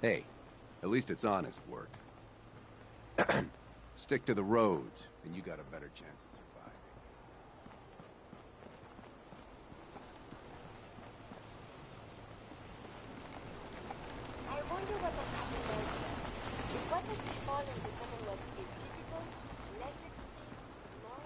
Hey, at least it's honest work. Stick to the roads, and you got a better chance of surviving. I wonder what has happened elsewhere. Is what has befallen the Commonwealth atypical, less extreme, more?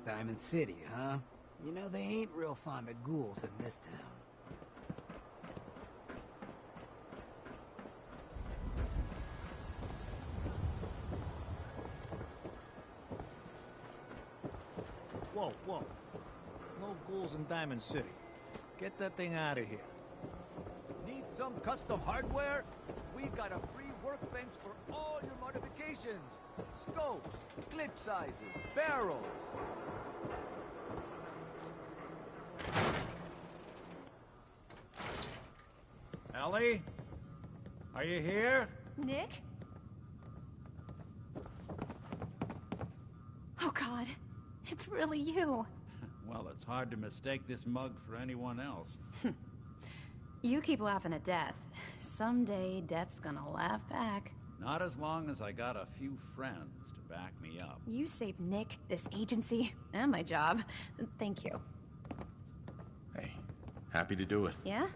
Diamond City, huh? You know, they ain't real fond of ghouls in this town. Whoa, whoa. No ghouls in Diamond City. Get that thing out of here. Need some custom hardware? We got a free workbench for all your modifications. Scopes, clip sizes, barrels. Ellie? Are you here? Nick? Oh God, it's really you. Well, it's hard to mistake this mug for anyone else. You keep laughing at death. Someday, death's gonna laugh back. Not as long as I got a few friends to back me up. You saved Nick, this agency, and my job. Thank you. Hey, happy to do it. Yeah?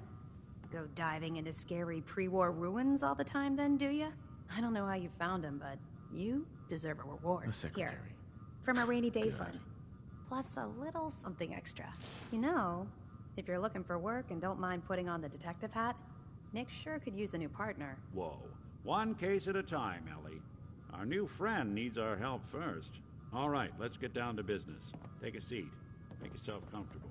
Go diving into scary pre-war ruins all the time then, do ya? I don't know how you found him, but you deserve a reward. The secretary. Here, from a rainy day Good. fund. Plus a little something extra. You know, if you're looking for work and don't mind putting on the detective hat, Nick sure could use a new partner. Whoa. One case at a time, Ellie. Our new friend needs our help first. All right, let's get down to business. Take a seat. Make yourself comfortable.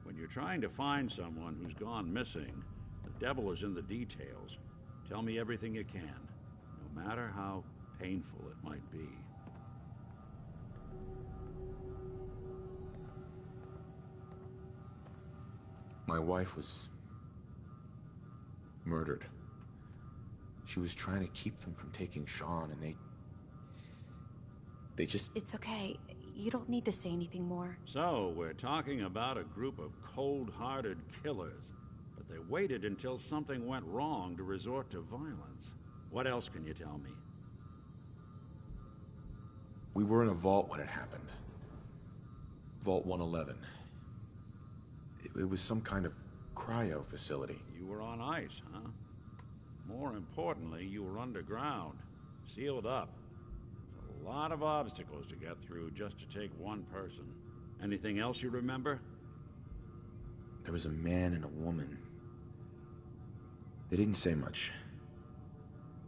When you're trying to find someone who's gone missing, the devil is in the details. Tell me everything you can, no matter how painful it might be. My wife was murdered. She was trying to keep them from taking Sean, and they just... It's okay. You don't need to say anything more. So, we're talking about a group of cold-hearted killers, but they waited until something went wrong to resort to violence. What else can you tell me? We were in a vault when it happened. Vault 111. It was some kind of cryo facility. You were on ice, huh? More importantly, you were underground, sealed up. It's a lot of obstacles to get through just to take one person. Anything else you remember? There was a man and a woman. They didn't say much,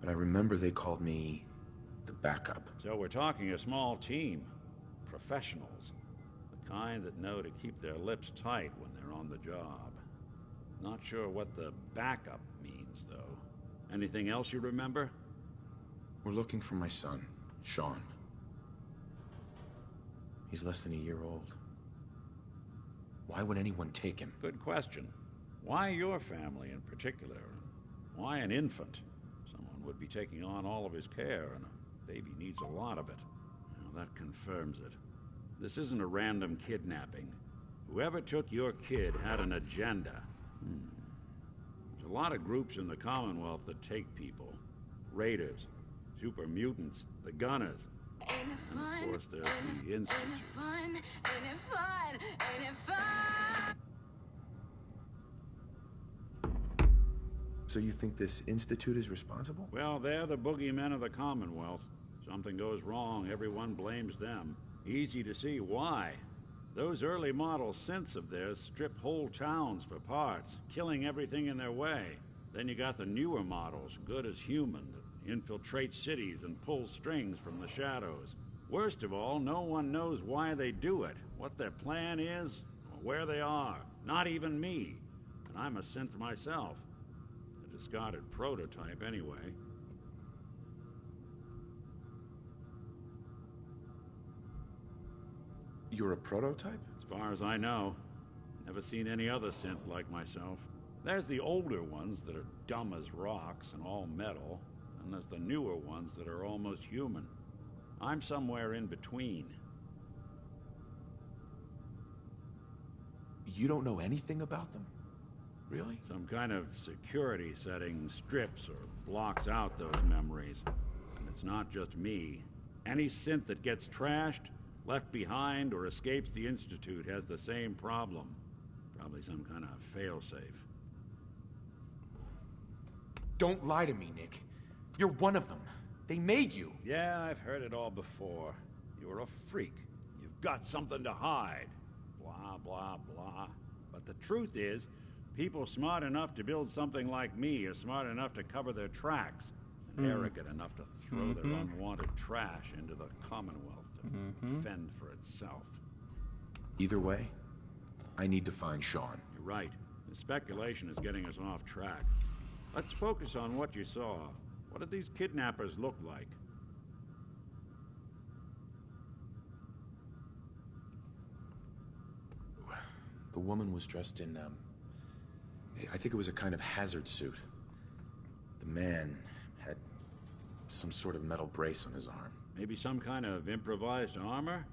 but I remember they called me the backup. So we're talking a small team. Professionals. The kind that know to keep their lips tight when they're on the job. Not sure what the backup means, though. Anything else you remember? We're looking for my son, Sean. He's less than a year old. Why would anyone take him? Good question. Why your family in particular? And why an infant? Someone would be taking on all of his care, and a baby needs a lot of it. Well, that confirms it. This isn't a random kidnapping. Whoever took your kid had an agenda. There's a lot of groups in the Commonwealth that take people. Raiders, super mutants, the Gunners. Ain't it fun? And of course, there's the Institute. Ain't it fun? Ain't it fun? Ain't it fun? So you think this institute is responsible? Well, they're the boogeymen of the Commonwealth. Something goes wrong, everyone blames them. Easy to see why. Those early model synths of theirs strip whole towns for parts, killing everything in their way. Then you got the newer models, good as human, that infiltrate cities and pull strings from the shadows. Worst of all, no one knows why they do it, what their plan is, or where they are. Not even me. And I'm a synth myself. A discarded prototype, anyway. You're a prototype? As far as I know. Never seen any other synth like myself. There's the older ones that are dumb as rocks and all metal, and there's the newer ones that are almost human. I'm somewhere in between. You don't know anything about them? Really? Some kind of security setting strips or blocks out those memories. And it's not just me. Any synth that gets trashed, left behind, or escapes the Institute has the same problem. Probably some kind of failsafe. Don't lie to me, Nick. You're one of them. They made you. Yeah, I've heard it all before. You're a freak. You've got something to hide. Blah, blah, blah. But the truth is, people smart enough to build something like me are smart enough to cover their tracks, and arrogant enough to throw their unwanted trash into the Commonwealth to fend for itself. Either way, I need to find Sean. You're right. The speculation is getting us off track. Let's focus on what you saw. What did these kidnappers look like? The woman was dressed in, I think it was a kind of hazard suit. The man had some sort of metal brace on his arm. Maybe some kind of improvised armor?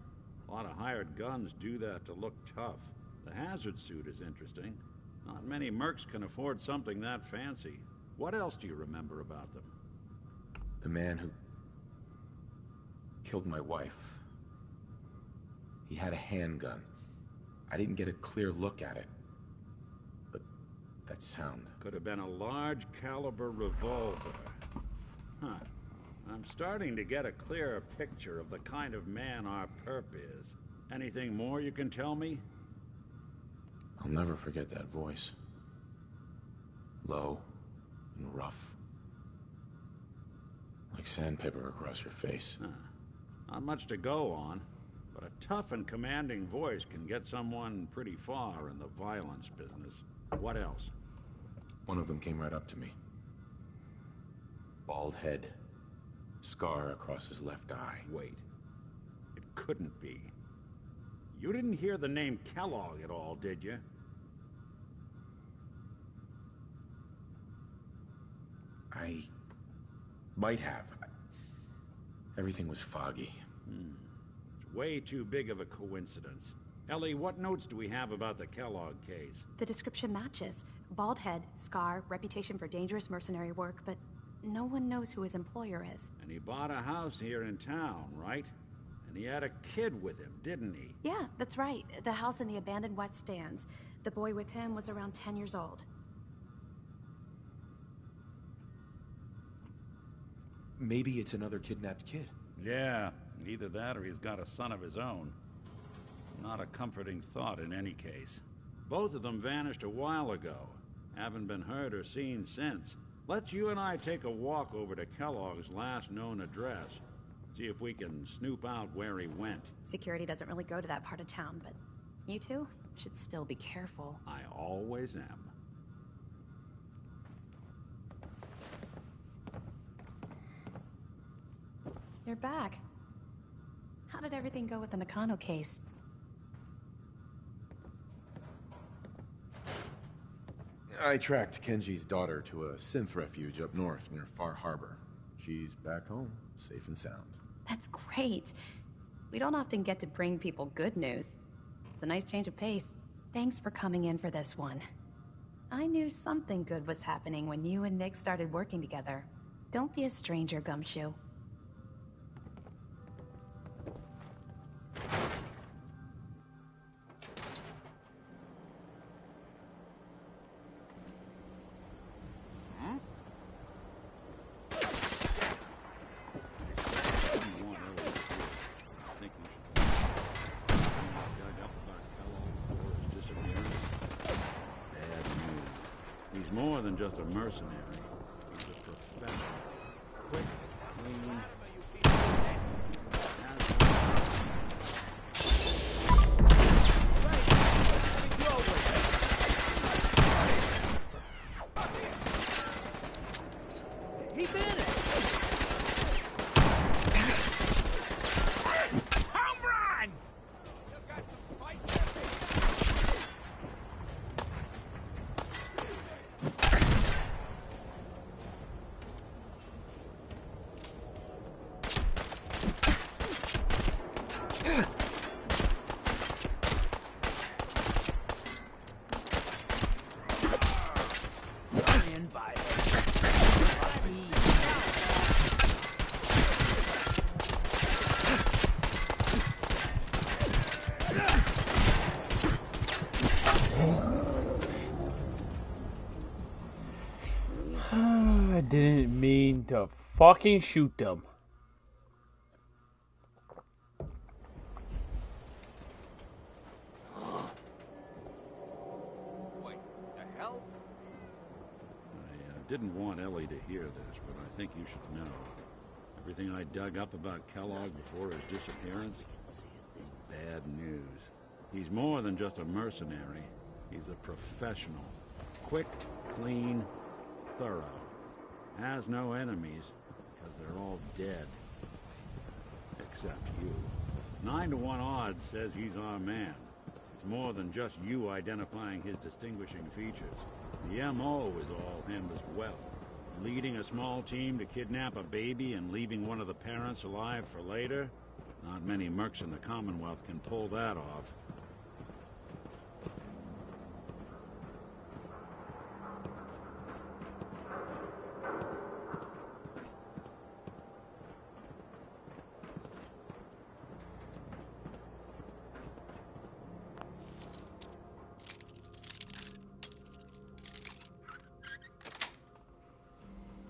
A lot of hired guns do that to look tough. The hazard suit is interesting. Not many mercs can afford something that fancy. What else do you remember about them? The man who killed my wife. He had a handgun. I didn't get a clear look at it. But that sound... Could have been a large caliber revolver. Huh. I'm starting to get a clearer picture of the kind of man our perp is. Anything more you can tell me? I'll never forget that voice. Low and rough. Like sandpaper across your face. Huh. Not much to go on, but a tough and commanding voice can get someone pretty far in the violence business. What else? One of them came right up to me. Bald head. Scar across his left eye. Wait. It couldn't be. You didn't hear the name Kellogg at all, did you? I might have. Everything was foggy. It's way too big of a coincidence. Ellie, what notes do we have about the Kellogg case? The description matches. Bald head, scar, reputation for dangerous mercenary work, but no one knows who his employer is. And he bought a house here in town, right? And he had a kid with him, didn't he? Yeah, that's right. The house in the abandoned West Stands. The boy with him was around 10 years old. Maybe it's another kidnapped kid. Yeah, either that or he's got a son of his own. Not a comforting thought in any case. Both of them vanished a while ago. Haven't been heard or seen since. Let's you and I take a walk over to Kellogg's last known address. See if we can snoop out where he went. Security doesn't really go to that part of town, but you two should still be careful. I always am. You're back. How did everything go with the Nakano case? I tracked Kenji's daughter to a synth refuge up north near Far Harbor. She's back home, safe and sound. That's great. We don't often get to bring people good news. It's a nice change of pace. Thanks for coming in for this one. I knew something good was happening when you and Nick started working together. Don't be a stranger, Gumshoe. More than just a mercenary. He's a professional. Quick, clean. didn't mean to fucking shoot them. Wait, the hell? I didn't want Ellie to hear this, but I think you should know. Everything I dug up about Kellogg before his disappearance, bad news. He's more than just a mercenary. He's a professional. Quick, clean, thorough. Has no enemies, because they're all dead. Except you. 9 to 1 odds says he's our man. It's more than just you identifying his distinguishing features. The MO is all him as well. Leading a small team to kidnap a baby and leaving one of the parents alive for later? Not many mercs in the Commonwealth can pull that off.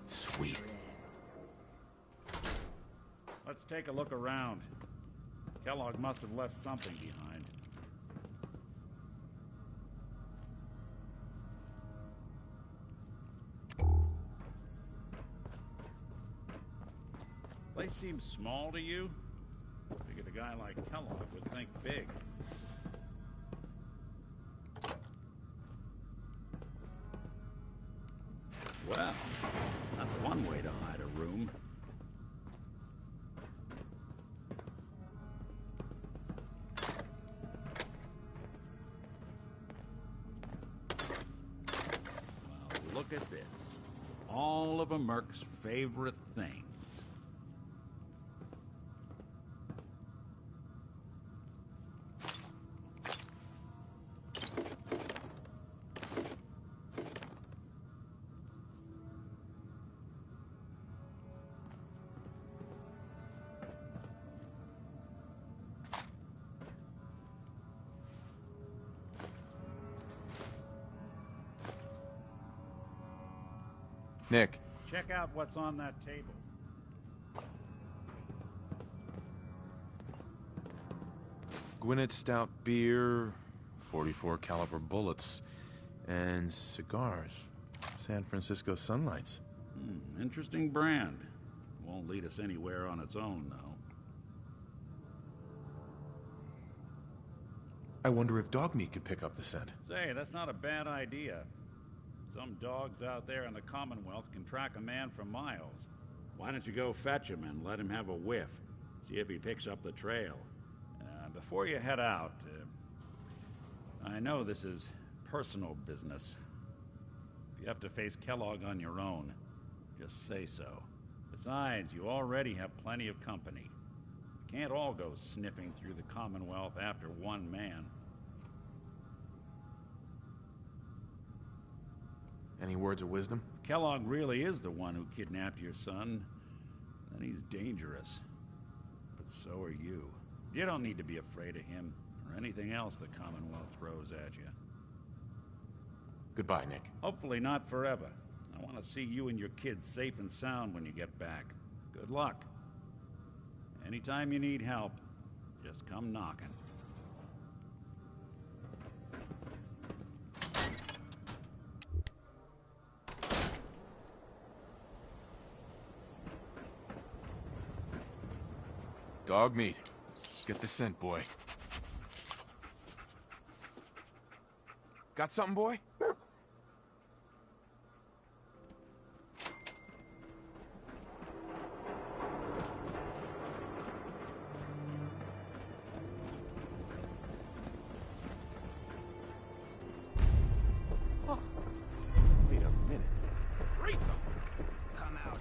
Sweet. Let's take a look around. Kellogg must have left something behind. Place seems small to you? Figured a guy like Kellogg would think big. Well, that's one way to hide a room. Well, look at this. All of a merc's favorite things. Nick, Check out what's on that table. Gwinnett Stout beer, 44 caliber bullets, and cigars. San Francisco Sunlights. Interesting brand. Won't lead us anywhere on its own, though. I wonder if dog meat could pick up the scent. Say, that's not a bad idea. Some dogs out there in the Commonwealth can track a man for miles. Why don't you go fetch him and let him have a whiff? See if he picks up the trail. Before you head out, I know this is personal business. If you have to face Kellogg on your own, just say so. Besides, you already have plenty of company. You can't all go sniffing through the Commonwealth after one man. Any words of wisdom? Kellogg really is the one who kidnapped your son, then he's dangerous. But so are you. You don't need to be afraid of him, or anything else the Commonwealth throws at you. Goodbye, Nick. Hopefully not forever. I want to see you and your kids safe and sound when you get back. Good luck. Anytime you need help, just come knocking. dog meat. Get the scent, boy. Got something, boy? Wait a minute. Race 'em! Come out.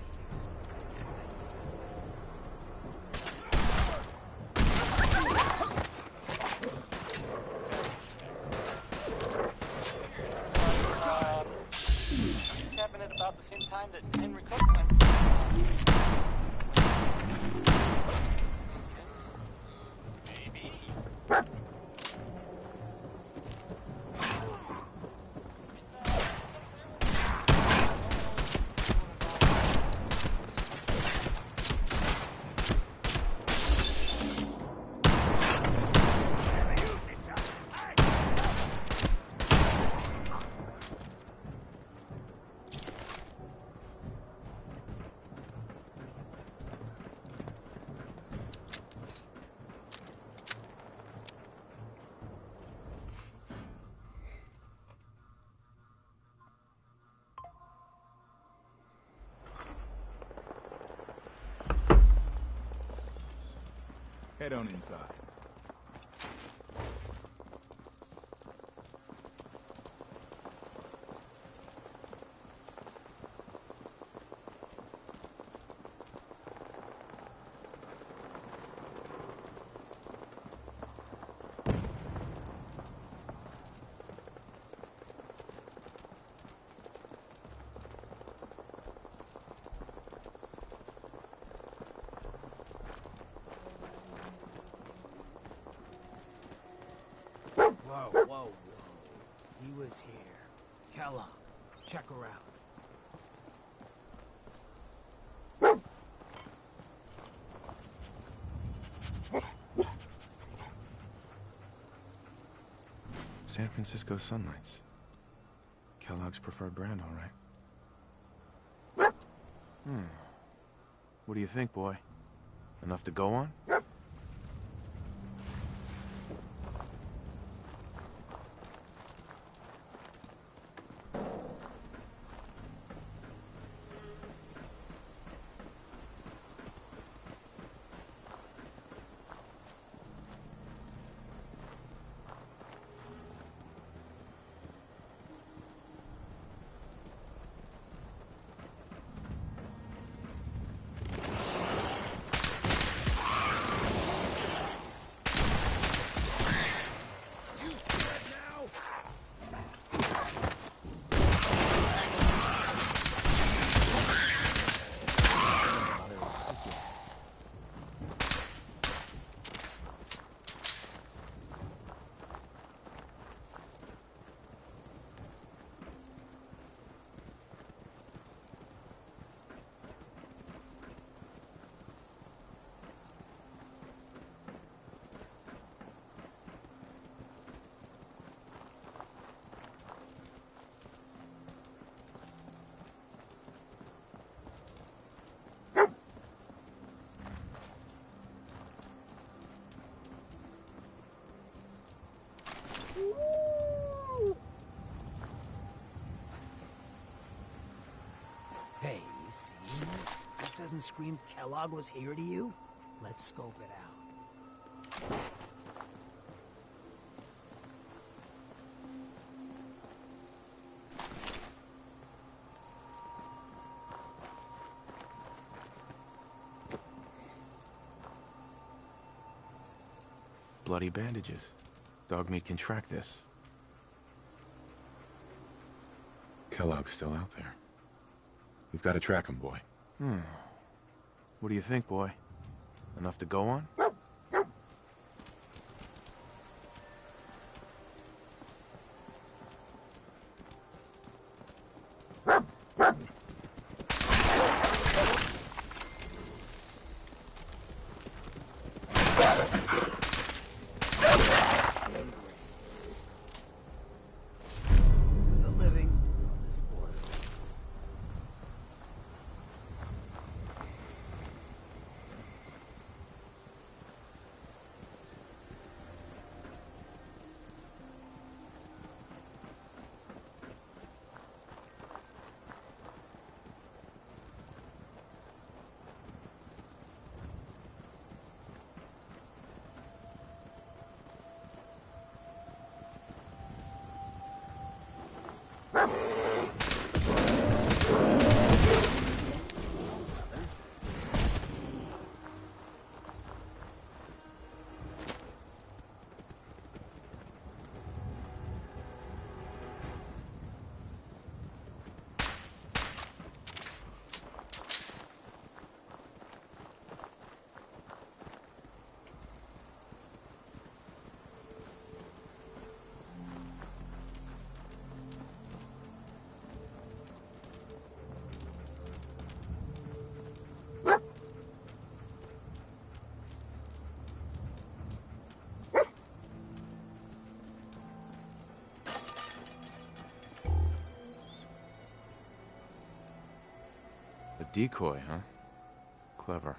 Head on inside. Whoa, whoa. He was here. Kellogg, check her out. San Francisco Sunlights. Kellogg's preferred brand, all right. What do you think, boy? Enough to go on? Hey, you seen this? This doesn't scream Kellogg was here to you? Let's scope it out. Bloody bandages. Dog meat can track this. Kellogg's still out there. We've got to track him, boy. What do you think, boy? Enough to go on? The living or the spoiled. A decoy, huh? Clever.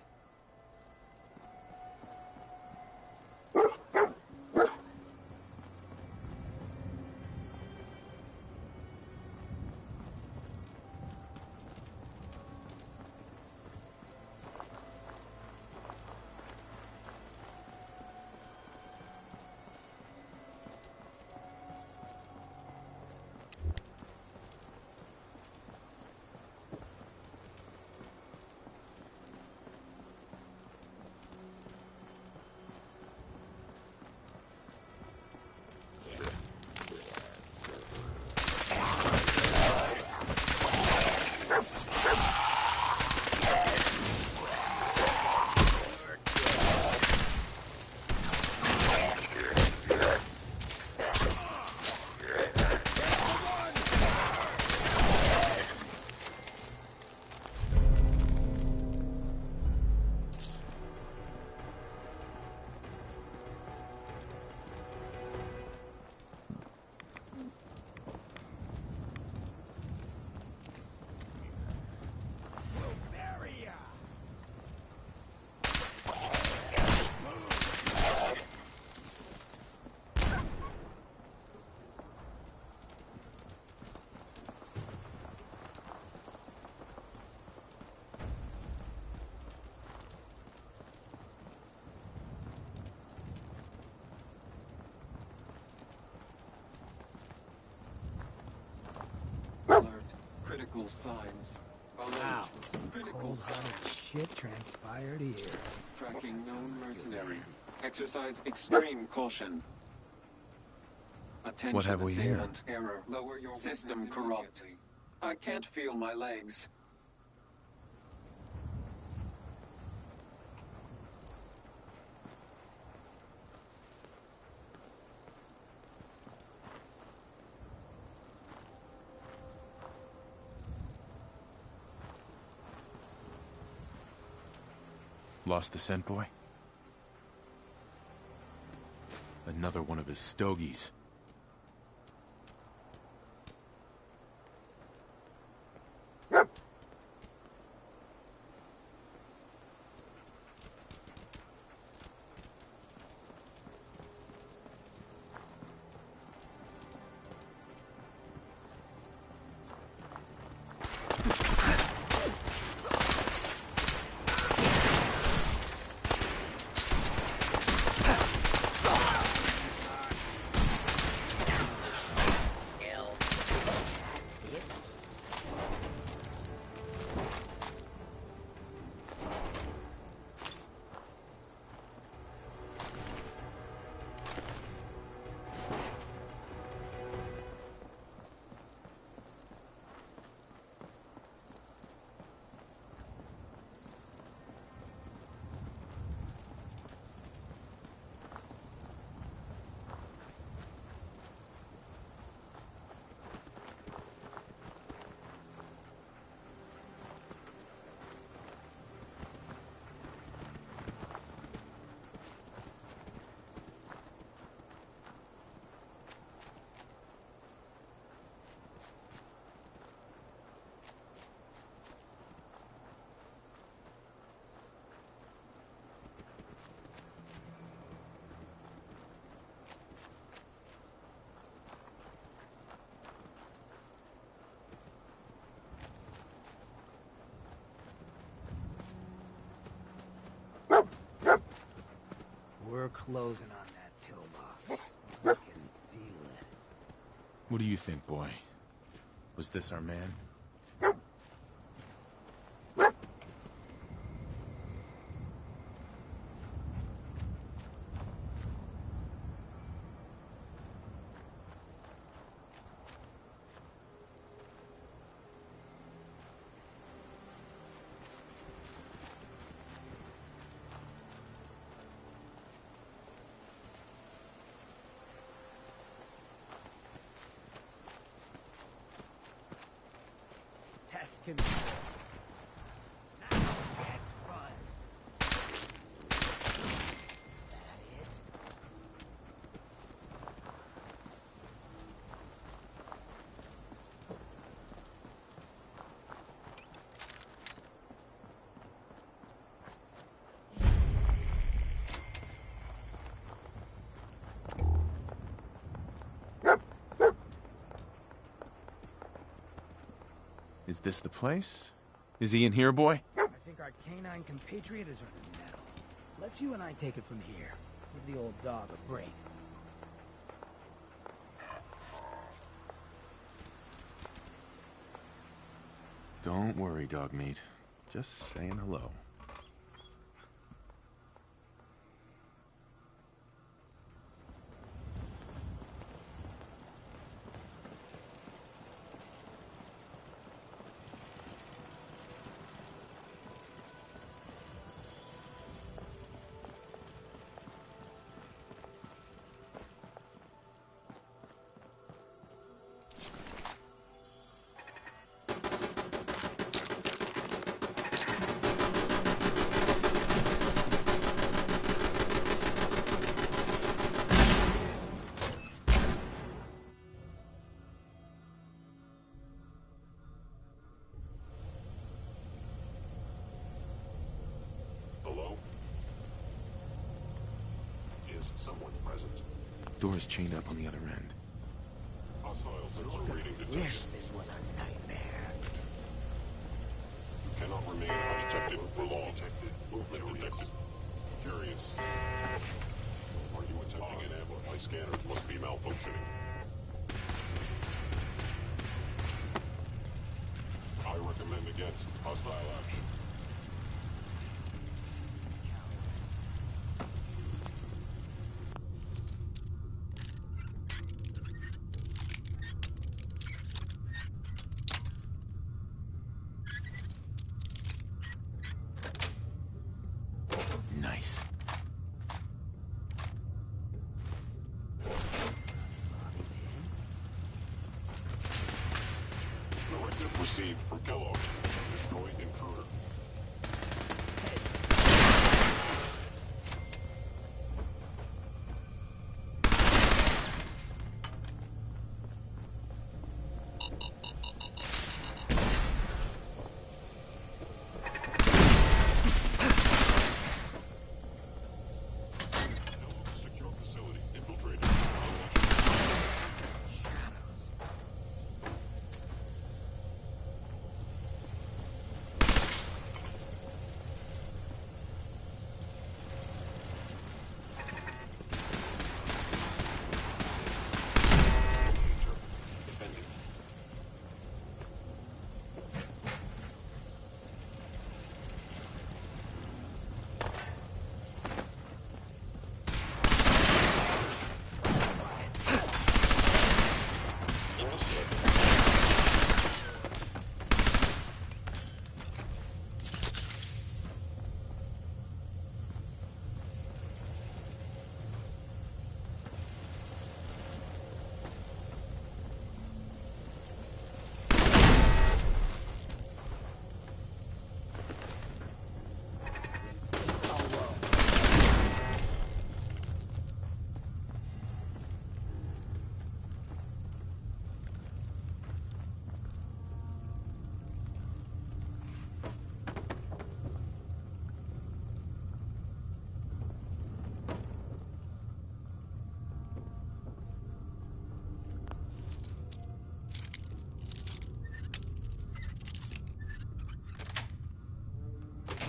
Vital signs. Wow, Alert. some Critical cold-blooded signs. shit transpired here. Tracking known mercenary. Exercise extreme caution. Attention, What have we here? assailant. Error. Lower your system corrupt. I can't feel my legs. Lost the scent, boy? Another one of his stogies. We're closing on that pillbox. I can feel it. What do you think, boy? Was this our man? Pest control. Now let's run. That it? Is this the place? Is he in here, boy? I think our canine compatriot is earning the medal. Let's you and I take it from here. Give the old dog a break. Don't worry, dog meat. Just saying hello. Someone present. Door's chained up on the other end. Hostile sensor reading detected. Wish this was a nightmare. You cannot remain undetected for long. Movement detected. Curious. Are you attempting an ambush? My scanners must be malfunctioning. received from Kellogg. Destroy intruder. Secure facility infiltrated. Defending.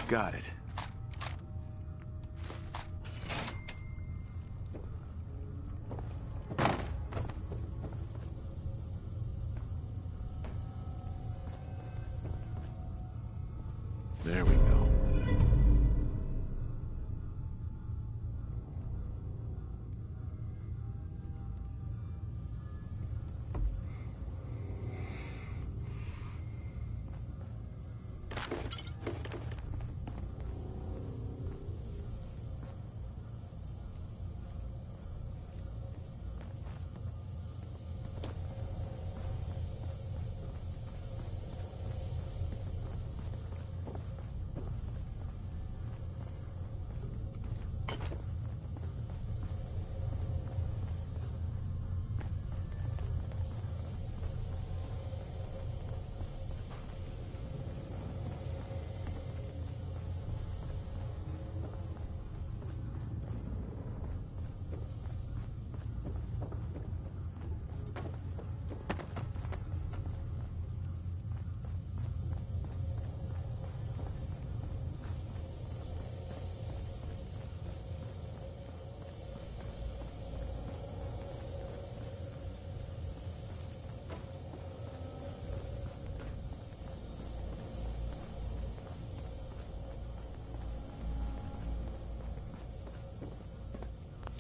Got it. There we go.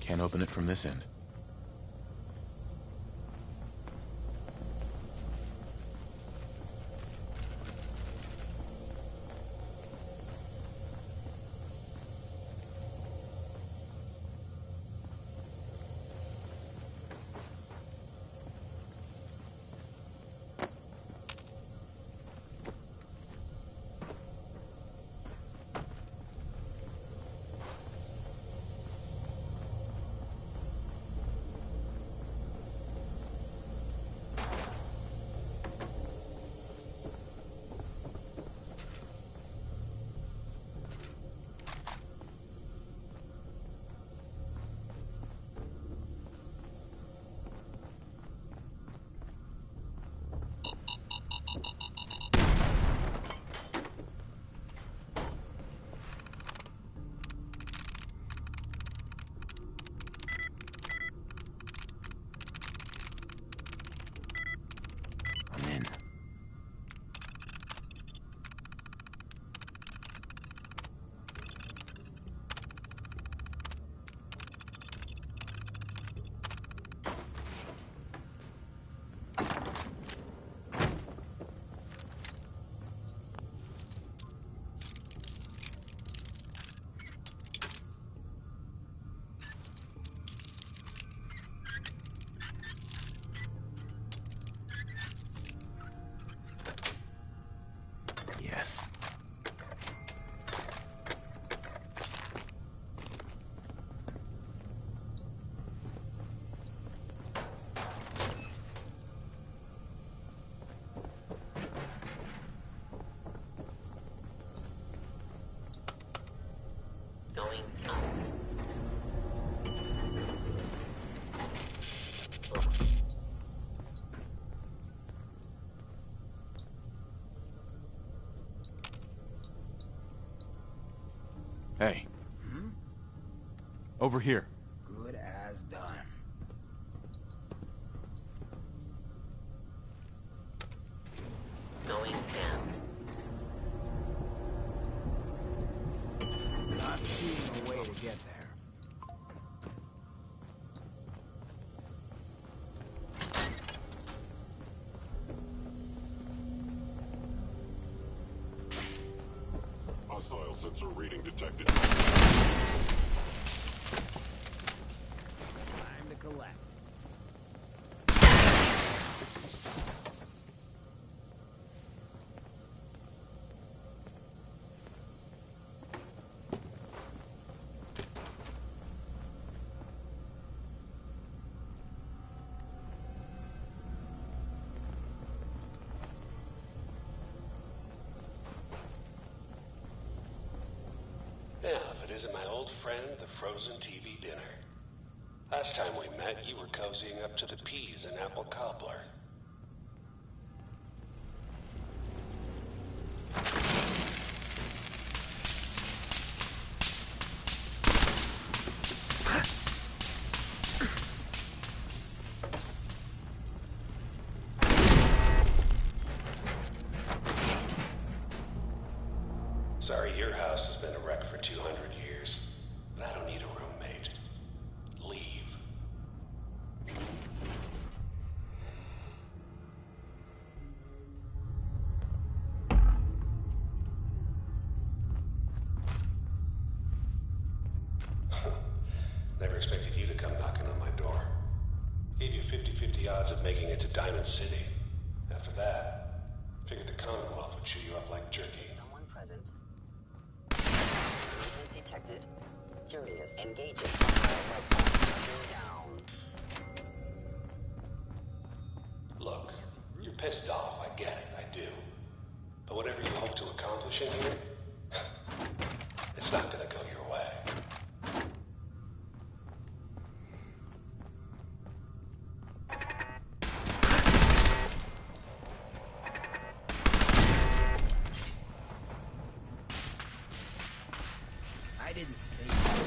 Can't open it from this end. Hey. Over here. Good as done. Going down. Not seeing a way to get there. Hostile sensor reading detected. Time to collect. Now, if it isn't my old friend, the frozen TV dinner. Last time we met, you were cozying up to the peas and apple cobbler. Sorry, your house has been a wreck for 200 years, but I don't need a roommate. Leave. Never expected you to come knocking on my door. Gave you 50-50 odds of making it to Diamond City. After that, figured the Commonwealth would chew you up like jerky. Someone present. Movement detected. Curious. Engaging. Down. Look, you're pissed off, I get it, I do. But whatever you hope to accomplish in here, it's not gonna go your way. I didn't say that.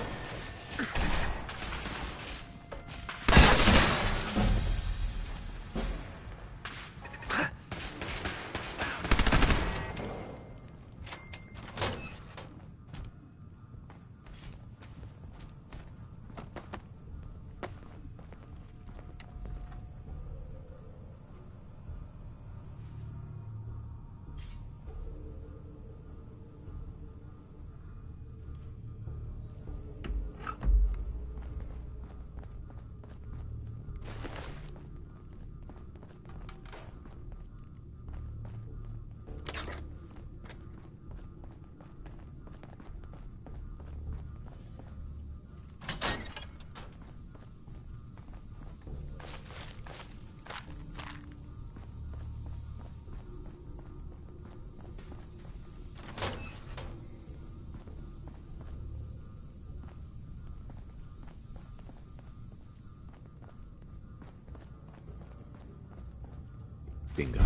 Bingo.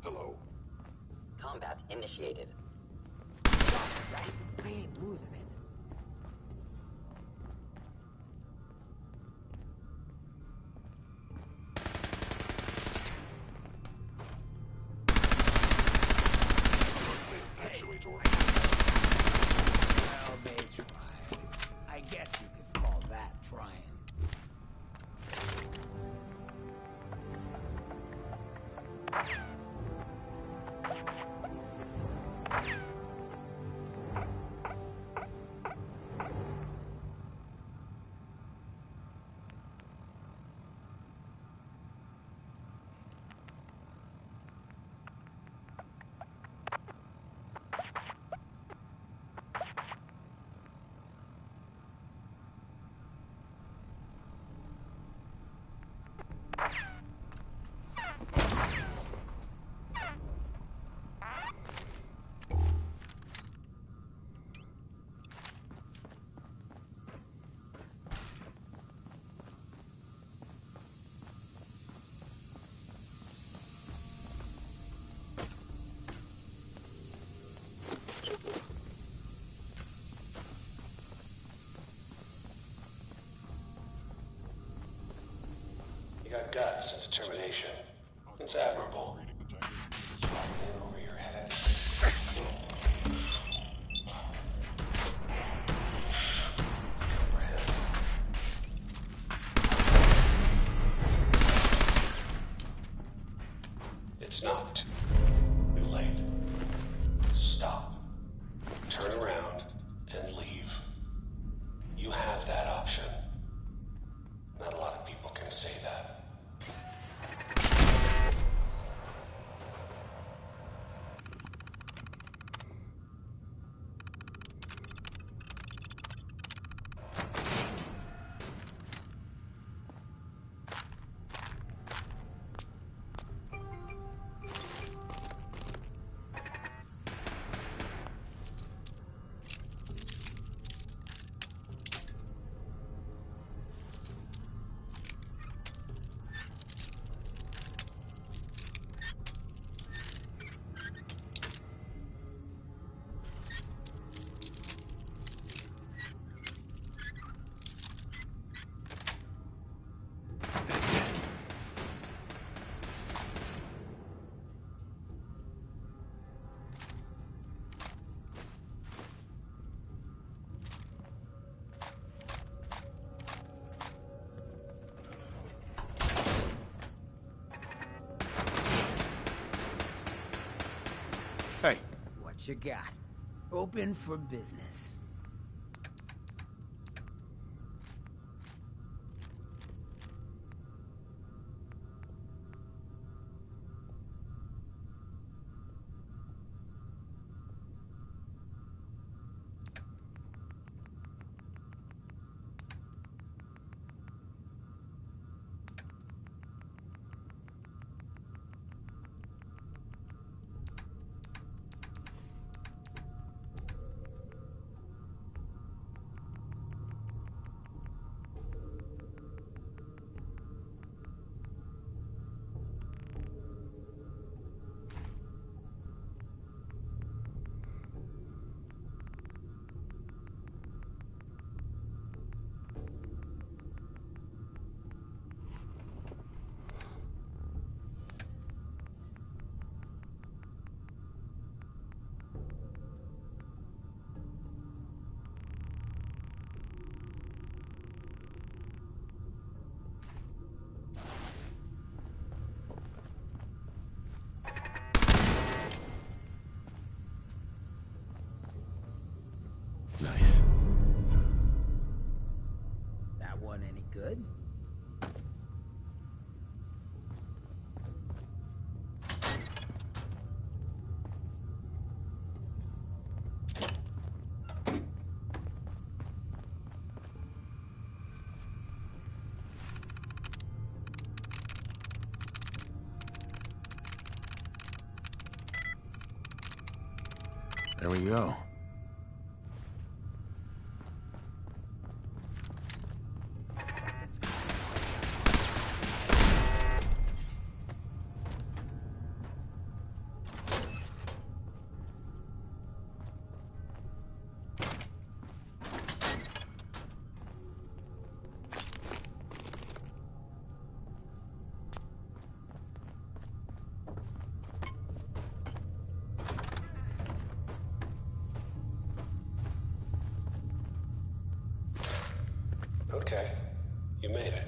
Hello. Combat initiated. Right? I ain't losing it. Actuator. Well, they tried. I guess you could call that trying. got guts and determination. It's admirable. In over your head. It's not too late. Stop. Turn around and leave. You have that option. Not a lot of people can say that. Hey. What you got? Open for business. Nice. That one any good? There we go. Okay, you made it.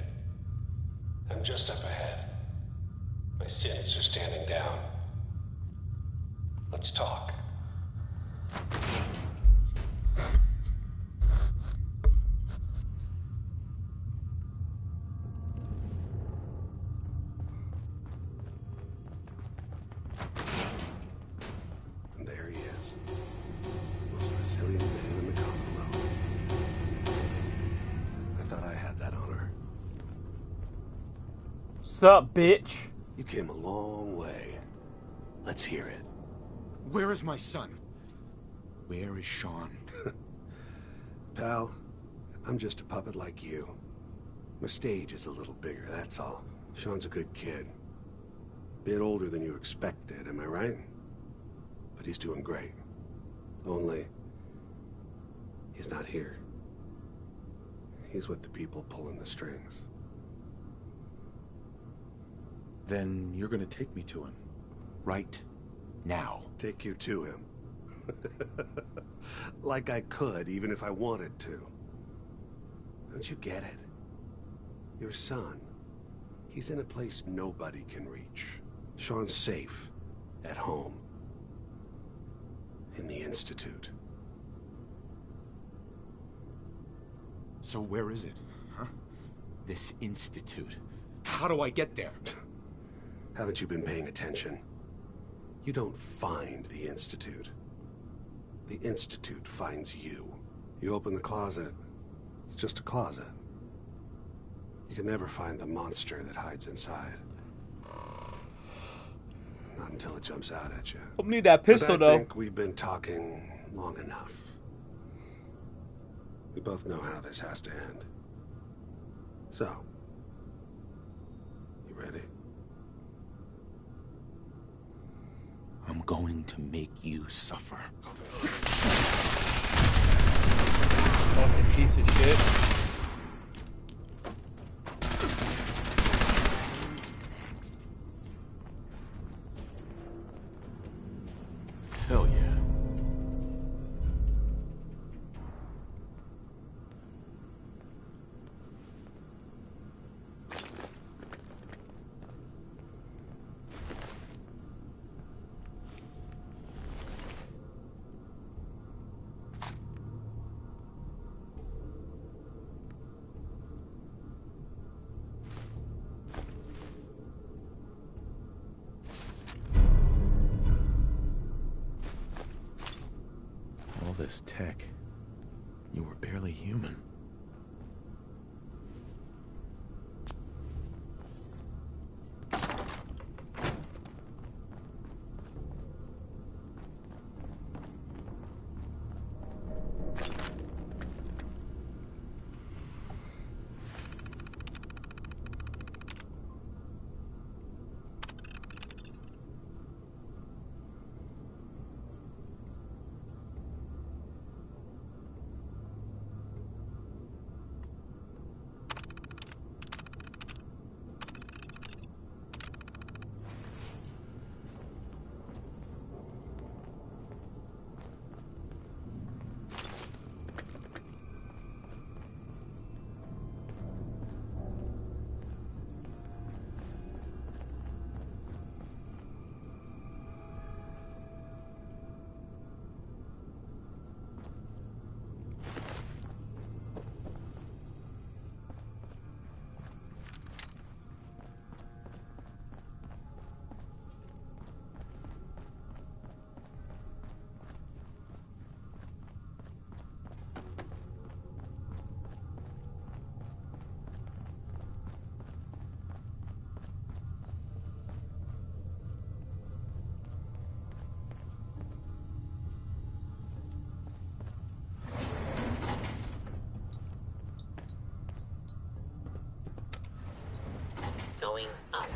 I'm just up ahead. My sins are standing down. Let's talk. And there he is. Most resilient man in the Commonwealth. I thought I had that honor. Sup, bitch? You came a long way. Let's hear it. Where is my son? Where is Sean? Pal, I'm just a puppet like you. My stage is a little bigger, that's all. Sean's a good kid. Bit older than you expected, am I right? But he's doing great. Only, he's not here. He's with the people pulling the strings. Then you're gonna take me to him. Right now. Take you to him. Like I could, even if I wanted to. Don't you get it? Your son. He's in a place nobody can reach. Sean's safe. At home. In the Institute. So where is it? Huh? This Institute. How do I get there? Haven't you been paying attention? You don't find the Institute. The Institute finds you. You open the closet, it's just a closet. You can never find the monster that hides inside. Not until it jumps out at you. I need that pistol, but I though. think we've been talking long enough. We both know how this has to end. So, you ready? I'm going to make you suffer. Fucking piece of shit. Hell yeah. All this tech. You were barely human. Going up.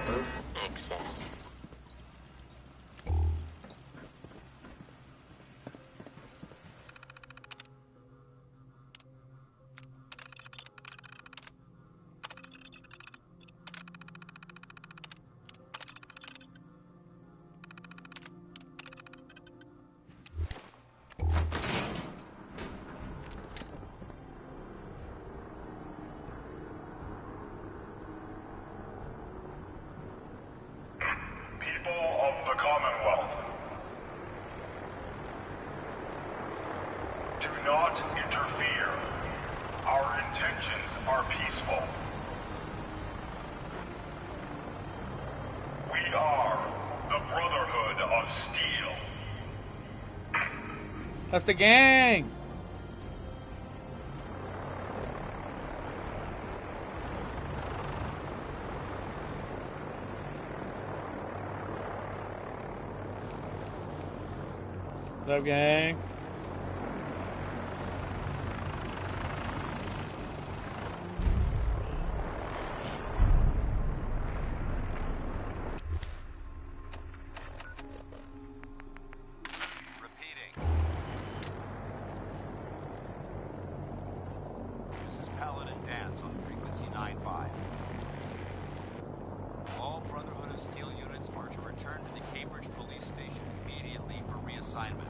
Roof access. People of the Commonwealth, do not interfere. Our intentions are peaceful. We are the Brotherhood of Steel. That's the gang. What's up, gang? Dance on frequency 95. All Brotherhood of Steel units are to return to the Cambridge Police Station immediately for reassignment.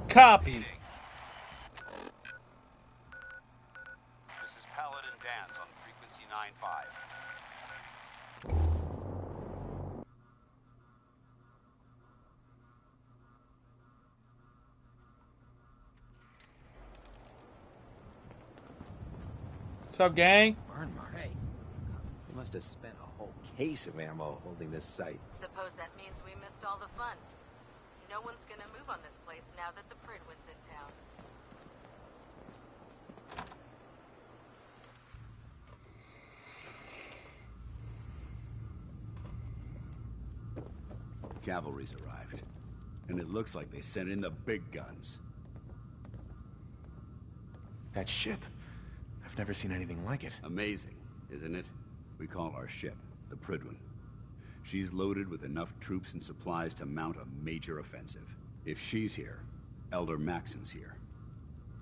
Copy. This is Paladin Dance on frequency 95. What's up, gang? Burn marks. Hey. They must have spent a whole case of ammo holding this site. Suppose that means we missed all the fun. No one's gonna move on this place now that the Pridwin's in town. Cavalry's arrived. And it looks like they sent in the big guns. That ship. I've never seen anything like it. Amazing, isn't it? We call our ship the Pridwin. She's loaded with enough troops and supplies to mount a major offensive. If she's here, Elder Maxon's here.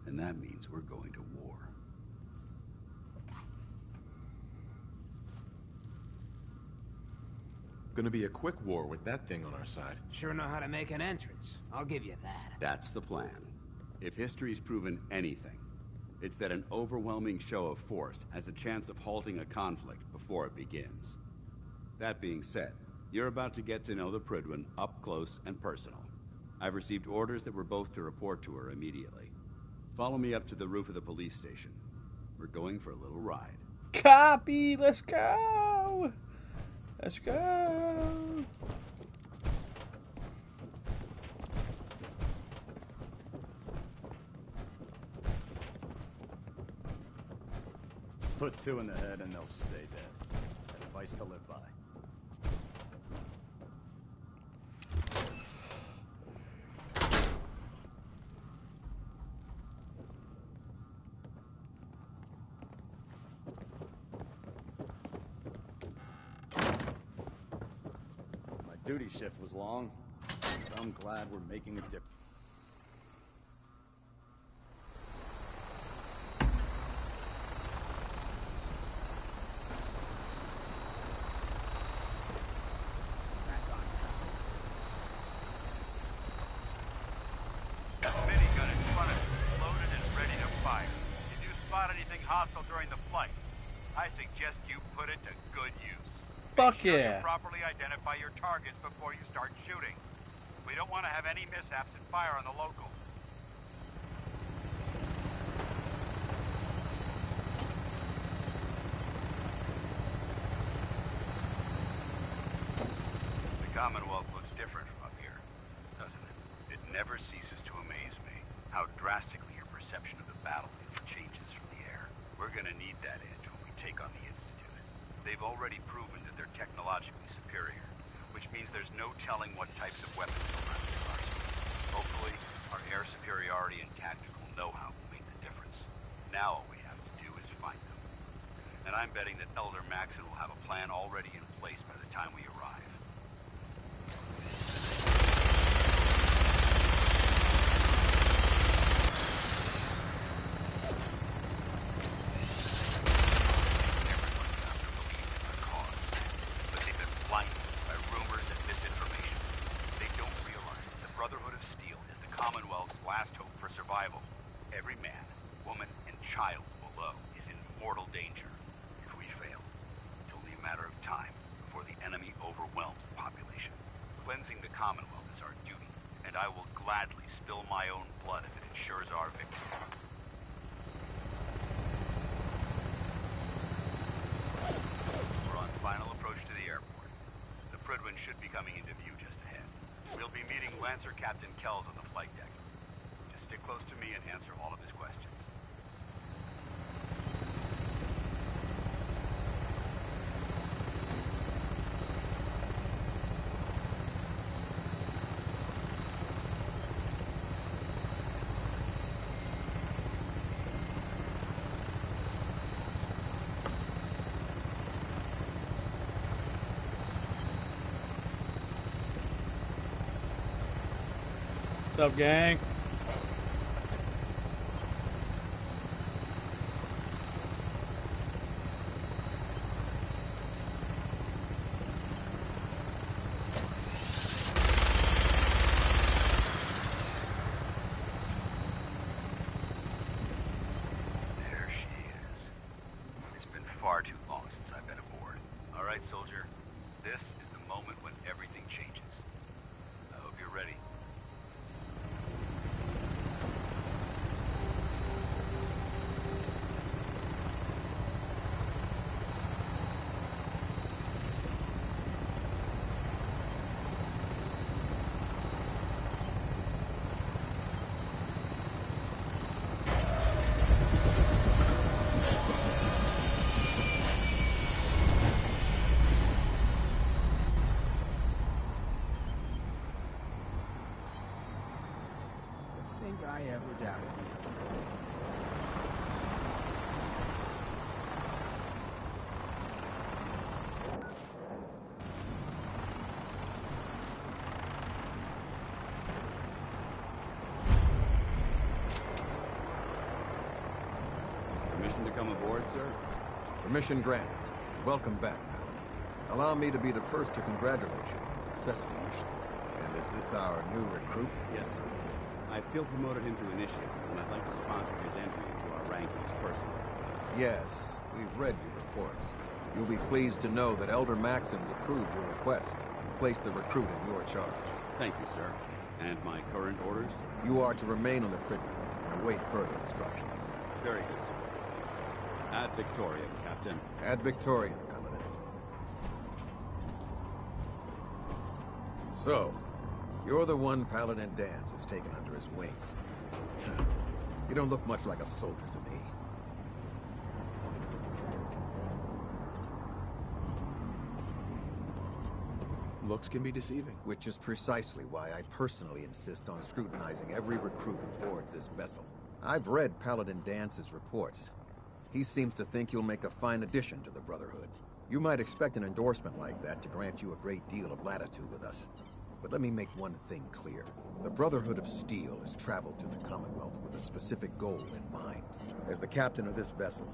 And that means we're going to war. Gonna be a quick war with that thing on our side. Sure know how to make an entrance. I'll give you that. That's the plan. If history's proven anything, it's that an overwhelming show of force has a chance of halting a conflict before it begins. That being said, you're about to get to know the Pridwin up close and personal. I've received orders that we're both to report to her immediately. Follow me up to the roof of the police station. We're going for a little ride. Copy. Let's go. Let's go. Put two in the head and they'll stay dead. Advice to live by. My duty shift was long, but I'm glad we're making a difference. Fuck yeah. Properly identify your targets before you start shooting. We don't want to have any mishaps and fire on the local. The Commonwealth looks different from up here, doesn't it? It never ceases to amaze me how drastically your perception of the battlefield changes from the air. We're gonna need that edge when we take on the Institute. They've already proven that they're technologically superior, which means there's no telling what types of weapons they'll have in their arsenal. Hopefully, our air superiority and tactical know-how will make the difference. Now all we have to do is find them. And I'm betting that Elder Maxon will have a plan already in place by the time we arrive. Captain Kells on the flight deck. Just stick close to me and answer all of his questions. What's up, gang? think I ever doubted you. Permission to come aboard, sir? Permission granted. Welcome back, Paladin. Allow me to be the first to congratulate you on a successful mission. And is this our new recruit? Yes, sir. I feel promoted him to initiate, and I'd like to sponsor his entry into our rankings personally. Yes, we've read your reports. You'll be pleased to know that Elder Maxon's approved your request and placed the recruit in your charge. Thank you, sir. And my current orders? You are to remain on the Prigma and await further instructions. Very good, sir. Ad Victoriam, Captain. Ad Victoriam, Paladin. So, you're the one Paladin Danse has taken under his wing. You don't look much like a soldier to me. Looks can be deceiving. Which is precisely why I personally insist on scrutinizing every recruit who boards this vessel. I've read Paladin Dance's reports. He seems to think you'll make a fine addition to the Brotherhood. You might expect an endorsement like that to grant you a great deal of latitude with us. But let me make one thing clear. The Brotherhood of Steel has traveled to the Commonwealth with a specific goal in mind. As the captain of this vessel,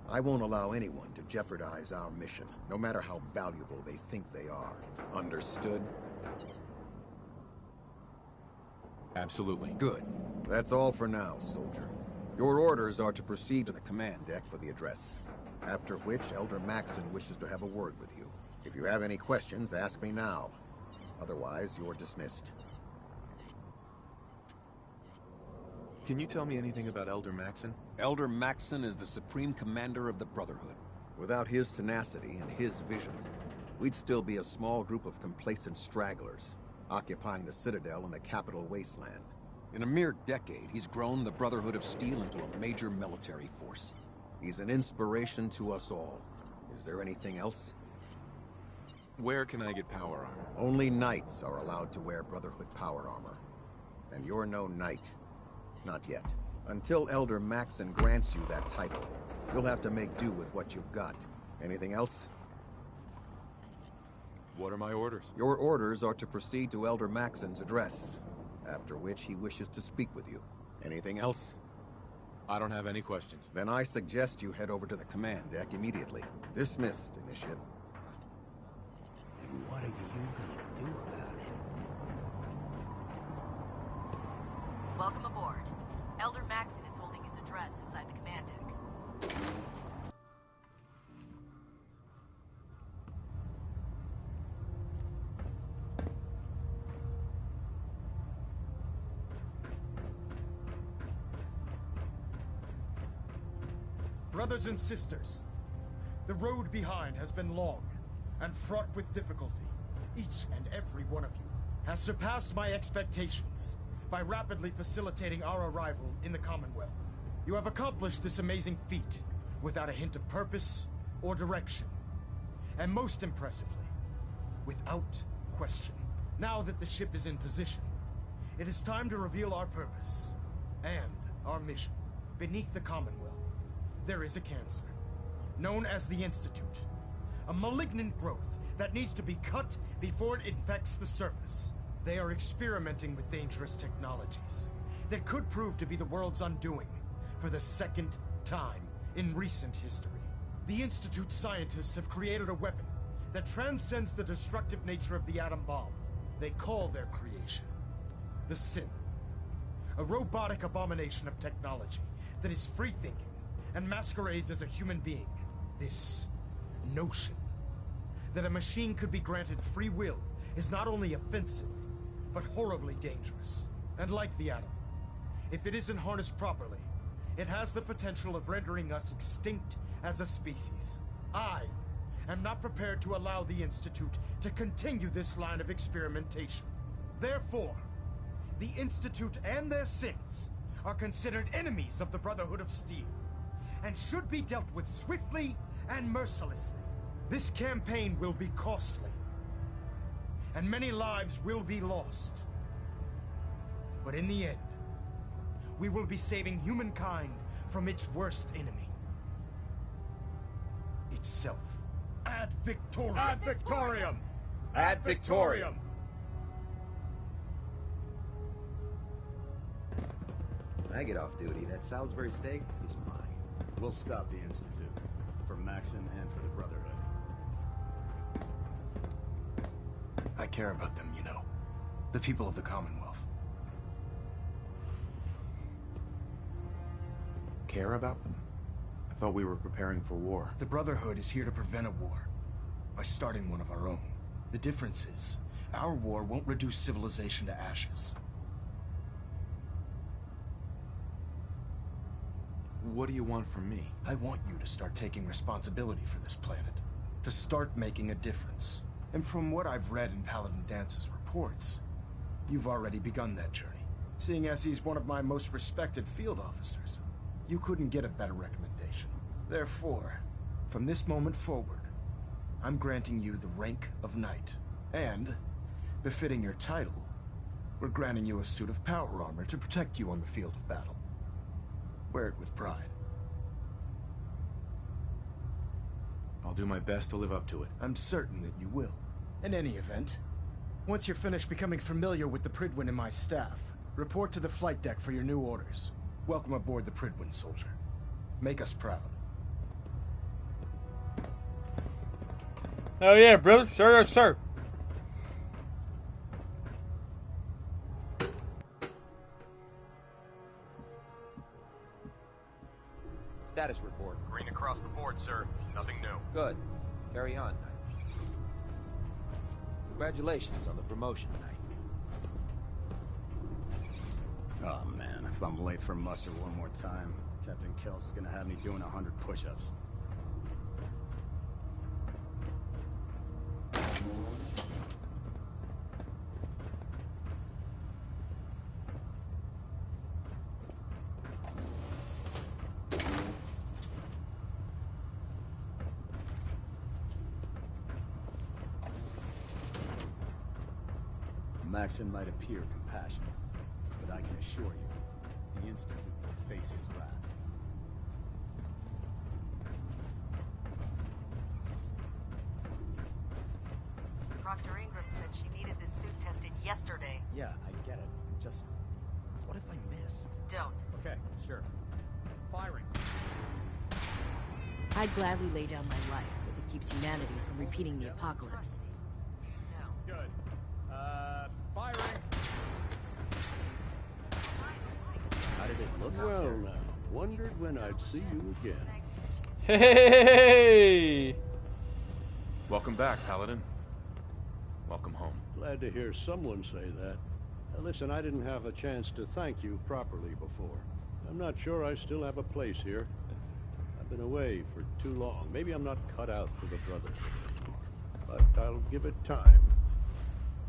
I won't allow anyone to jeopardize our mission, no matter how valuable they think they are. Understood? Absolutely. Good. That's all for now, soldier. Your orders are to proceed to the command deck for the address. After which, Elder Maxon wishes to have a word with you. If you have any questions, ask me now. Otherwise, you're dismissed. Can you tell me anything about Elder Maxon? Elder Maxon is the Supreme Commander of the Brotherhood. Without his tenacity and his vision, we'd still be a small group of complacent stragglers, occupying the Citadel and the capital wasteland. In a mere decade, he's grown the Brotherhood of Steel into a major military force. He's an inspiration to us all. Is there anything else? Where can I get power armor? Only knights are allowed to wear Brotherhood power armor. And you're no knight. Not yet. Until Elder Maxon grants you that title, you'll have to make do with what you've got. Anything else? What are my orders? Your orders are to proceed to Elder Maxon's address, after which he wishes to speak with you. Anything else? I don't have any questions. Then I suggest you head over to the command deck immediately. Dismissed, Initiate. And what are you gonna do about it? Welcome aboard. Elder Maxon is holding his address inside the command deck. Brothers and sisters, the road behind has been long and fraught with difficulty. Each and every one of you has surpassed my expectations by rapidly facilitating our arrival in the Commonwealth. You have accomplished this amazing feat without a hint of purpose or direction. And most impressively, without question. Now that the ship is in position, it is time to reveal our purpose and our mission. Beneath the Commonwealth, there is a cancer, known as the Institute. A malignant growth that needs to be cut before it infects the surface. They are experimenting with dangerous technologies that could prove to be the world's undoing for the second time in recent history. The Institute scientists have created a weapon that transcends the destructive nature of the atom bomb. They call their creation the Synth. A robotic abomination of technology that is free-thinking and masquerades as a human being. This notion that a machine could be granted free will is not only offensive, but horribly dangerous. And like the atom, if it isn't harnessed properly, it has the potential of rendering us extinct as a species. I am not prepared to allow the Institute to continue this line of experimentation. Therefore, the Institute and their synths are considered enemies of the Brotherhood of Steel, and should be dealt with swiftly and mercilessly. This campaign will be costly, and many lives will be lost. But in the end, we will be saving humankind from its worst enemy. Itself. Ad Victoriam! Ad Victoriam! Ad Victoriam! When I get off duty, that Salisbury steak is mine. We'll stop the Institute. For Maxon and for the Brotherhood. I care about them, you know. The people of the Commonwealth. Care about them? I thought we were preparing for war. The Brotherhood is here to prevent a war. By starting one of our own. The difference is, our war won't reduce civilization to ashes. What do you want from me? I want you to start taking responsibility for this planet. To start making a difference. And from what I've read in Paladin Dance's reports, you've already begun that journey. Seeing as he's one of my most respected field officers, you couldn't get a better recommendation. Therefore, from this moment forward, I'm granting you the rank of Knight. And, befitting your title, we're granting you a suit of power armor to protect you on the field of battle. Wear it with pride. I'll do my best to live up to it. I'm certain that you will. In any event, once you're finished becoming familiar with the Pridwin and my staff, report to the flight deck for your new orders. Welcome aboard the Pridwin, soldier. Make us proud. Oh yeah, brother. Sir, sir. Status report. Green across the board, sir. Nothing new. Good. Carry on, Knight. Congratulations on the promotion, Knight. Oh man, if I'm late for muster one more time, Captain Kells is gonna have me doing 100 push-ups. Maxon might appear compassionate, but I can assure you, the Institute will face his wrath. Proctor Ingram said she needed this suit tested yesterday. Yeah, I get it. Just, what if I miss? Don't. Okay, sure. Firing. I'd gladly lay down my life if it keeps humanity from repeating the apocalypse. Good. Firing. How did it look? Well, now, wondered when I'd see you again. Hey! Welcome back, Paladin. Welcome home. Glad to hear someone say that. Listen, I didn't have a chance to thank you properly before. I'm not sure I still have a place here. I've been away for too long. Maybe I'm not cut out for the Brotherhood anymore. But I'll give it time.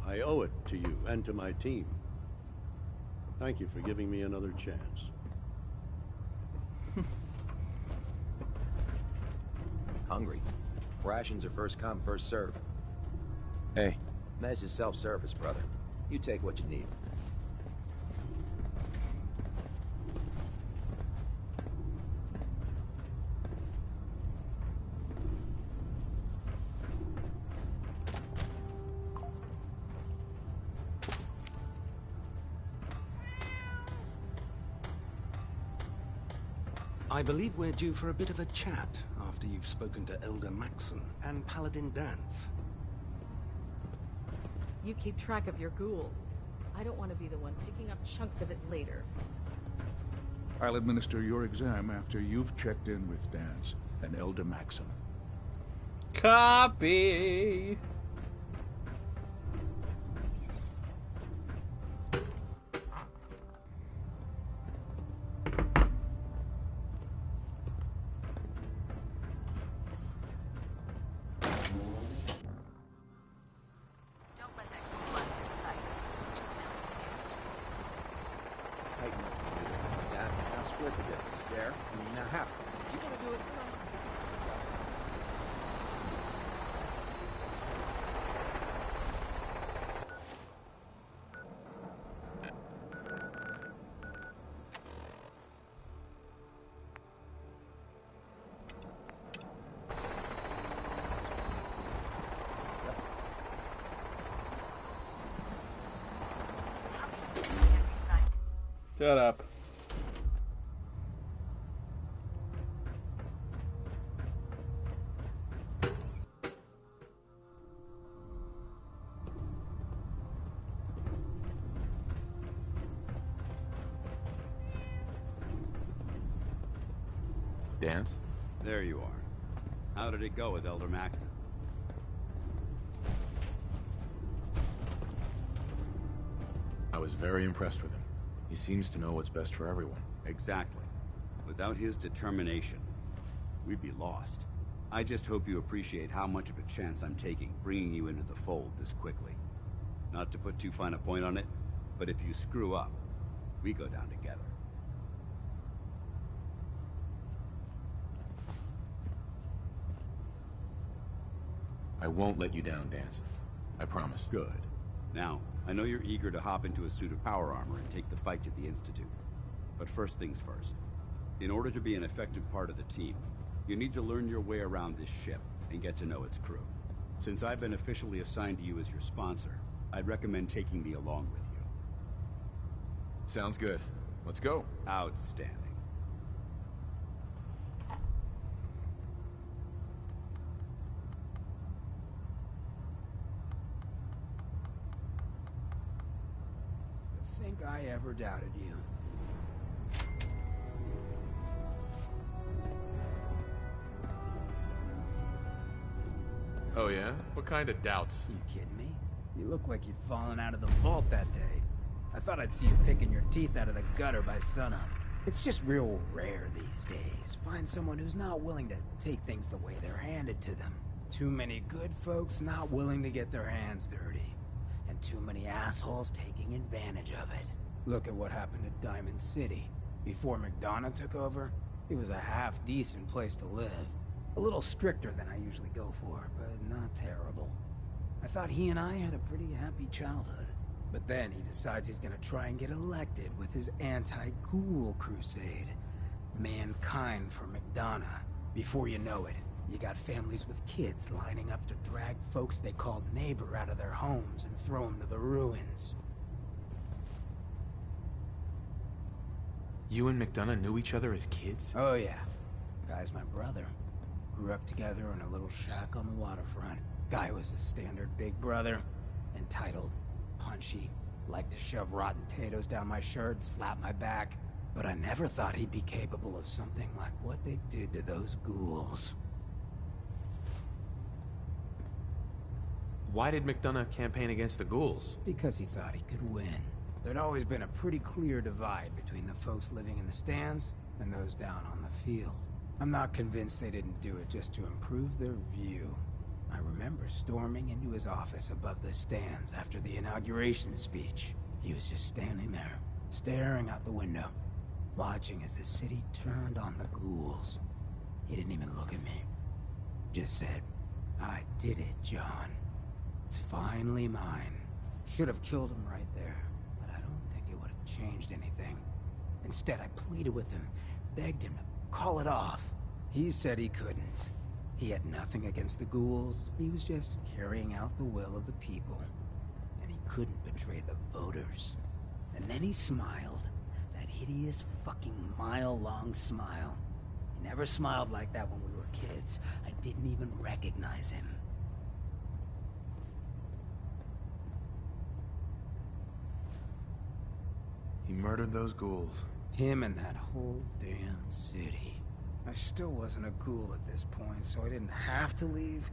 I owe it to you and to my team. Thank you for giving me another chance. Hungry. Rations are first come, first serve. Hey. Mess is self-service, brother. You take what you need. I believe we're due for a bit of a chat after you've spoken to Elder Maxon and Paladin Dance. You keep track of your ghoul. I don't want to be the one picking up chunks of it later. I'll administer your exam after you've checked in with Dance and Elder Maxon. Copy. Shut up. Dance? There you are. How did it go with Elder Maxon? I was very impressed with him. He seems to know what's best for everyone. Exactly. Without his determination, we'd be lost. I just hope you appreciate how much of a chance I'm taking bringing you into the fold this quickly. Not to put too fine a point on it, but if you screw up, we go down together. I won't let you down, Dance. I promise. Good. Now, I know you're eager to hop into a suit of power armor and take the fight to the Institute. But first things first. In order to be an effective part of the team, you need to learn your way around this ship and get to know its crew. Since I've been officially assigned to you as your sponsor, I'd recommend taking me along with you. Sounds good. Let's go. Outstanding. To think I ever doubted you. Oh yeah? What kind of doubts? You kidding me? You look like you'd fallen out of the vault that day. I thought I'd see you picking your teeth out of the gutter by sunup. It's just real rare these days. Find someone who's not willing to take things the way they're handed to them. Too many good folks not willing to get their hands dirty. And too many assholes taking advantage of it. Look at what happened at Diamond City. Before McDonough took over, it was a half-decent place to live. A little stricter than I usually go for, but not terrible. I thought he and I had a pretty happy childhood. But then he decides he's gonna try and get elected with his anti-ghoul crusade. Mankind for McDonough. Before you know it, you got families with kids lining up to drag folks they called neighbor out of their homes and throw them to the ruins. You and McDonough knew each other as kids? Oh yeah. Guy's my brother. Grew up together in a little shack on the waterfront. Guy was the standard big brother. Entitled, punchy, liked to shove rotten potatoes down my shirt and slap my back. But I never thought he'd be capable of something like what they did to those ghouls. Why did McDonough campaign against the ghouls? Because he thought he could win. There'd always been a pretty clear divide between the folks living in the stands and those down on the field. I'm not convinced they didn't do it just to improve their view. I remember storming into his office above the stands after the inauguration speech. He was just standing there, staring out the window, watching as the city turned on the ghouls. He didn't even look at me. Just said, "I did it, John. It's finally mine." Should have killed him right there, but I don't think it would have changed anything. Instead, I pleaded with him, begged him to call it off. He said he couldn't. He had nothing against the ghouls. He was just carrying out the will of the people. And he couldn't betray the voters. And then he smiled. That hideous fucking mile-long smile. He never smiled like that when we were kids. I didn't even recognize him. He murdered those ghouls. Him and that whole damn city. I still wasn't a ghoul at this point, so I didn't have to leave,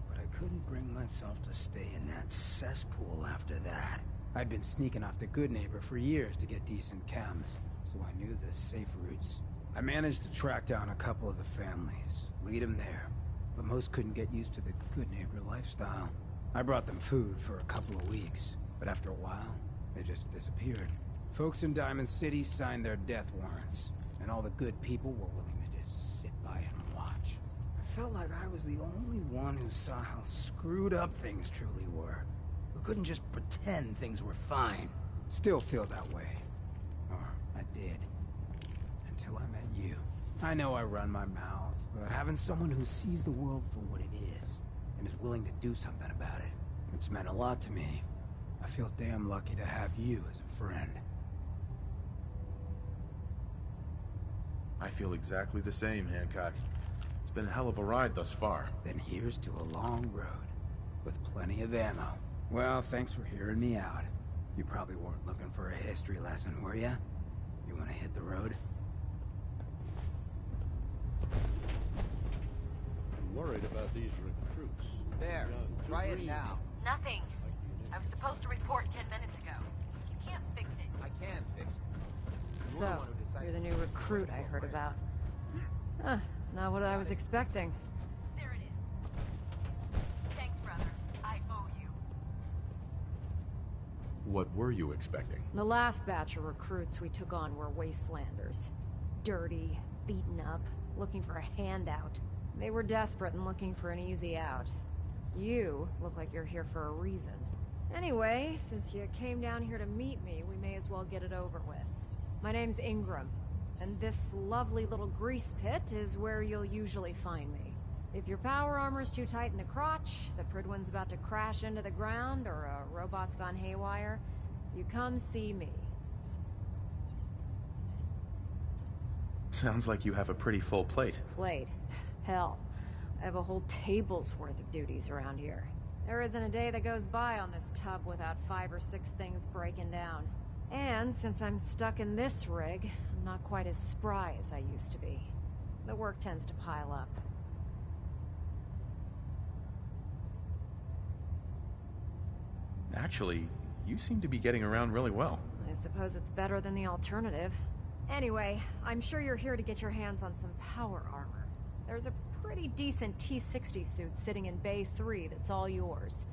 but I couldn't bring myself to stay in that cesspool after that. I'd been sneaking off the Good Neighbor for years to get decent chems, so I knew the safe routes. I managed to track down a couple of the families, lead them there, but most couldn't get used to the Good Neighbor lifestyle. I brought them food for a couple of weeks, but after a while, they just disappeared. Folks in Diamond City signed their death warrants, and all the good people were willing to just sit by and watch. I felt like I was the only one who saw how screwed up things truly were. Who couldn't just pretend things were fine. Still feel that way. Or I did. Until I met you. I know I run my mouth, but having someone who sees the world for what it is, and is willing to do something about it, it's meant a lot to me. I feel damn lucky to have you as a friend. I feel exactly the same, Hancock. It's been a hell of a ride thus far. Then here's to a long road, with plenty of ammo. Well, thanks for hearing me out. You probably weren't looking for a history lesson, were ya? You wanna hit the road? I'm worried about these recruits. There, try it now. Nothing. I was supposed to report 10 minutes ago. You can't fix it. I can fix it. So, you're the new recruit I heard about. Huh, not what I was expecting. There it is. Thanks, brother. I owe you. What were you expecting? The last batch of recruits we took on were wastelanders. Dirty, beaten up, looking for a handout. They were desperate and looking for an easy out. You look like you're here for a reason. Anyway, since you came down here to meet me, we may as well get it over with. My name's Ingram, and this lovely little grease pit is where you'll usually find me. If your power armor's too tight in the crotch, the Pridwan's about to crash into the ground, or a robot's gone haywire, you come see me. Sounds like you have a pretty full plate. Plate? Hell, I have a whole table's worth of duties around here. There isn't a day that goes by on this tub without 5 or 6 things breaking down. And since I'm stuck in this rig, I'm not quite as spry as I used to be. The work tends to pile up. Actually, you seem to be getting around really well. I suppose it's better than the alternative. Anyway, I'm sure you're here to get your hands on some power armor. There's a pretty decent T-60 suit sitting in Bay 3 that's all yours.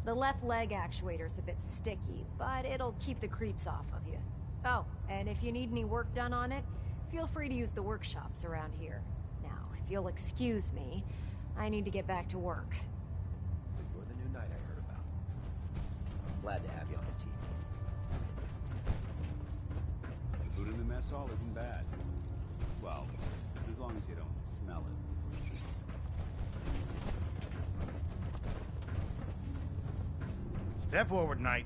The left leg actuator's a bit sticky, but it'll keep the creeps off of you. Oh, and if you need any work done on it, feel free to use the workshops around here. Now, if you'll excuse me, I need to get back to work. You're the new knight I heard about. I'm glad to have you on the team. The food in the mess hall isn't bad. Well, as long as you don't smell it. Step forward, Knight.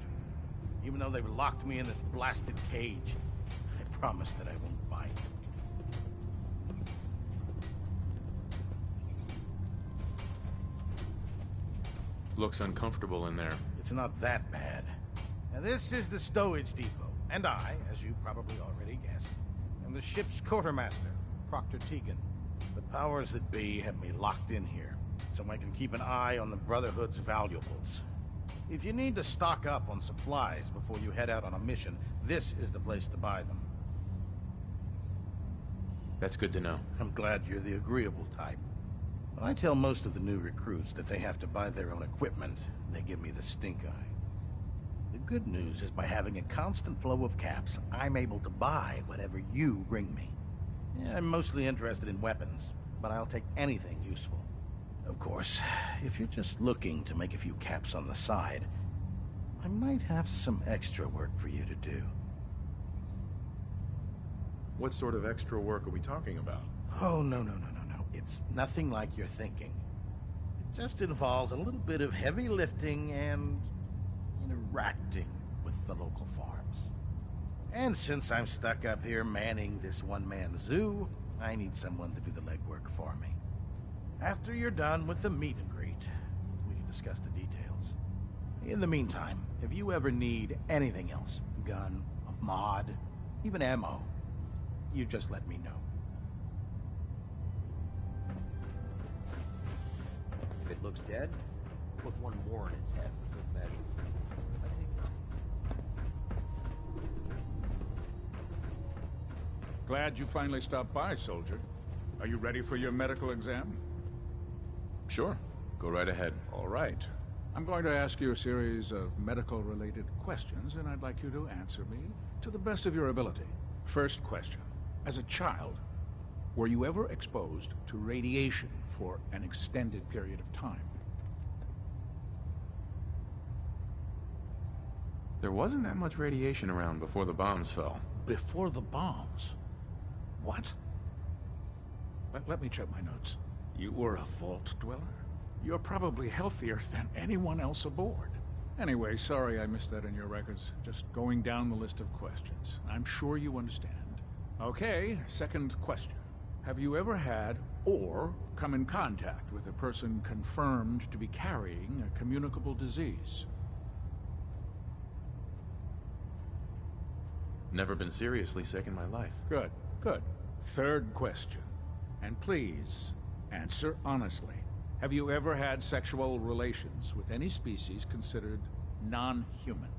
Even though they've locked me in this blasted cage, I promise that I won't bite. Looks uncomfortable in there. It's not that bad. Now, this is the stowage depot, and I, as you probably already guessed, am the ship's quartermaster, Proctor Tegan. The powers that be have me locked in here, so I can keep an eye on the Brotherhood's valuables. If you need to stock up on supplies before you head out on a mission, this is the place to buy them. That's good to know. I'm glad you're the agreeable type. When I tell most of the new recruits that they have to buy their own equipment, they give me the stink eye. The good news is by having a constant flow of caps, I'm able to buy whatever you bring me. Yeah, I'm mostly interested in weapons, but I'll take anything useful. Of course, if you're just looking to make a few caps on the side, I might have some extra work for you to do. What sort of extra work are we talking about? Oh, no. It's nothing like you're thinking. It just involves a little bit of heavy lifting and interacting with the local farms. And since I'm stuck up here manning this one-man zoo, I need someone to do the legwork for me. After you're done with the meet and greet, we can discuss the details. In the meantime, if you ever need anything else, gun, a mod, even ammo, you just let me know. If it looks dead, put one more in its head for good measure. I take notes. Glad you finally stopped by, soldier. Are you ready for your medical exam? Sure. Go right ahead. All right. I'm going to ask you a series of medical-related questions, and I'd like you to answer me to the best of your ability. First question. As a child, were you ever exposed to radiation for an extended period of time? There wasn't that much radiation around before the bombs fell. Before the bombs? What? Let me check my notes. You were a vault dweller? You're probably healthier than anyone else aboard. Anyway, sorry I missed that in your records. Just going down the list of questions. I'm sure you understand. Okay, second question. Have you ever had or come in contact with a person confirmed to be carrying a communicable disease? Never been seriously sick in my life. Good, good. Third question. And please, answer honestly. Have you ever had sexual relations with any species considered non-human?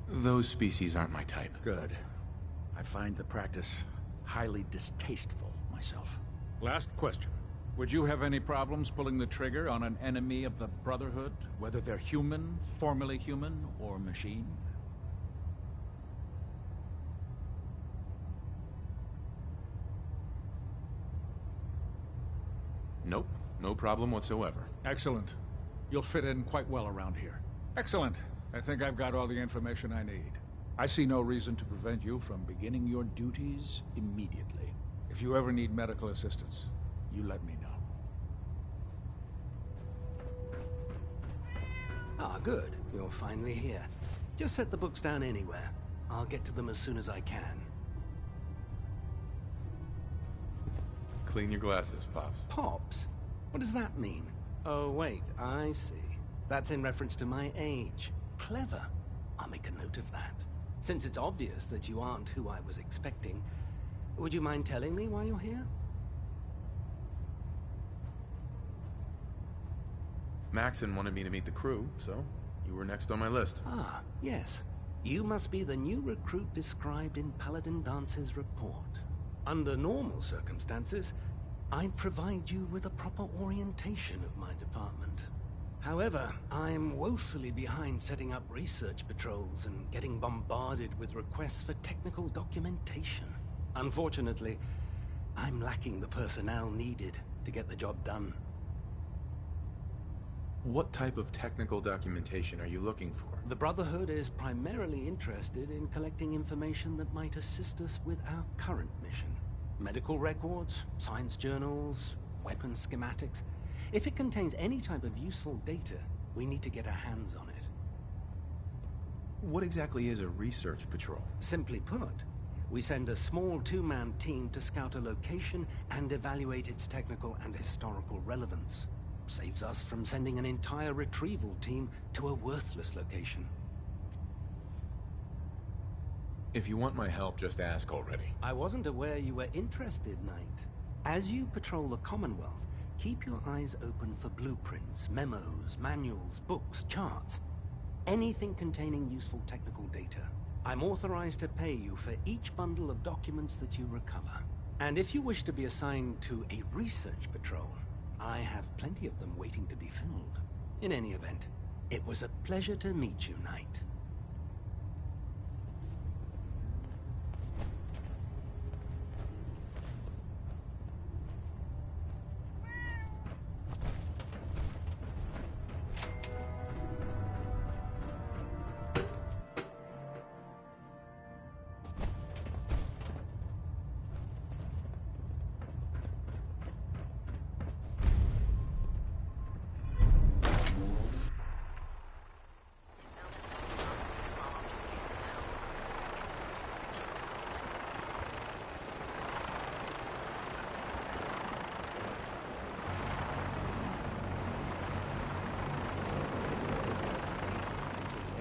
Those species aren't my type. Good. I find the practice highly distasteful myself. Last question. Would you have any problems pulling the trigger on an enemy of the Brotherhood, whether they're human, formerly human, or machine? Nope. No problem whatsoever. Excellent. You'll fit in quite well around here. Excellent. I think I've got all the information I need. I see no reason to prevent you from beginning your duties immediately. If you ever need medical assistance, you let me know. Ah, good. You're finally here. Just set the books down anywhere. I'll get to them as soon as I can. Clean your glasses, Pops. Pops? What does that mean? Oh, wait, I see. That's in reference to my age. Clever. I'll make a note of that. Since it's obvious that you aren't who I was expecting, would you mind telling me why you're here? Maxon wanted me to meet the crew, so you were next on my list. Ah, yes. You must be the new recruit described in Paladin Dance's report. Under normal circumstances, I'd provide you with a proper orientation of my department. However, I'm woefully behind setting up research patrols and getting bombarded with requests for technical documentation. Unfortunately, I'm lacking the personnel needed to get the job done. What type of technical documentation are you looking for? The Brotherhood is primarily interested in collecting information that might assist us with our current mission. Medical records, science journals, weapon schematics. If it contains any type of useful data, we need to get our hands on it. What exactly is a research patrol? Simply put, we send a small two-man team to scout a location and evaluate its technical and historical relevance. Saves us from sending an entire retrieval team to a worthless location. If you want my help, just ask already. I wasn't aware you were interested, Knight. As you patrol the Commonwealth, keep your eyes open for blueprints, memos, manuals, books, charts. Anything containing useful technical data. I'm authorized to pay you for each bundle of documents that you recover. And if you wish to be assigned to a research patrol, I have plenty of them waiting to be filled. In any event, it was a pleasure to meet you, Knight.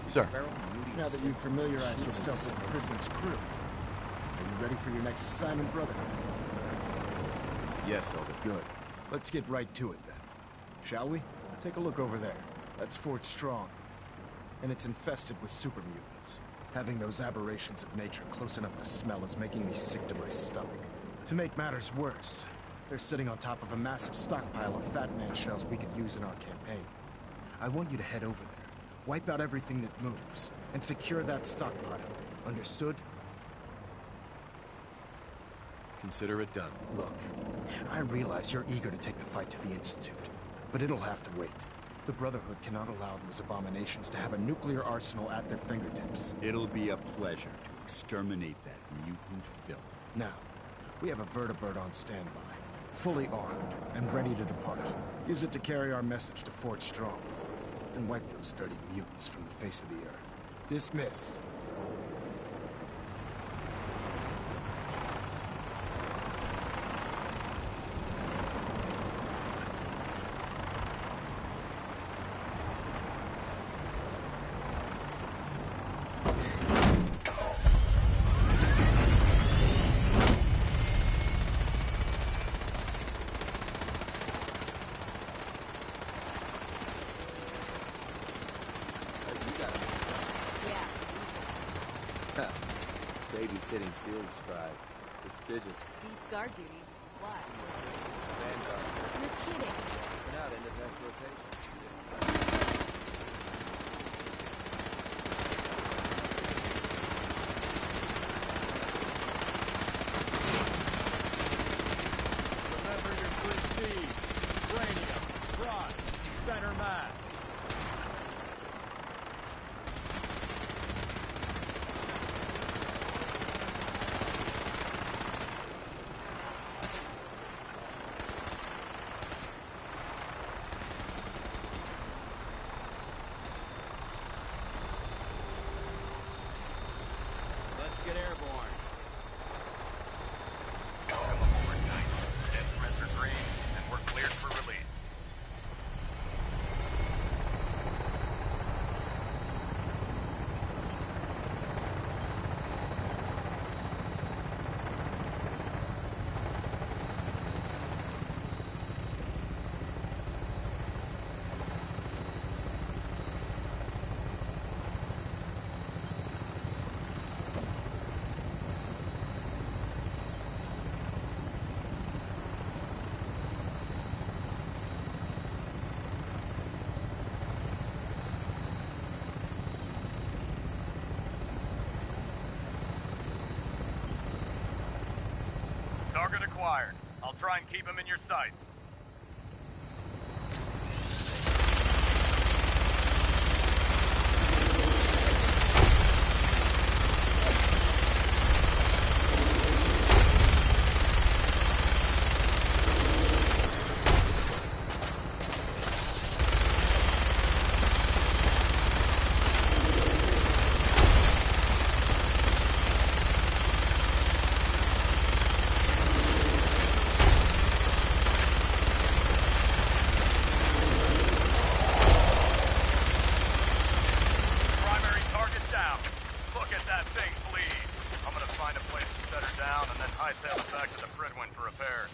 Sir. Now that you've familiarized yourself with the Prison's crew, are you ready for your next assignment, brother? Yes, Elder. Good. Let's get right to it then. Shall we? Take a look over there. That's Fort Strong. And it's infested with super mutants. Having those aberrations of nature close enough to smell is making me sick to my stomach. To make matters worse, they're sitting on top of a massive stockpile of Fat Man shells we could use in our campaign. I want you to head over there. Wipe out everything that moves, and secure that stockpile. Understood? Consider it done. Look, I realize you're eager to take the fight to the Institute, but it'll have to wait. The Brotherhood cannot allow those abominations to have a nuclear arsenal at their fingertips. It'll be a pleasure to exterminate that mutant filth. Now, we have a vertibird on standby, fully armed, and ready to depart. Use it to carry our message to Fort Strong. And wipe those dirty mutants from the face of the earth. Dismissed. Babysitting field scribe. Prestigious. Beats guard duty. Why? Vanguard. You're kidding. Been out end of next rotation. Remember your prestige. Cranium. Front. Center mass. Let's get airborne. Welcome aboard, Knight. Instruments are green, and we're cleared for release. Target acquired. I'll try and keep him in your sights. Primary target down. Look at that thing bleed. I'm gonna find a place to set her down and then hightail it back to the Fridwin for repairs.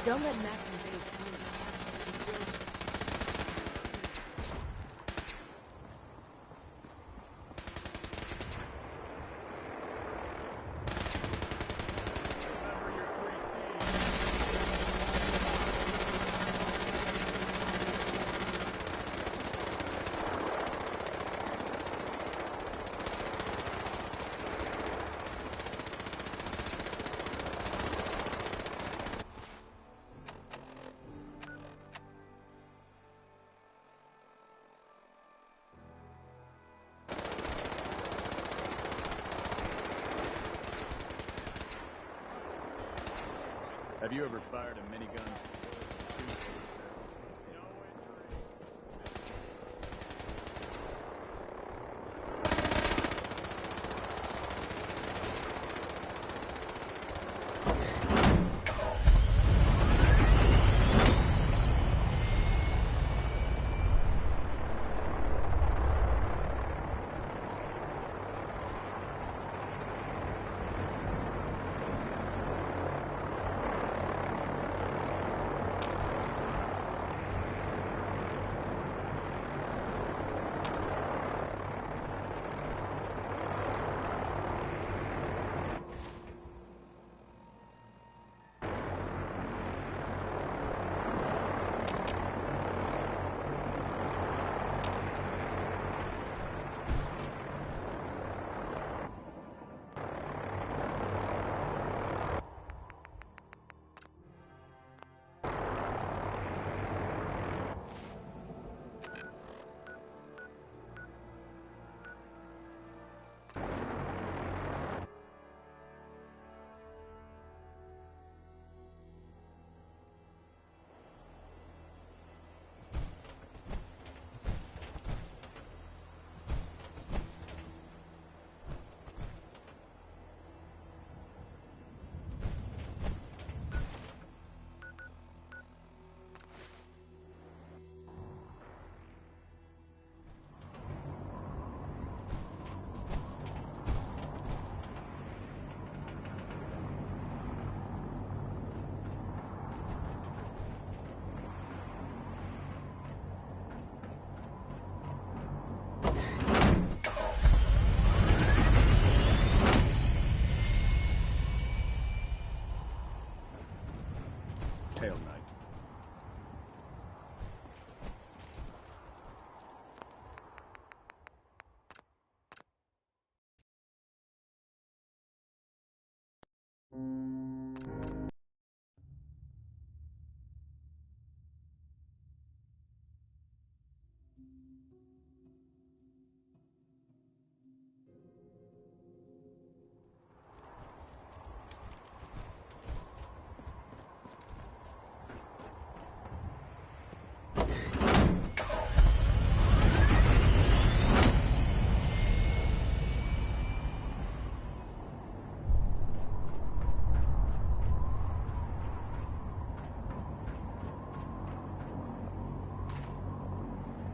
Don't let Max invade me. Have you ever fired a minigun? Tail Knight.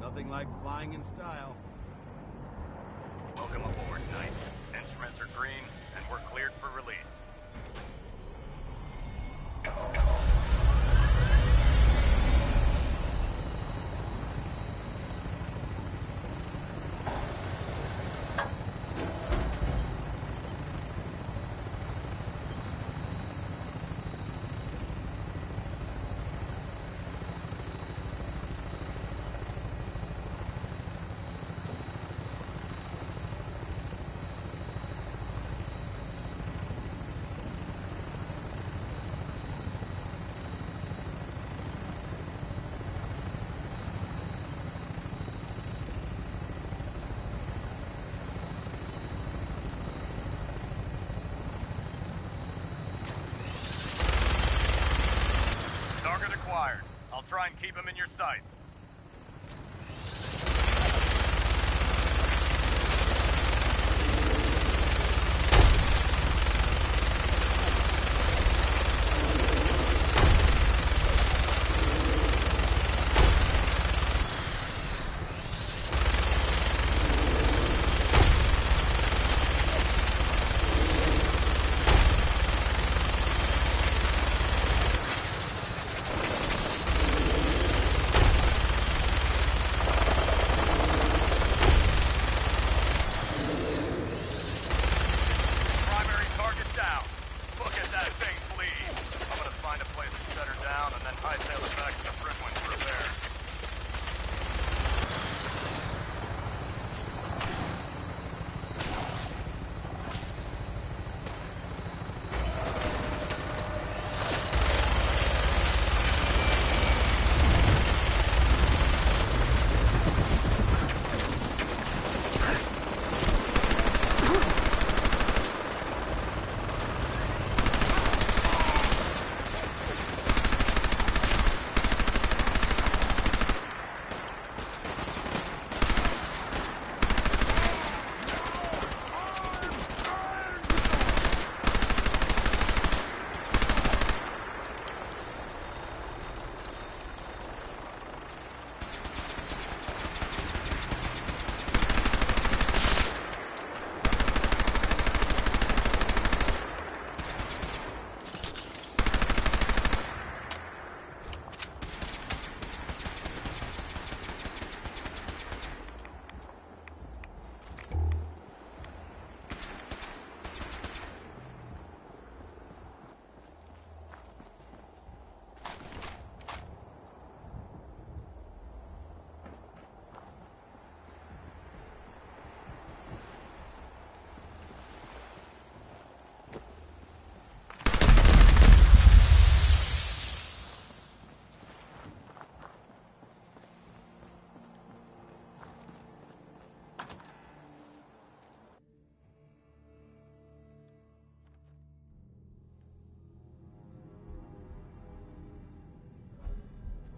Nothing like flying in style. Welcome aboard, Knight. Instruments are green, and we're cleared for release. Target acquired. I'll try and keep him in your sights.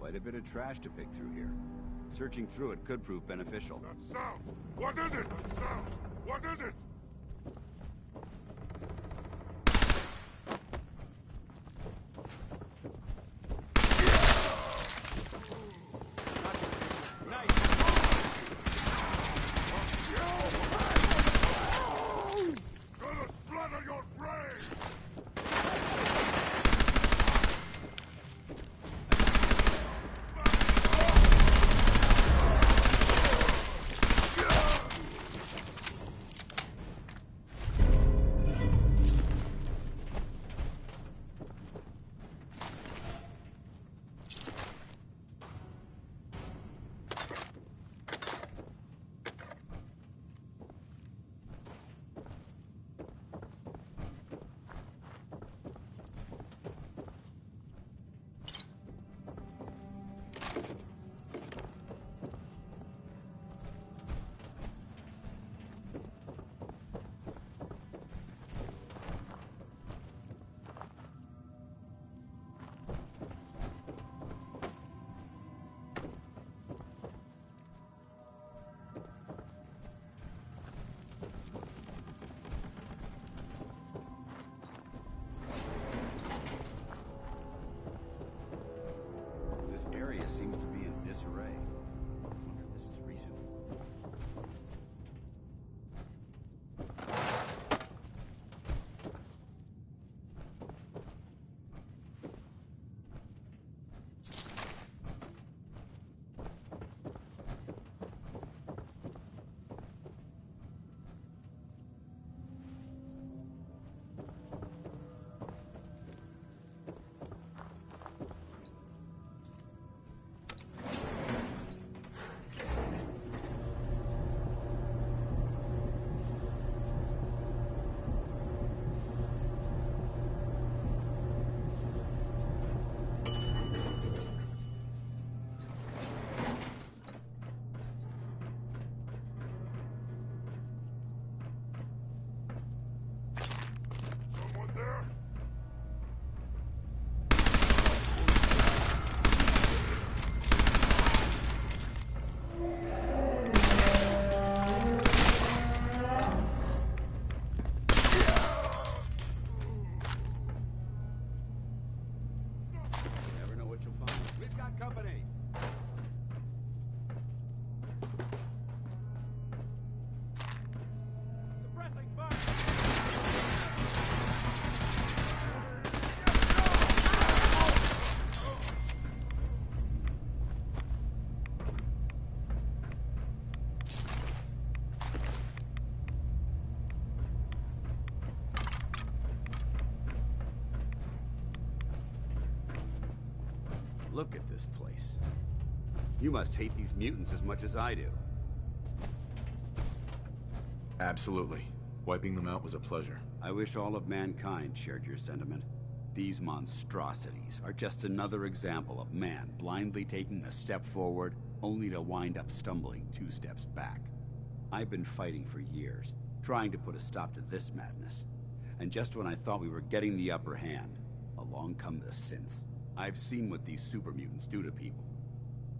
Quite a bit of trash to pick through here. Searching through it could prove beneficial. That sound! What is it? That sound! What is it? Gonna splatter your brains! This area seems to be in disarray. I wonder if this is recent. Someone there? You never know what you'll find. We've got company! Suppressing fire! Look at this place. You must hate these mutants as much as I do. Absolutely. Wiping them out was a pleasure. I wish all of mankind shared your sentiment. These monstrosities are just another example of man blindly taking a step forward, only to wind up stumbling 2 steps back. I've been fighting for years, trying to put a stop to this madness. And just when I thought we were getting the upper hand, along come the synths. I've seen what these super mutants do to people.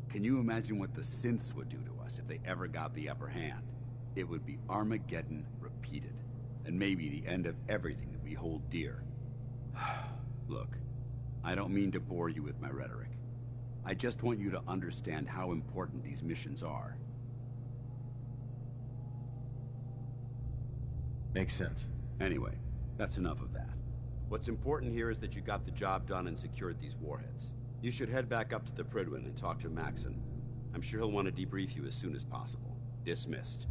Can you imagine what the synths would do to us if they ever got the upper hand? It would be Armageddon repeated, and maybe the end of everything that we hold dear. Look, I don't mean to bore you with my rhetoric. I just want you to understand how important these missions are. Makes sense. Anyway, that's enough of that. What's important here is that you got the job done and secured these warheads. You should head back up to the Prydwen and talk to Maxon. I'm sure he'll want to debrief you as soon as possible. Dismissed.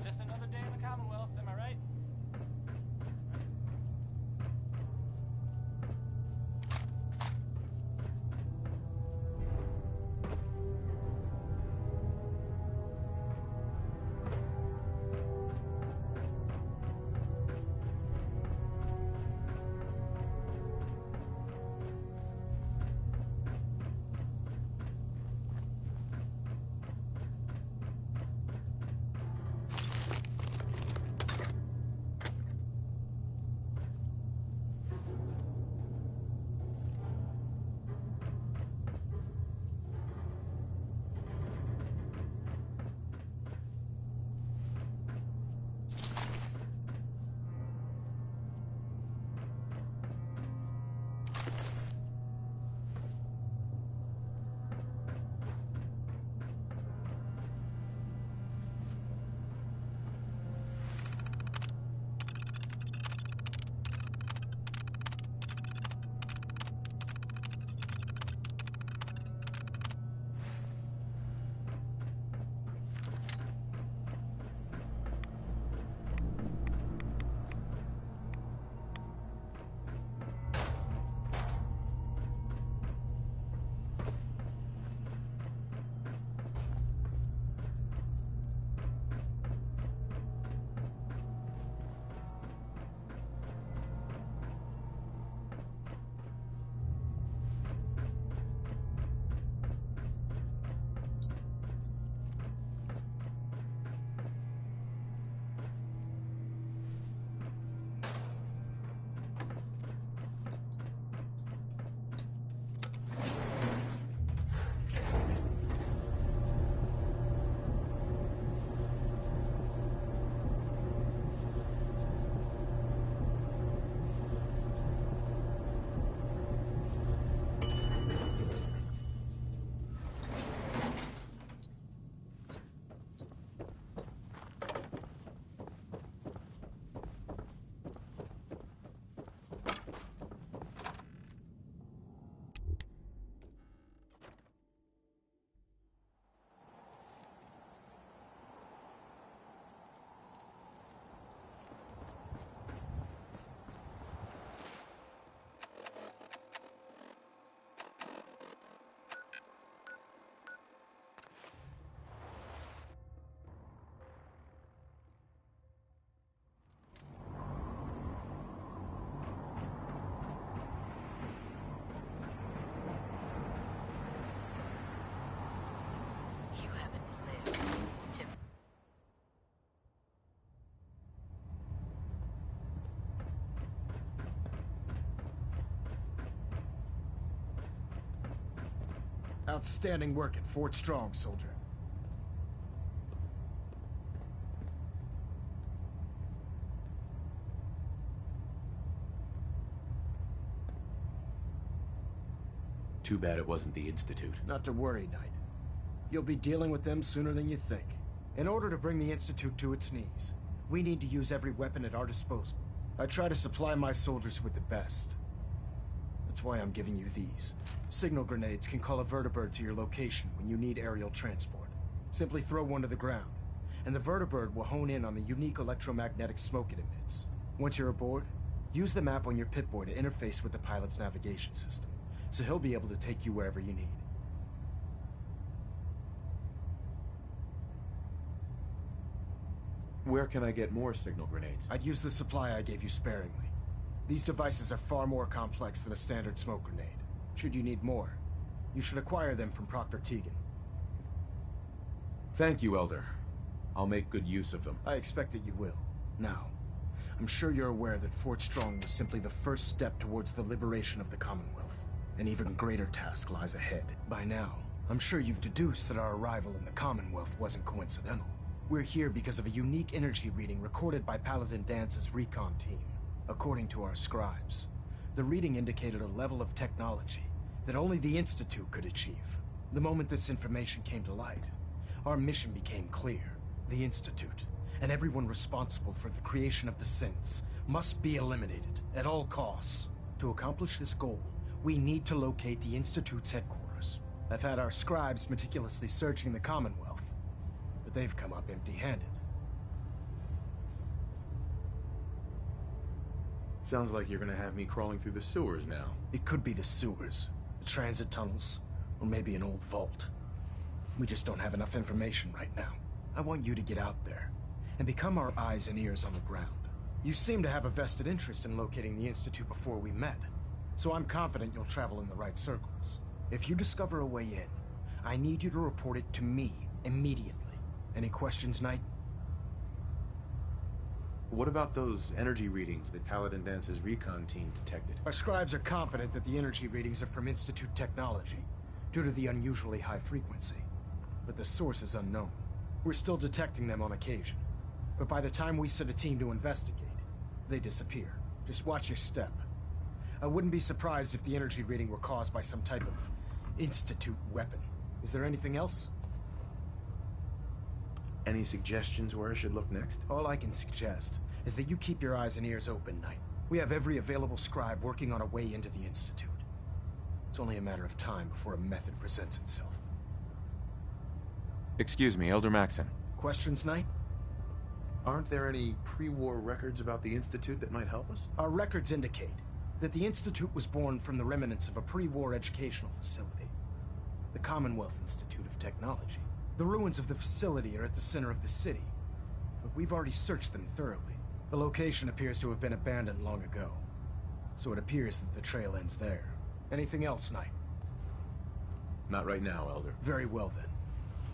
Just another day in the Commonwealth, am I right? Outstanding work at Fort Strong, soldier. Too bad it wasn't the Institute. Not to worry, Knight. You'll be dealing with them sooner than you think. In order to bring the Institute to its knees, we need to use every weapon at our disposal. I try to supply my soldiers with the best. That's why I'm giving you these. Signal grenades can call a vertibird to your location when you need aerial transport. Simply throw one to the ground, and the vertibird will hone in on the unique electromagnetic smoke it emits. Once you're aboard, use the map on your Pip-Boy to interface with the pilot's navigation system, so he'll be able to take you wherever you need. Where can I get more signal grenades? I'd use the supply I gave you sparingly. These devices are far more complex than a standard smoke grenade. Should you need more, you should acquire them from Proctor Tegan. Thank you, Elder. I'll make good use of them. I expect that you will. Now, I'm sure you're aware that Fort Strong was simply the first step towards the liberation of the Commonwealth. An even greater task lies ahead. By now, I'm sure you've deduced that our arrival in the Commonwealth wasn't coincidental. We're here because of a unique energy reading recorded by Paladin Dance's recon team. According to our scribes, the reading indicated a level of technology that only the Institute could achieve. The moment this information came to light, our mission became clear. The Institute, and everyone responsible for the creation of the synths, must be eliminated at all costs. To accomplish this goal, we need to locate the Institute's headquarters. I've had our scribes meticulously searching the Commonwealth, but they've come up empty-handed. Sounds like you're gonna have me crawling through the sewers now. It could be the sewers, the transit tunnels, or maybe an old vault. We just don't have enough information right now. I want you to get out there and become our eyes and ears on the ground. You seem to have a vested interest in locating the Institute before we met, so I'm confident you'll travel in the right circles. If you discover a way in, I need you to report it to me immediately. Any questions, Knight? What about those energy readings that Paladin Dance's recon team detected? Our scribes are confident that the energy readings are from Institute technology, due to the unusually high frequency. But the source is unknown. We're still detecting them on occasion. But by the time we set a team to investigate, they disappear. Just watch your step. I wouldn't be surprised if the energy reading were caused by some type of Institute weapon. Is there anything else? Any suggestions where I should look next? All I can suggest is that you keep your eyes and ears open, Knight. We have every available scribe working on a way into the Institute. It's only a matter of time before a method presents itself. Excuse me, Elder Maxon. Questions, Knight? Aren't there any pre-war records about the Institute that might help us? Our records indicate that the Institute was born from the remnants of a pre-war educational facility, the Commonwealth Institute of Technology. The ruins of the facility are at the center of the city, but we've already searched them thoroughly. The location appears to have been abandoned long ago, so it appears that the trail ends there. Anything else, Knight? Not right now, Elder. Very well, then.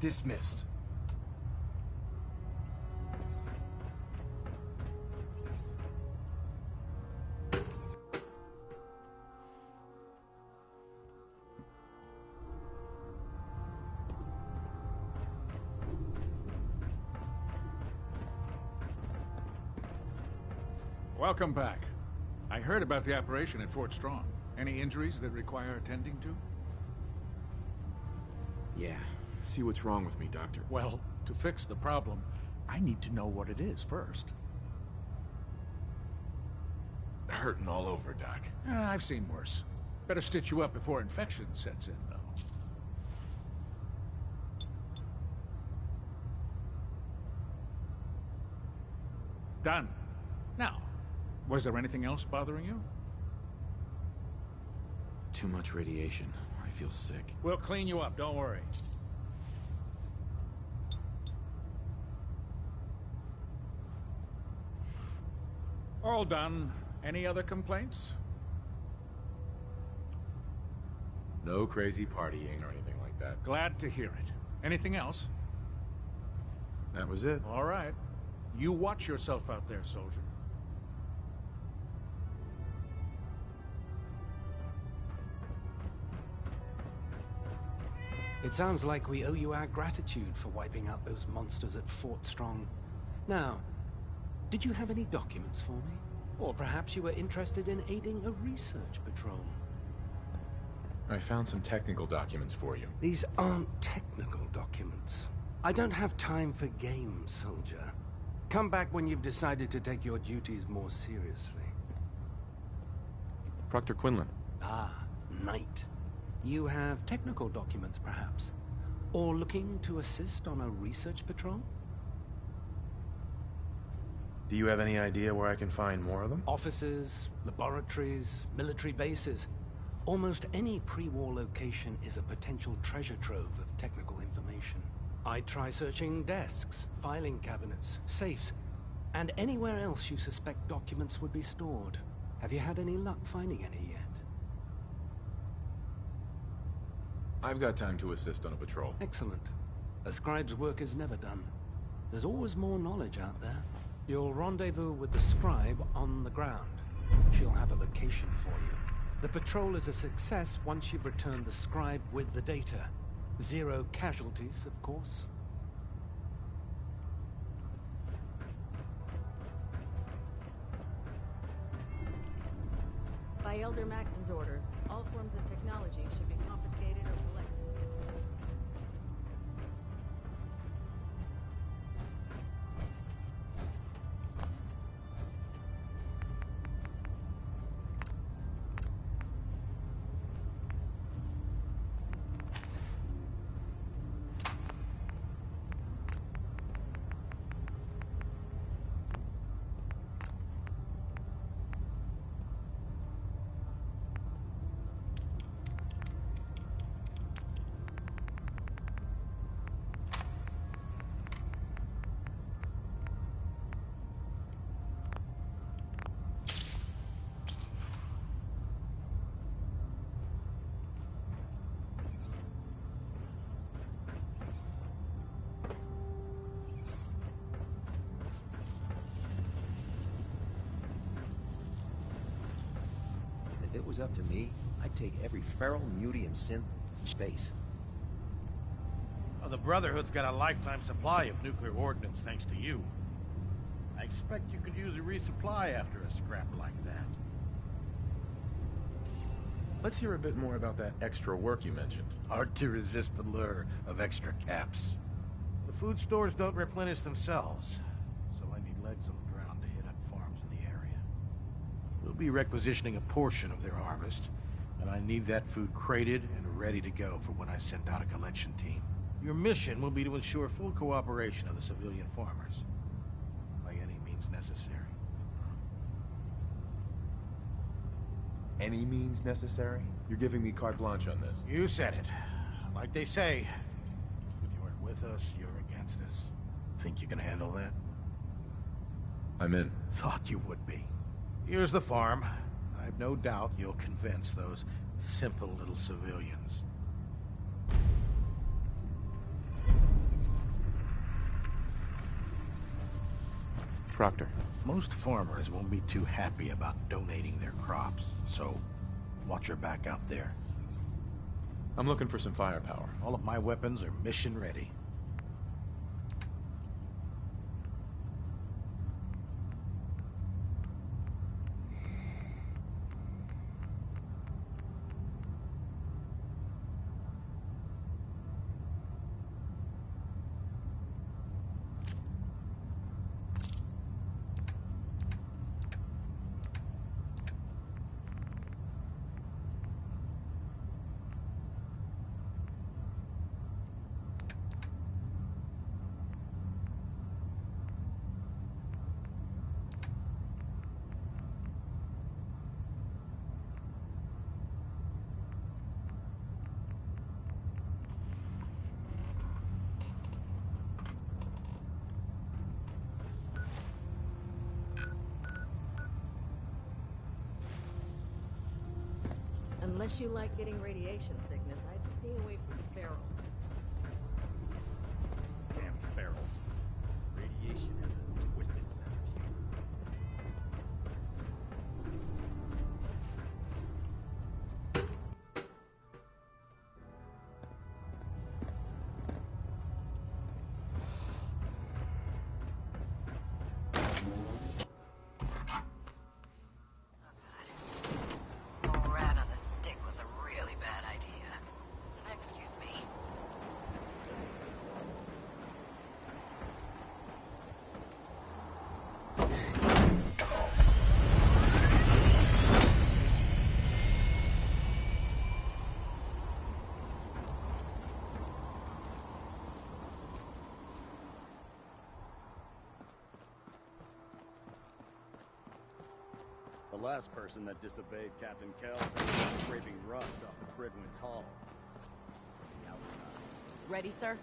Dismissed. Welcome back. I heard about the operation at Fort Strong. Any injuries that require attending to? Yeah. See what's wrong with me, Doctor. Well, to fix the problem, I need to know what it is first. Hurting all over, Doc. I've seen worse. Better stitch you up before infection sets in, though. Done. Now, was there anything else bothering you? Too much radiation. I feel sick. We'll clean you up, don't worry. All done. Any other complaints? No crazy partying or anything like that. Glad to hear it. Anything else? That was it. All right. You watch yourself out there, soldier. It sounds like we owe you our gratitude for wiping out those monsters at Fort Strong. Now, did you have any documents for me? Or perhaps you were interested in aiding a research patrol? I found some technical documents for you. These aren't technical documents. I don't have time for games, soldier. Come back when you've decided to take your duties more seriously. Proctor Quinlan. Ah, Knight. You have technical documents, perhaps? Or looking to assist on a research patrol? Do you have any idea where I can find more of them? Offices, laboratories, military bases. Almost any pre-war location is a potential treasure trove of technical information. I'd try searching desks, filing cabinets, safes, and anywhere else you suspect documents would be stored. Have you had any luck finding any yet? I've got time to assist on a patrol. Excellent. A scribe's work is never done. There's always more knowledge out there. You'll rendezvous with the scribe on the ground. She'll have a location for you. The patrol is a success once you've returned the scribe with the data. 0 casualties, of course. By Elder Maxon's orders, all forms of technology should be confiscated or collected. If it was up to me, I'd take every feral, mutie, and synth space. Well, the Brotherhood's got a lifetime supply of nuclear ordnance thanks to you. I expect you could use a resupply after a scrap like that. Let's hear a bit more about that extra work you mentioned. Hard to resist the lure of extra caps. The food stores don't replenish themselves, so I need legs on the ground to hit up farms in the area. We'll be requisitioning a portion of their harvest, and I need that food crated and ready to go for when I send out a collection team. Your mission will be to ensure full cooperation of the civilian farmers, by any means necessary. Any means necessary? You're giving me carte blanche on this. You said it. Like they say, if you aren't with us, you're against us. Think you can handle that? I'm in. Thought you would be. Here's the farm. I've no doubt you'll convince those simple little civilians. Proctor. Most farmers won't be too happy about donating their crops, so watch your back out there. I'm looking for some firepower. All of my weapons are mission ready. Unless you like getting radiation sickness, I'd stay away from the ferals. Damn ferals. Radiation has a twisted sense of humor. last person that disobeyed Captain Kells was scraping rust off the Pridwin's hull. The outside. Ready, sir?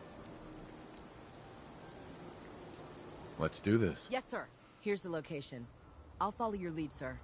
Let's do this. Yes, sir. Here's the location. I'll follow your lead, sir.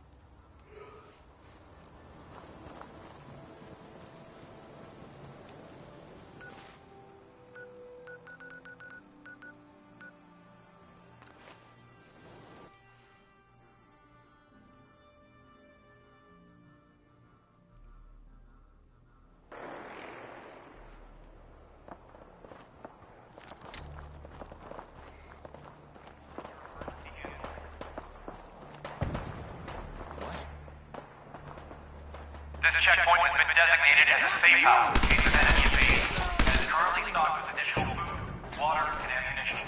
This checkpoint has been designated as a safe house in case of enemy invasion, and is currently stocked with additional food, water, and ammunition.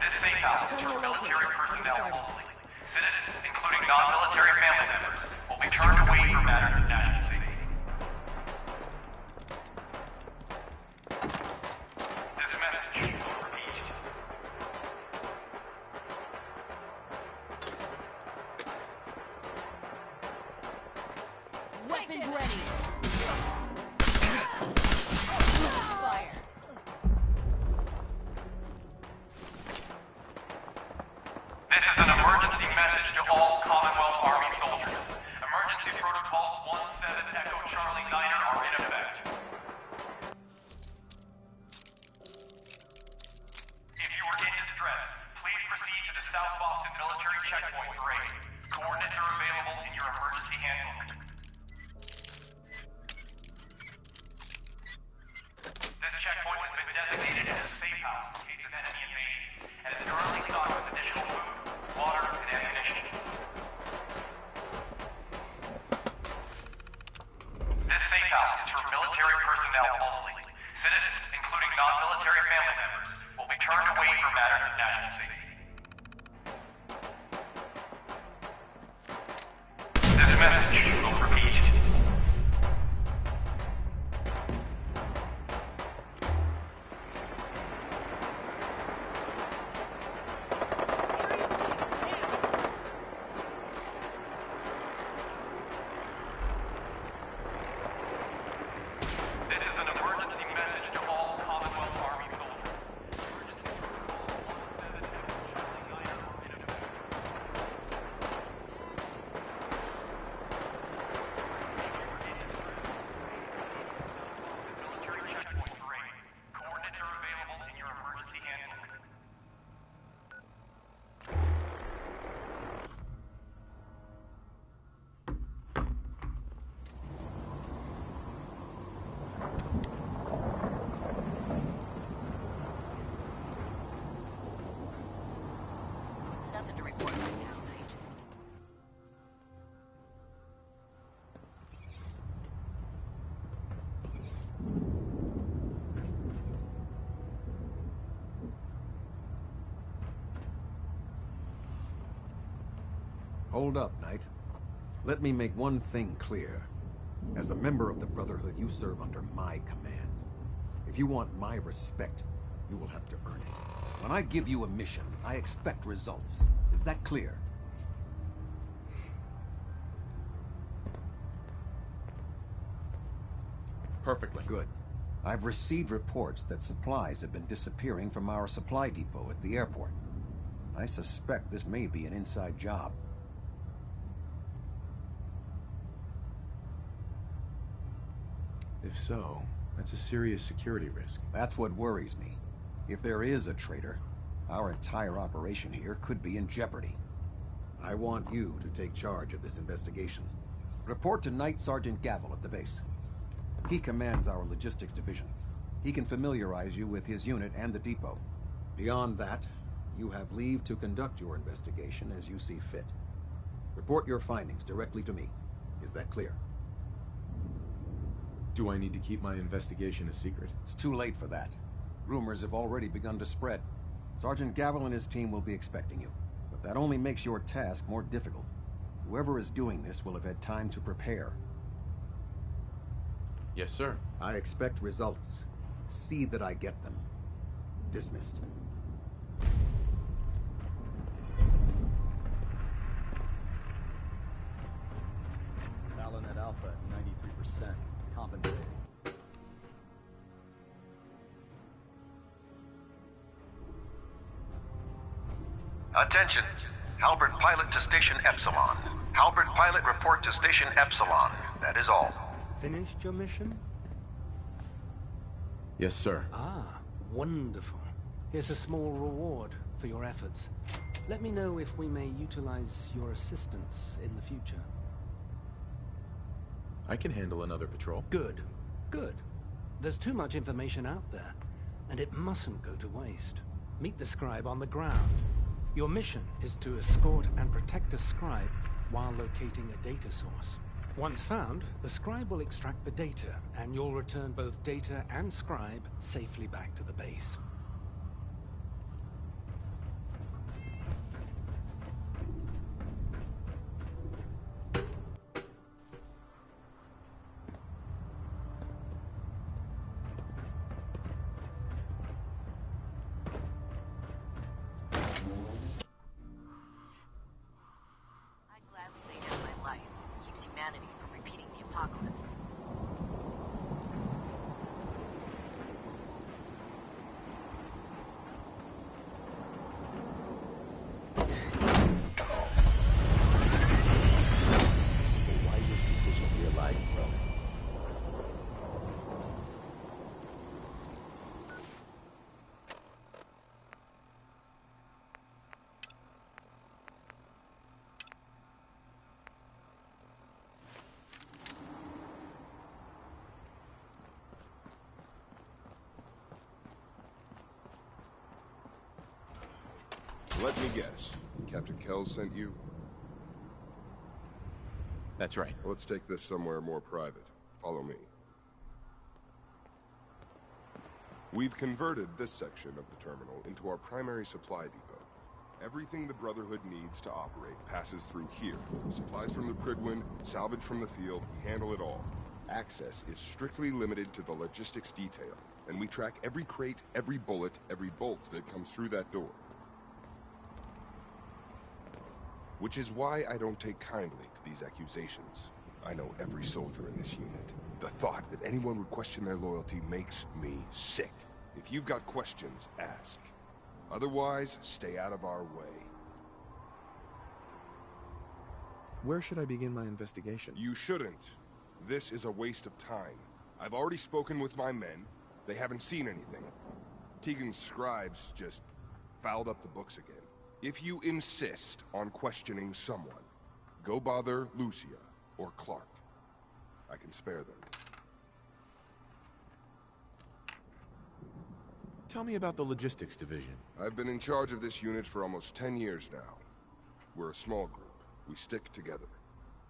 This safe house is for military personnel only. Citizens, including non-military family members, will be turned away from matters of national safety. This message will repeat. Weapons ready. Fire. This is an emergency message to all Commonwealth Army soldiers. Emergency protocols 17 Echo Charlie Niner are in effect. If you are in distress, please proceed to the South Boston Military Checkpoint Parade. Coordinates are available in your emergency handbook. This checkpoint has been designated as a safe house in case of enemy invasion, and is currently stocked with additional food, water, and ammunition. This safe house is for military personnel only. Citizens, including non-military family members, will be turned away from matters of national safety. This message will repeat. This is an emergency message to all Commonwealth Army soldiers. Military checkpoint parade. Coordinates are available in your emergency handbook. Nothing to report right now, Knight. Hold up, Knight. Let me make one thing clear. As a member of the Brotherhood, you serve under my command. If you want my respect, you will have to earn it. When I give you a mission, I expect results. Is that clear? Perfectly. Good. I've received reports that supplies have been disappearing from our supply depot at the airport. I suspect this may be an inside job. If so, that's a serious security risk. That's what worries me. If there is a traitor, our entire operation here could be in jeopardy. I want you to take charge of this investigation. Report to Night Sergeant Gavel at the base. He commands our logistics division. He can familiarize you with his unit and the depot. Beyond that, you have leave to conduct your investigation as you see fit. Report your findings directly to me. Is that clear? Do I need to keep my investigation a secret? It's too late for that. Rumors have already begun to spread. Sergeant Gavel and his team will be expecting you. But that only makes your task more difficult. Whoever is doing this will have had time to prepare. Yes, sir. I expect results. See that I get them. Dismissed. Alpha at 93%. Compensating. Attention! Halbert Pilot to Station Epsilon. Halbert Pilot, report to Station Epsilon. That is all. Finished your mission? Yes, sir. Ah, wonderful. Here's a small reward for your efforts. Let me know if we may utilize your assistance in the future. I can handle another patrol. Good. Good. There's too much information out there, and it mustn't go to waste. Meet the scribe on the ground. Your mission is to escort and protect a scribe while locating a data source. Once found, the scribe will extract the data, and you'll return both data and scribe safely back to the base. Humanity from repeating the apocalypse. The wisest decision of your life, bro. Let me guess. Captain Kells sent you? That's right. Let's take this somewhere more private. Follow me. We've converted this section of the terminal into our primary supply depot. Everything the Brotherhood needs to operate passes through here. Supplies from the Pridwin, salvage from the field, we handle it all. Access is strictly limited to the logistics detail, and we track every crate, every bullet, every bolt that comes through that door. Which is why I don't take kindly to these accusations. I know every soldier in this unit. The thought that anyone would question their loyalty makes me sick. If you've got questions, ask. Otherwise, stay out of our way. Where should I begin my investigation? You shouldn't. This is a waste of time. I've already spoken with my men. They haven't seen anything. Tegan's scribes just fouled up the books again. If you insist on questioning someone, go bother Lucia or Clark. I can spare them. Tell me about the logistics division. I've been in charge of this unit for almost 10 years now. We're a small group. We stick together.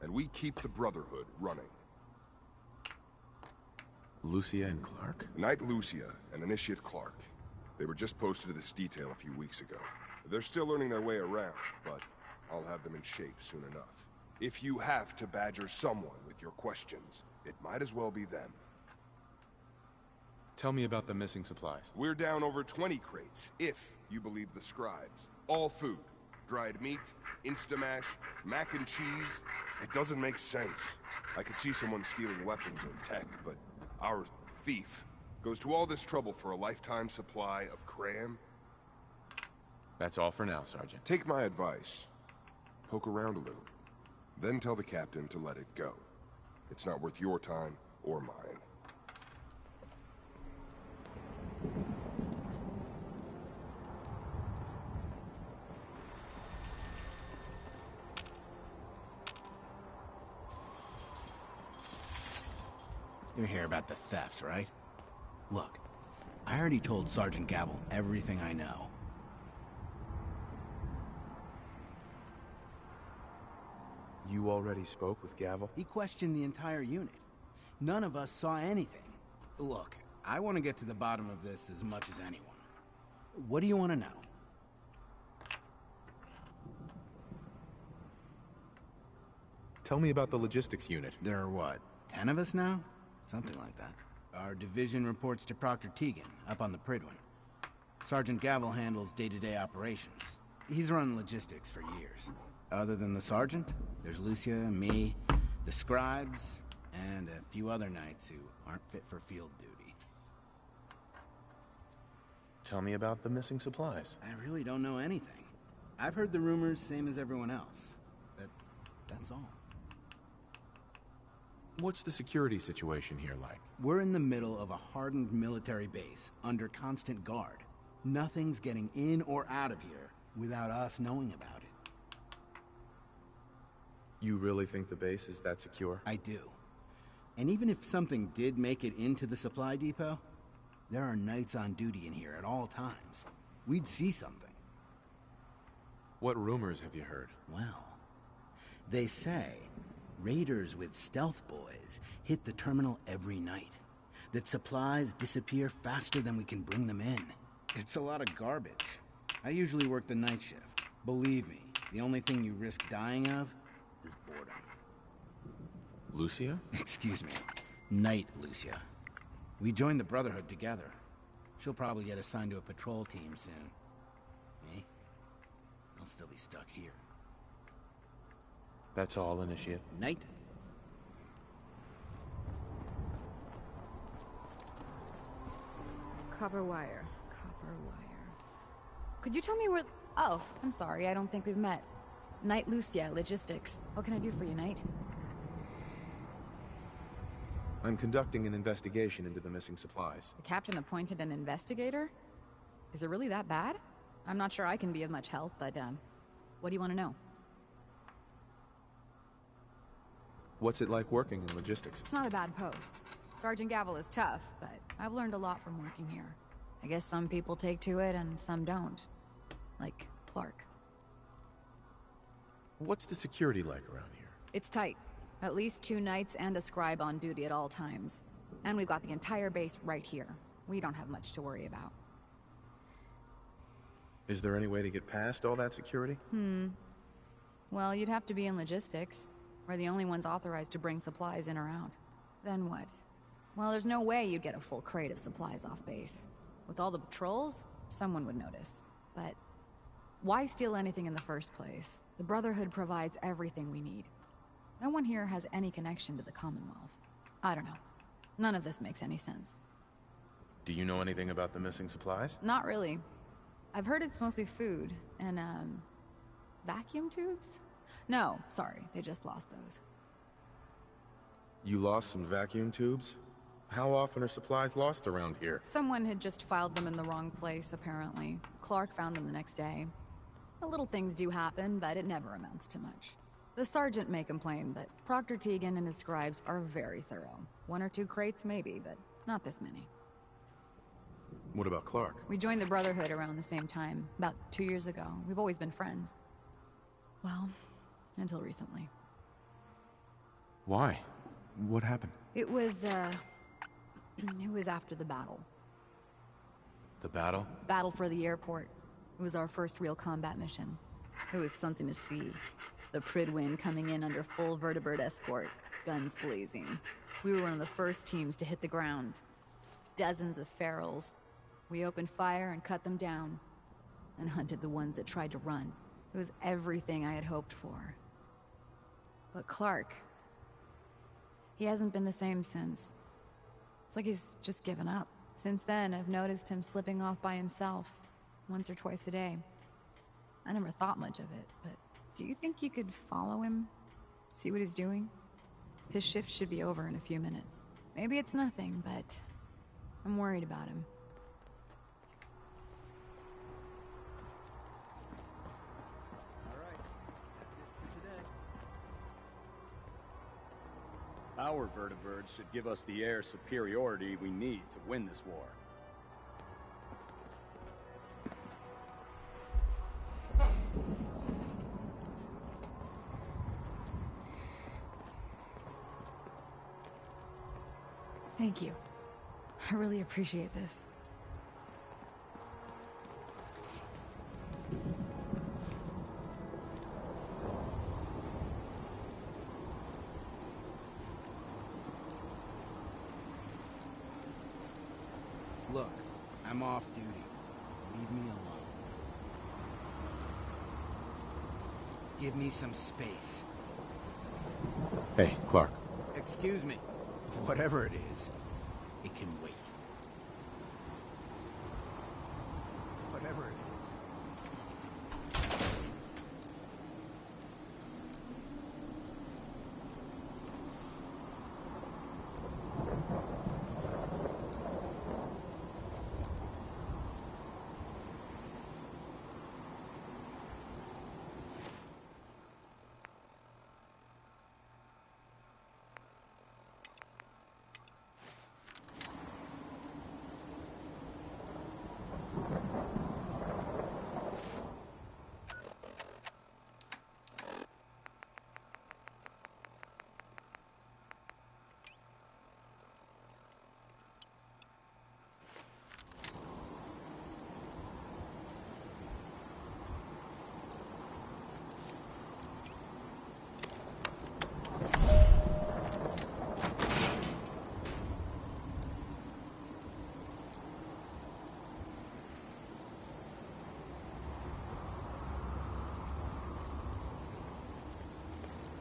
And we keep the Brotherhood running. Lucia and Clark? Knight Lucia and Initiate Clark. They were just posted to this detail a few weeks ago. They're still learning their way around, but I'll have them in shape soon enough. If you have to badger someone with your questions, it might as well be them. Tell me about the missing supplies. We're down over 20 crates, if you believe the scribes. All food. Dried meat, Instamash, mac and cheese. It doesn't make sense. I could see someone stealing weapons or tech, but our thief goes to all this trouble for a lifetime supply of cram. That's all for now, Sergeant. Take my advice. Poke around a little. Then tell the captain to let it go. It's not worth your time or mine. You're here about the thefts, right? Look, I already told Sergeant Gavel everything I know. You already spoke with Gavel? He questioned the entire unit. None of us saw anything. Look, I want to get to the bottom of this as much as anyone. What do you want to know? Tell me about the logistics unit. There are what, 10 of us now? Something like that. Our division reports to Proctor Tegan, up on the Pridwin. Sergeant Gavel handles day-to-day operations. He's run logistics for years. Other than the sergeant, there's Lucia, me, the scribes, And a few other knights who aren't fit for field duty. Tell me about the missing supplies. I really don't know anything. I've heard the rumors, same as everyone else. That's all. What's the security situation here like? We're in the middle of a hardened military base, under constant guard. Nothing's getting in or out of here without us knowing about it. You really think the base is that secure? I do. And even if something did make it into the supply depot, there are knights on duty in here at all times. We'd see something. What rumors have you heard? Well, they say raiders with stealth boys hit the terminal every night. That supplies disappear faster than we can bring them in. It's a lot of garbage. I usually work the night shift. Believe me, the only thing you risk dying of is boredom. Lucia? Excuse me. Knight Lucia. We joined the Brotherhood together. She'll probably get assigned to a patrol team soon. Me? I'll still be stuck here. That's all, Initiate. Knight? Copper wire. Copper wire. Could you tell me where... Oh, I'm sorry, I don't think we've met. Knight Lucia, Logistics. What can I do for you, Knight? I'm conducting an investigation into the missing supplies. The captain appointed an investigator? Is it really that bad? I'm not sure I can be of much help, but, what do you want to know? What's it like working in logistics? It's not a bad post. Sergeant Gavel is tough, but I've learned a lot from working here. I guess some people take to it and some don't. Like Clark. What's the security like around here? It's tight. At least 2 knights and a scribe on duty at all times. And we've got the entire base right here. We don't have much to worry about. Is there any way to get past all that security? Well, you'd have to be in logistics. We're the only ones authorized to bring supplies in or out. Then what? Well, there's no way you'd get a full crate of supplies off base. With all the patrols, someone would notice. But why steal anything in the first place? The Brotherhood provides everything we need. No one here has any connection to the Commonwealth. I don't know. None of this makes any sense. Do you know anything about the missing supplies? Not really. I've heard it's mostly food and, vacuum tubes? No, sorry, they just lost those. You lost some vacuum tubes? How often are supplies lost around here? Someone had just filed them in the wrong place, apparently. Clark found them the next day. The little things do happen, but it never amounts to much. The sergeant may complain, but Proctor Tegan and his scribes are very thorough. 1 or 2 crates, maybe, but not this many. What about Clark? We joined the Brotherhood around the same time, about 2 years ago. We've always been friends. Well, until recently. Why? What happened? It was after the battle. The battle? Battle for the airport. It was our first real combat mission. It was something to see. The Pridwin coming in under full vertibird escort, guns blazing. We were one of the first teams to hit the ground. Dozens of ferals. We opened fire and cut them down, and hunted the ones that tried to run. It was everything I had hoped for. But Clark, he hasn't been the same since. It's like he's just given up. Since then, I've noticed him slipping off by himself, once or twice a day. I never thought much of it, but do you think you could follow him? See what he's doing? His shift should be over in a few minutes. Maybe it's nothing, but I'm worried about him. Our vertibirds should give us the air superiority we need to win this war. Thank you. I really appreciate this. Look, I'm off duty. Leave me alone. Give me some space. Hey, Clark. Excuse me. Whatever it is, it can wait. Whatever it is.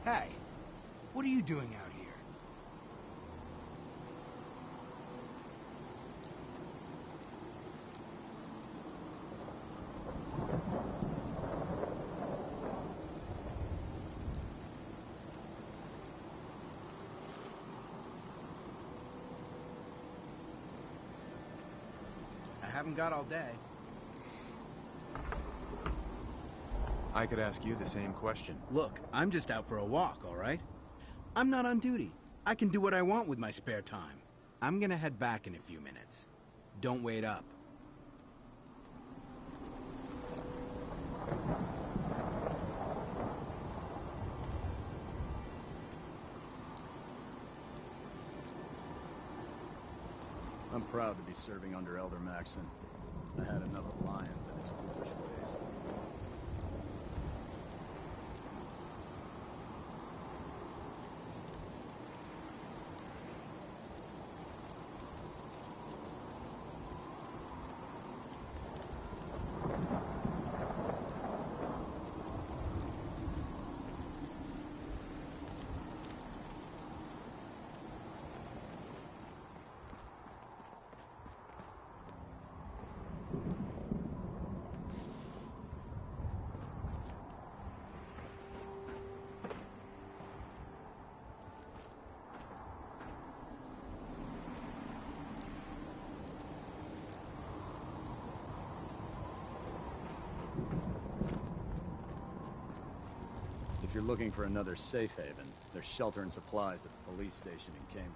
Hey, what are you doing out here? I haven't got all day. I could ask you the same question. Look, I'm just out for a walk, all right? I'm not on duty. I can do what I want with my spare time. I'm gonna head back in a few minutes. Don't wait up. I'm proud to be serving under Elder Maxon. I had enough of Lyons and his foolish ways. If you're looking for another safe haven, there's shelter and supplies at the police station in Cambridge.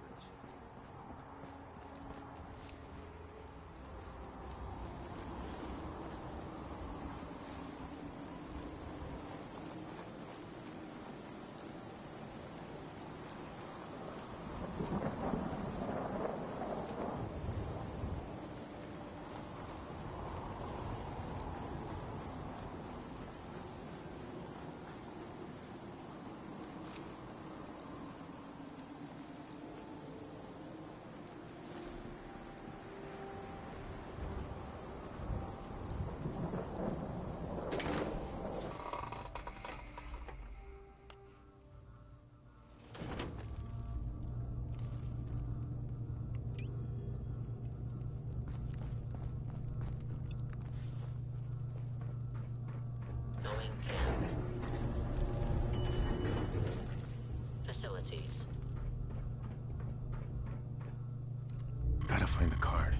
Facilities. Gotta find the card.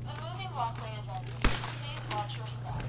Removing walkway agenda. Please watch your step.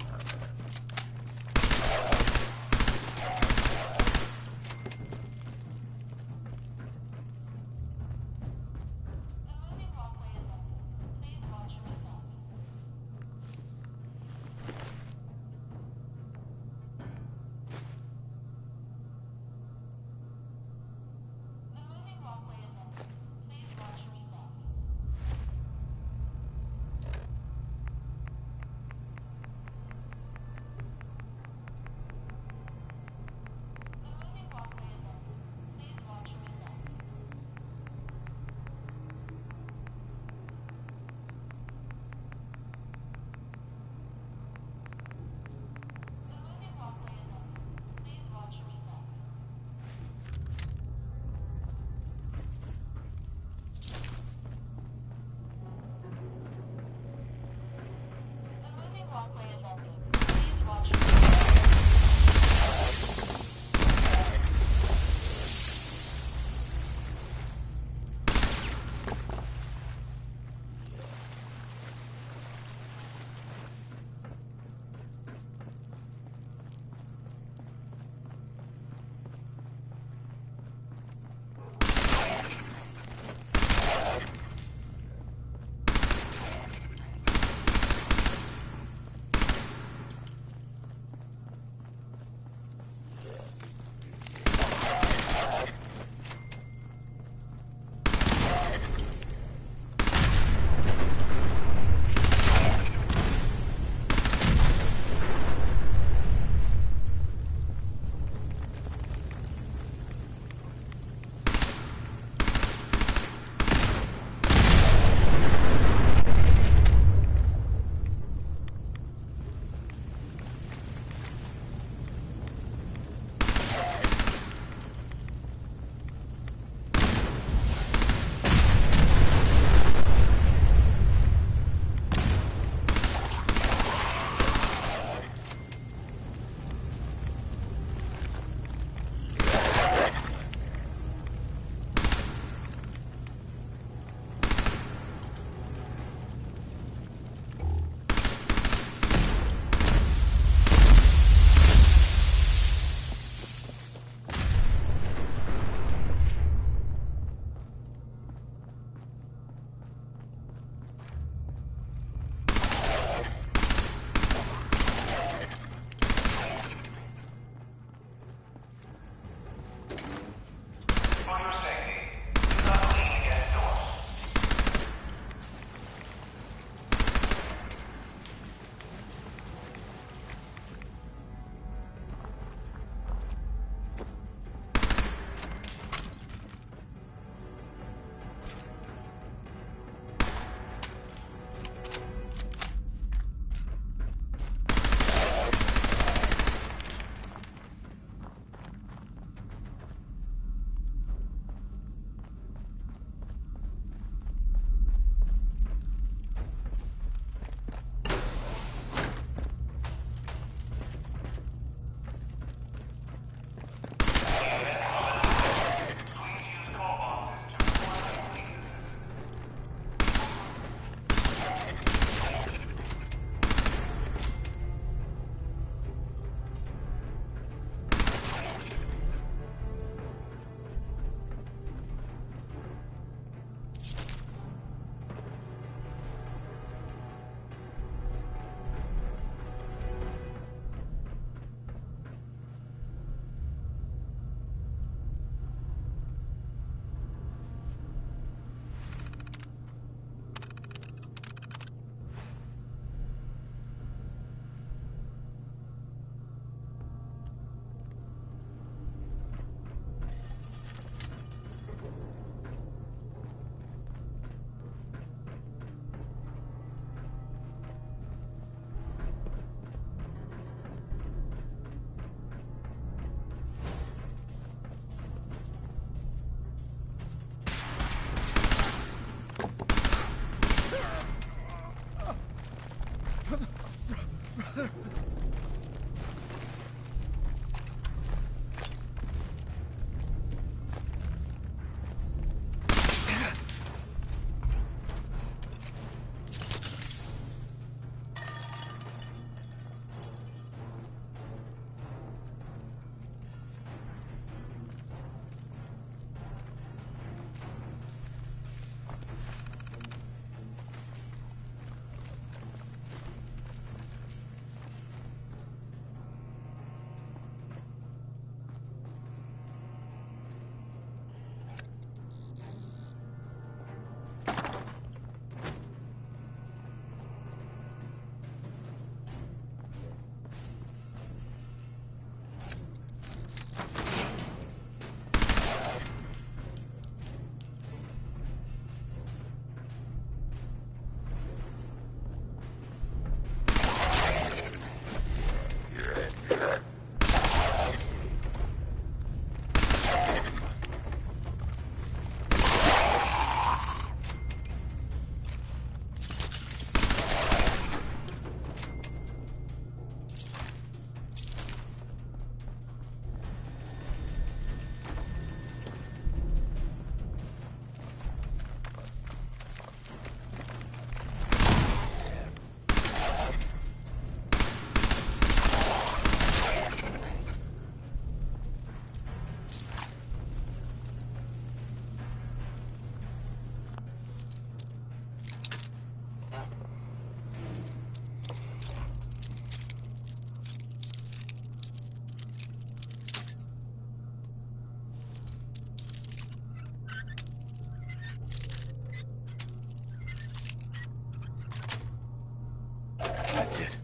is it?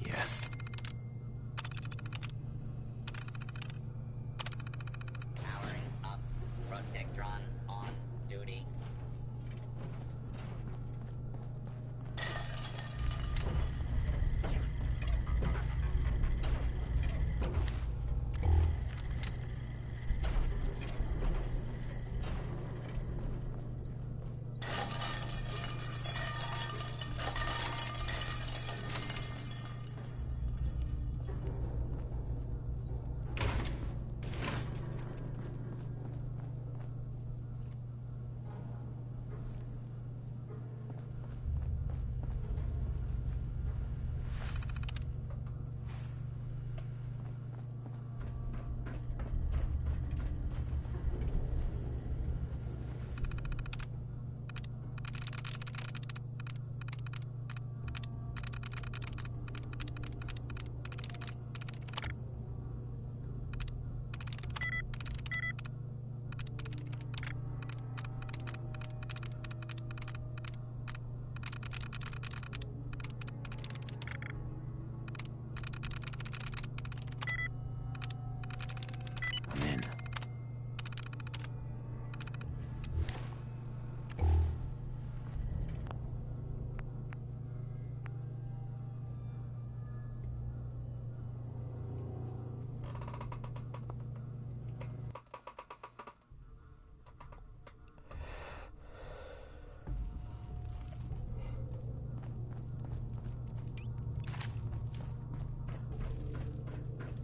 Yes. Powering up. Protectron on duty. I'm in.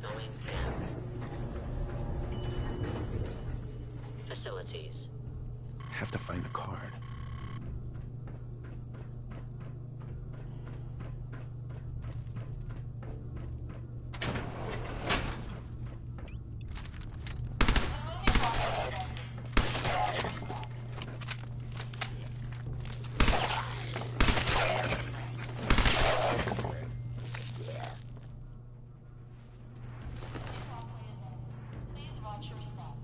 Going down. Facilities. Have to find the card. Please watch your step.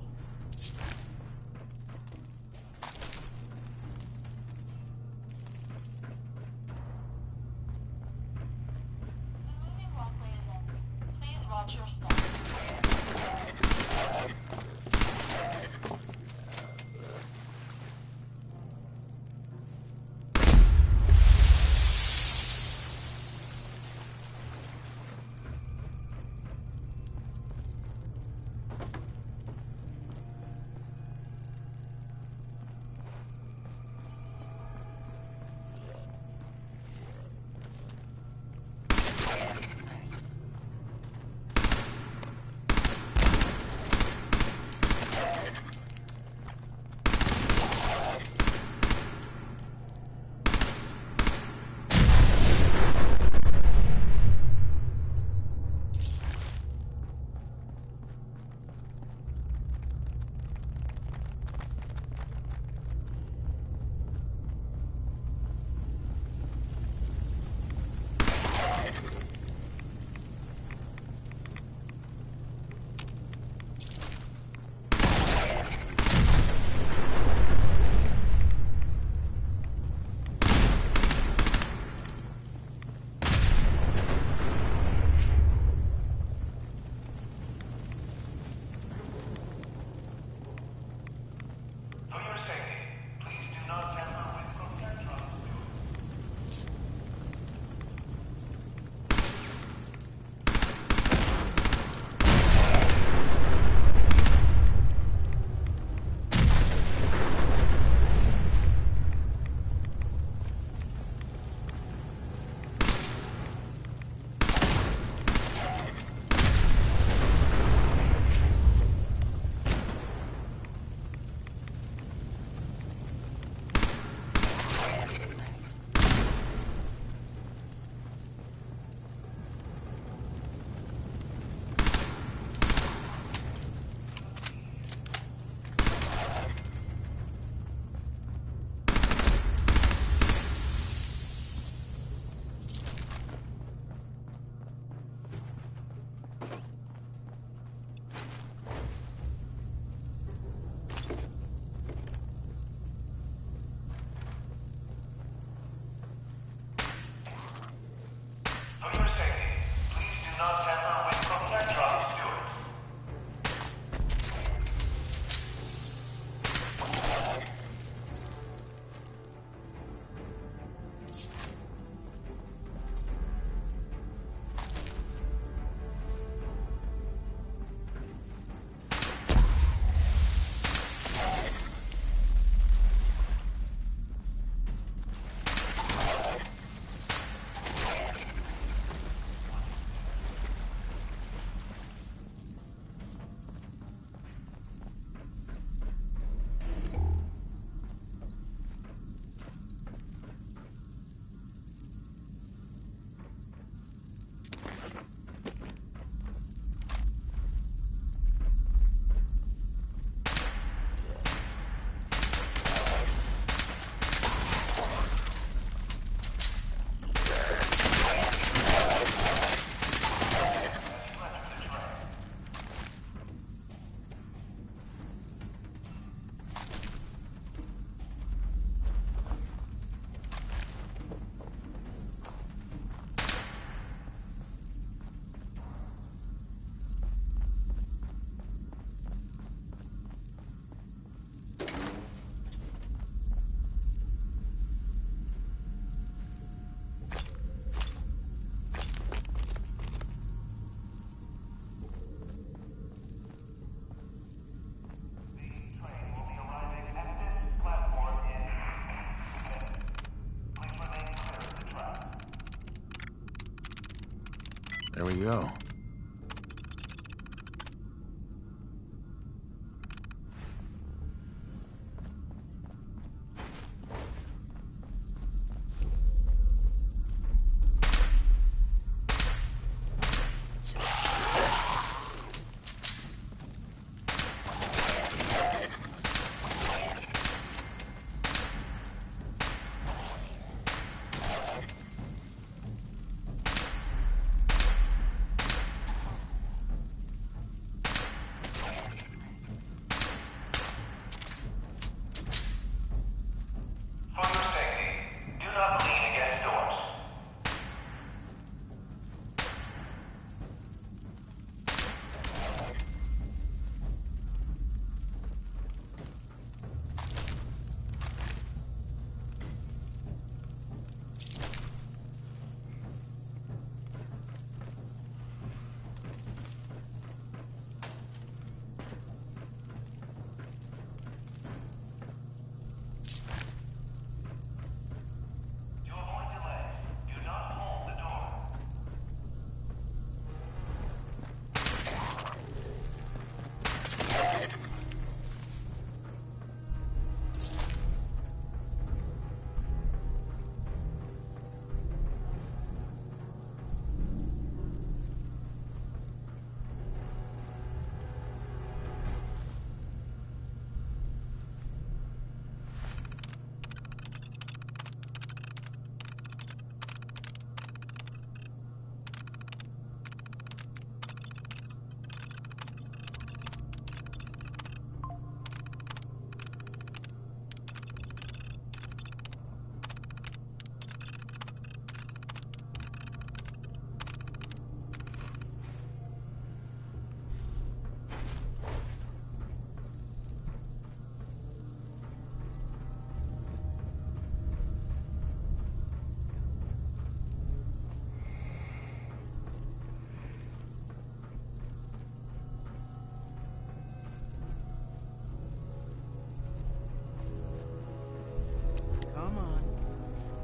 The moving walkway is ending. Please watch your step. There we go.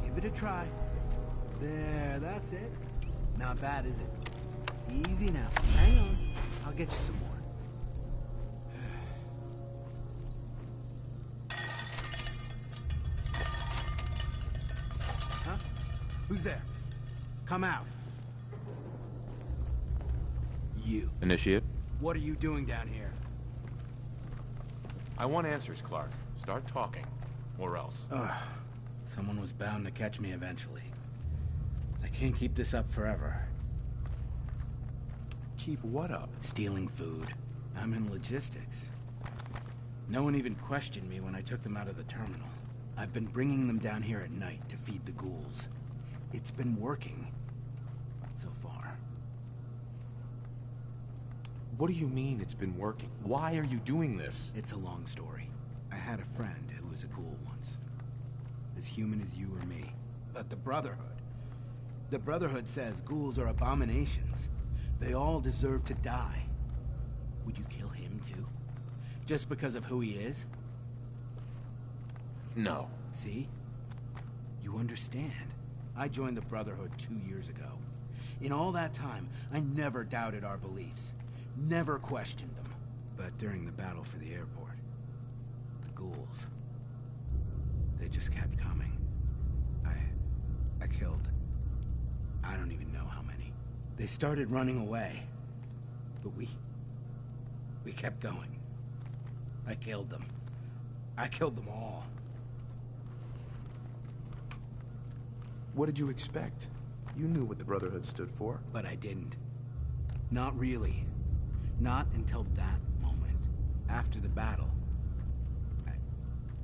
Give it a try. There, that's it. Not bad, is it? Easy now. Hang on. I'll get you some more. Huh? Who's there? Come out. You. Initiate. What are you doing down here? I want answers, Clark. Start talking. Or else. Someone was bound to catch me eventually. I can't keep this up forever. Keep what up? Stealing food. I'm in logistics. No one even questioned me when I took them out of the terminal. I've been bringing them down here at night to feed the ghouls. It's been working. So far. What do you mean it's been working? Why are you doing this? It's a long story. I had a friend who was a ghoul once. As human as you or me. But the Brotherhood says ghouls are abominations. They all deserve to die. Would you kill him too? Just because of who he is? No. See? You understand. I joined the Brotherhood 2 years ago. In all that time, I never doubted our beliefs. Never questioned them. But during the battle for the airport, the ghouls, they just kept coming. I killed, I don't even know how many. They started running away, but we kept going. I killed them. I killed them all. What did you expect? You knew what the Brotherhood stood for. But I didn't. Not really. Not until that moment. After the battle.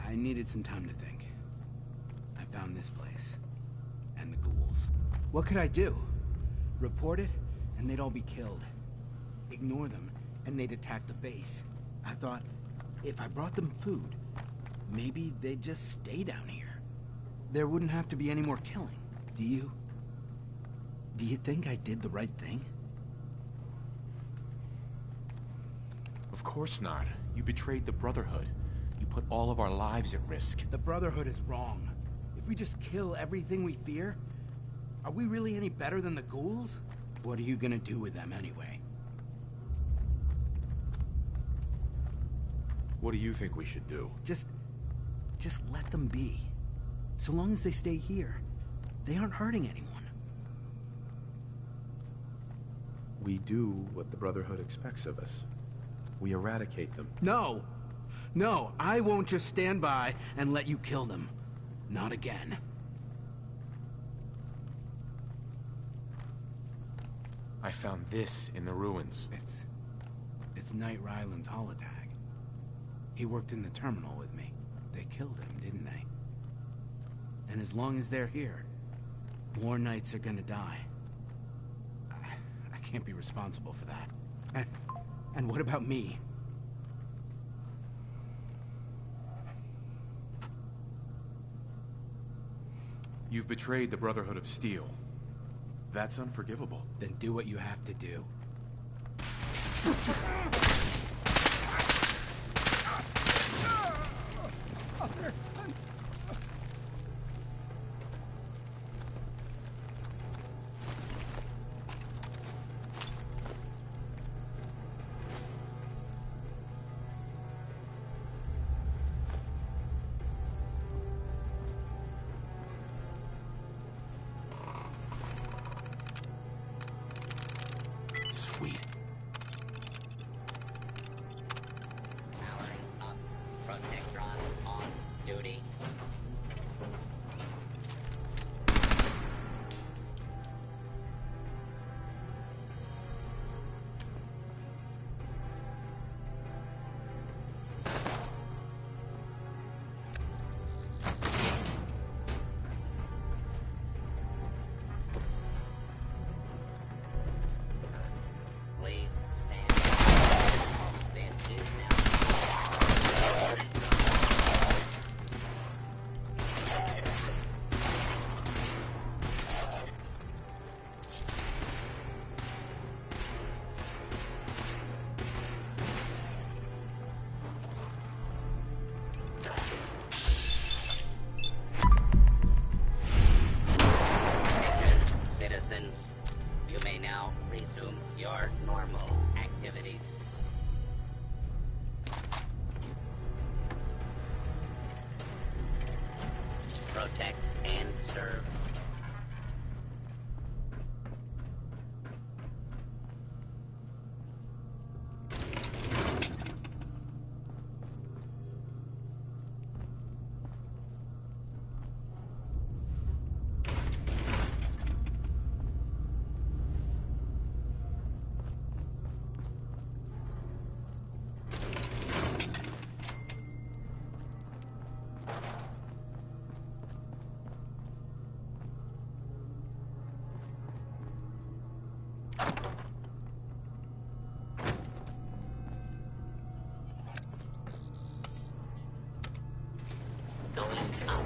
I needed some time to think. I found this place. And the ghouls. What could I do? Report it, and they'd all be killed. Ignore them, and they'd attack the base. I thought, if I brought them food, maybe they'd just stay down here. There wouldn't have to be any more killing. Do you think I did the right thing? Of course not. You betrayed the Brotherhood. You put all of our lives at risk. The Brotherhood is wrong. If we just kill everything we fear, are we really any better than the ghouls? What are you gonna do with them anyway? What do you think we should do? Just let them be. So long as they stay here, they aren't hurting anyone. We do what the Brotherhood expects of us. We eradicate them. No! No, I won't just stand by and let you kill them. Not again. I found this in the ruins. It's Knight Ryland's holotag. He worked in the terminal with me. They killed him, didn't they? And as long as they're here, more Knights are gonna die. I can't be responsible for that. And what about me? You've betrayed the Brotherhood of Steel. That's unforgivable. Then do what you have to do. Sweet. Powering up. Protectron on duty. Please stand. This is Citizens, you may now resume your normal activities. Protect and serve. Going up.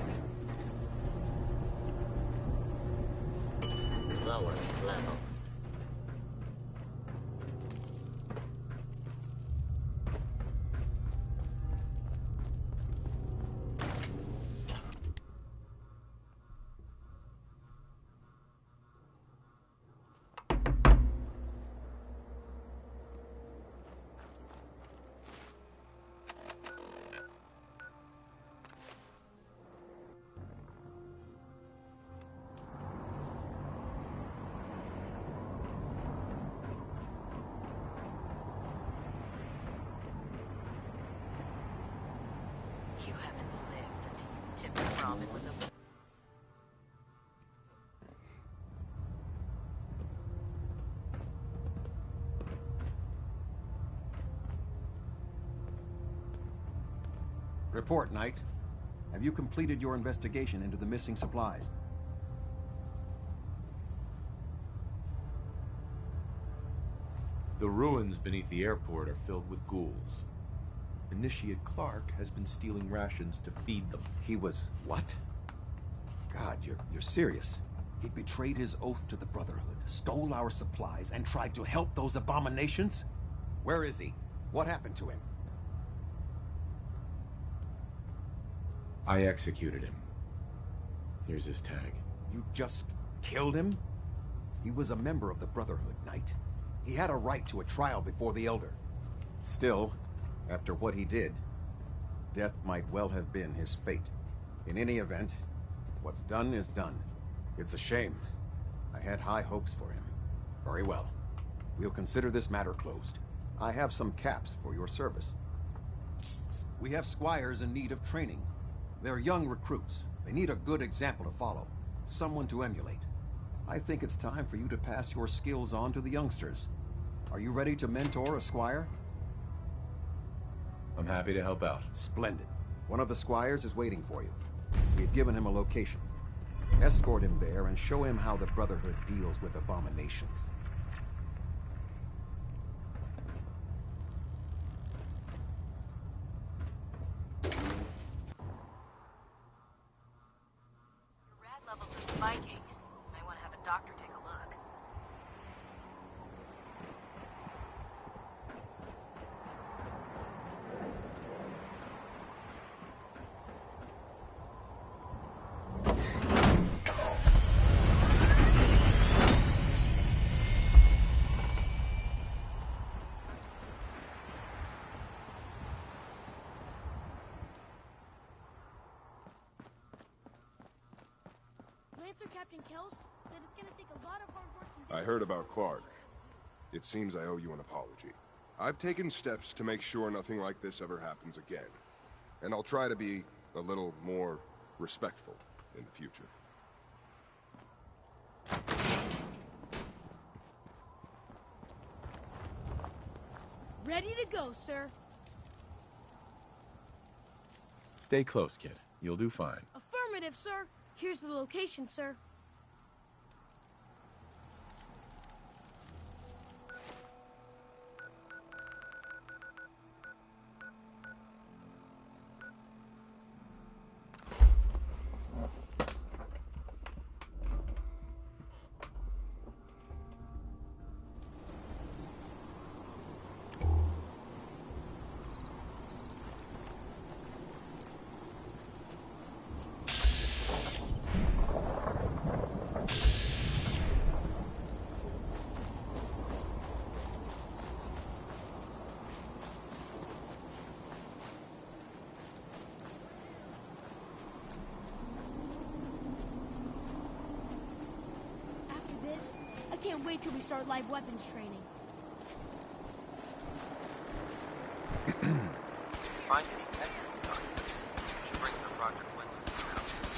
Lower level. You haven't lived until you tip the ramen with a... Report, Knight. Have you completed your investigation into the missing supplies? The ruins beneath the airport are filled with ghouls. Initiate Clark has been stealing rations to feed them. He was... what? God, you're serious. He betrayed his oath to the Brotherhood, stole our supplies, and tried to help those abominations? Where is he? What happened to him? I executed him. Here's his tag. You just killed him? He was a member of the Brotherhood, Knight. He had a right to a trial before the Elder. Still, after what he did, death might well have been his fate. In any event, what's done is done. It's a shame. I had high hopes for him. Very well. We'll consider this matter closed. I have some caps for your service. We have squires in need of training. They're young recruits. They need a good example to follow. Someone to emulate. I think it's time for you to pass your skills on to the youngsters. Are you ready to mentor a squire? I'm happy to help out. Splendid. One of the squires is waiting for you. We've given him a location. Escort him there and show him how the Brotherhood deals with abominations. Your rad levels are spiking. Might want to have a doctor take a look. Lancer Captain Kells said it's gonna take a lot of hard work and I heard about Clark. It seems I owe you an apology. I've taken steps to make sure nothing like this ever happens again. And I'll try to be a little more respectful in the future. ready to go, sir. Stay close, kid. You'll do fine. Affirmative, sir. Here's the location, sir. I can't wait till we start live weapons training. Find any technical documents. You should bring them to Project Windows analysis.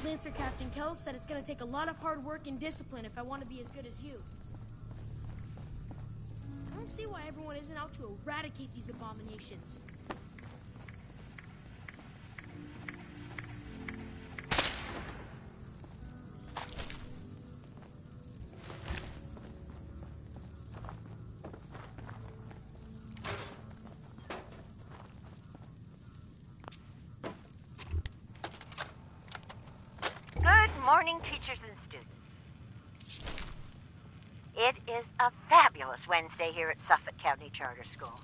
Lancer Captain Kells said it's gonna take a lot of hard work and discipline if I want to be as good as you. I don't see why everyone isn't out to eradicate these abominations. morning, teachers and students. It is a fabulous Wednesday here at Suffolk County Charter School.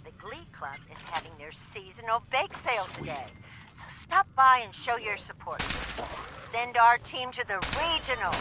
The Glee Club is having their seasonal bake sale today, so stop by and show your support. Send our team to the regional.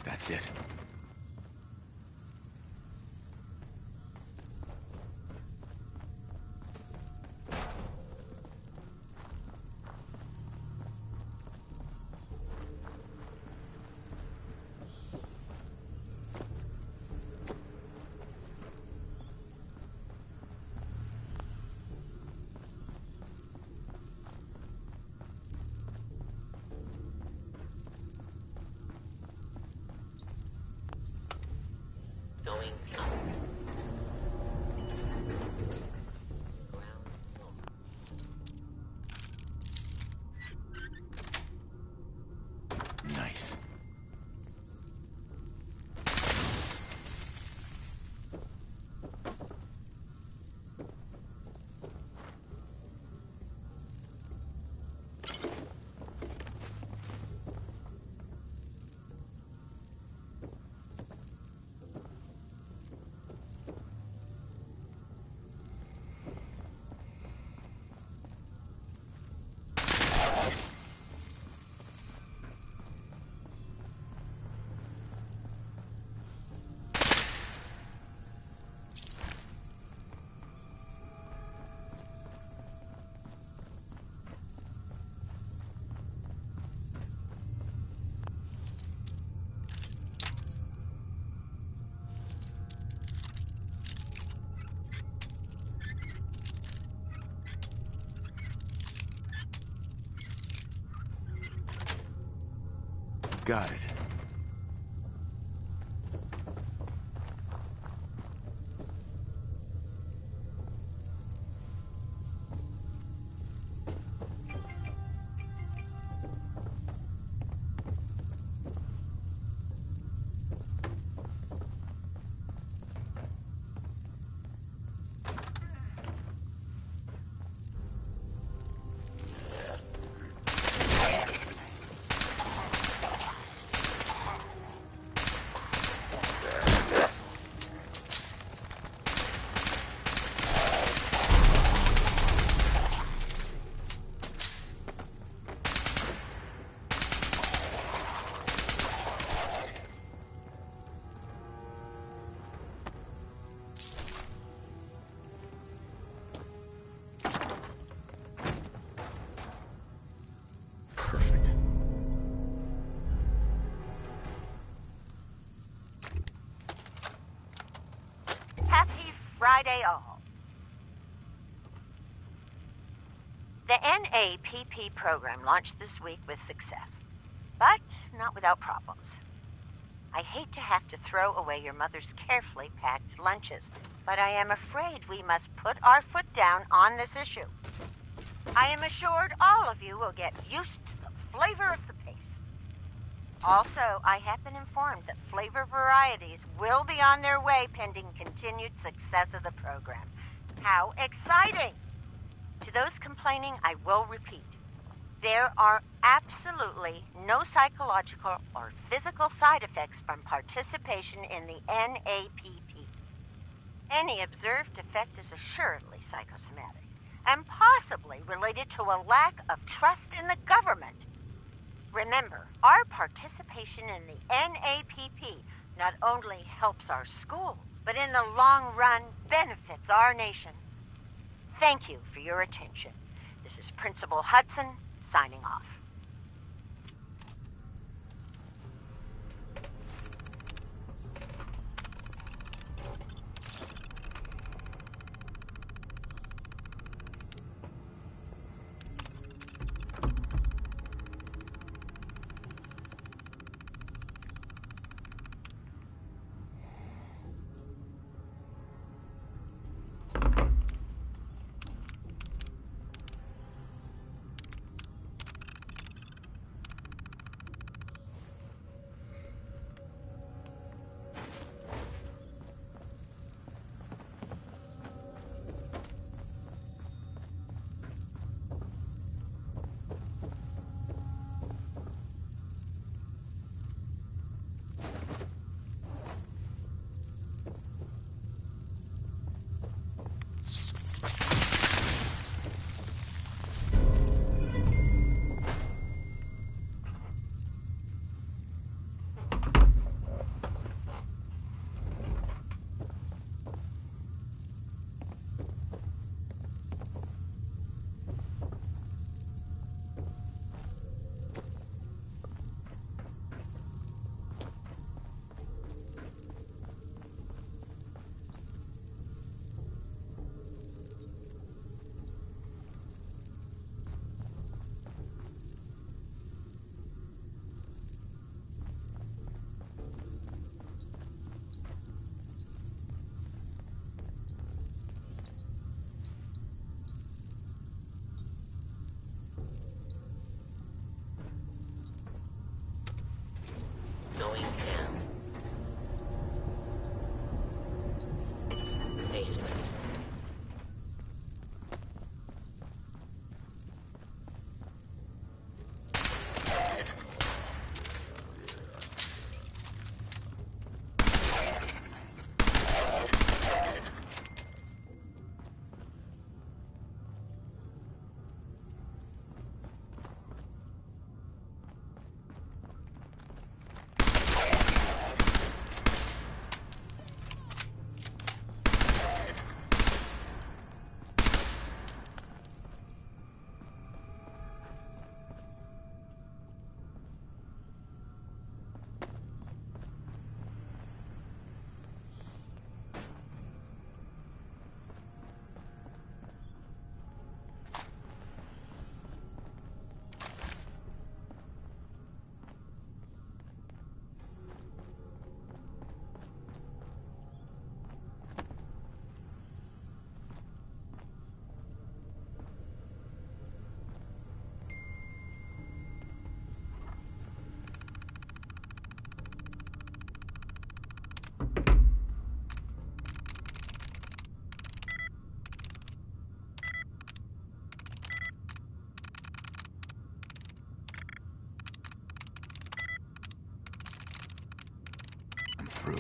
That's it. Going up. Nice. Got it. Perfect. Happy Friday all. The NAPP program launched this week with success, but not without problems. I hate to have to throw away your mother's carefully packed lunches, but I am afraid we must put our foot down on this issue. I am assured all of you will get used to the flavor of the pace. Also, I have been informed that flavor varieties will be on their way pending continued success of the program. How exciting! To those complaining, I will repeat. There are absolutely no psychological or physical side effects from participation in the NAPP. Any observed effect is assuredly psychosomatic and possibly related to a lack of trust in the government. Remember, our participation in the NAPP not only helps our school, but in the long run benefits our nation. Thank you for your attention. This is Principal Hudson, signing off. through.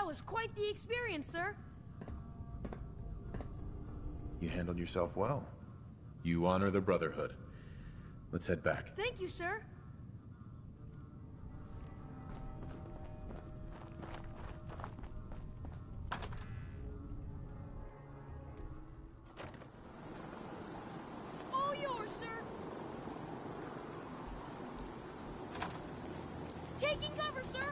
That was quite the experience, sir. You handled yourself well. You honor the Brotherhood. Let's head back. Thank you, sir. All yours, sir. Taking cover, sir.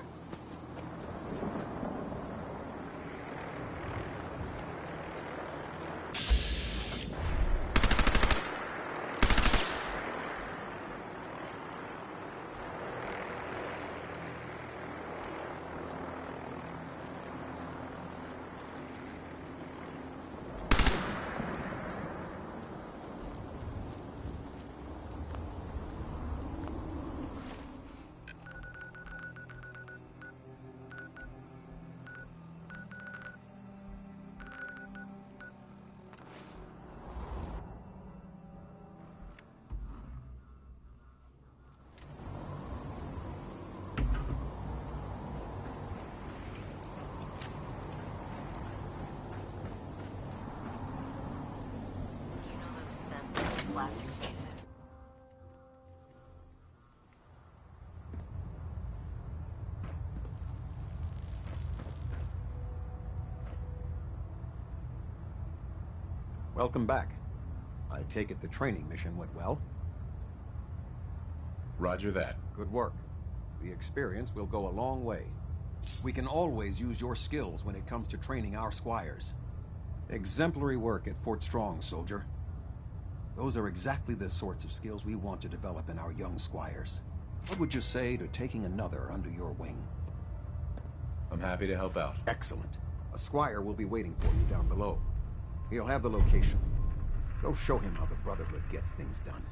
Plastic faces. Welcome back. I take it the training mission went well? Roger that. Good work. The experience will go a long way. We can always use your skills when it comes to training our squires. Exemplary work at Fort Strong, soldier. Those are exactly the sorts of skills we want to develop in our young squires. What would you say to taking another under your wing? I'm happy to help out. Excellent. A squire will be waiting for you down below. He'll have the location. Go show him how the Brotherhood gets things done.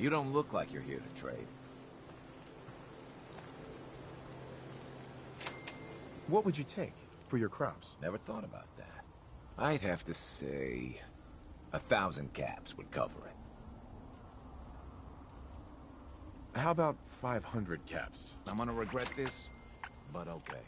You don't look like you're here to trade. What would you take for your crops? Never thought about that. I'd have to say 1,000 caps would cover it. How about 500 caps? I'm gonna regret this, but okay.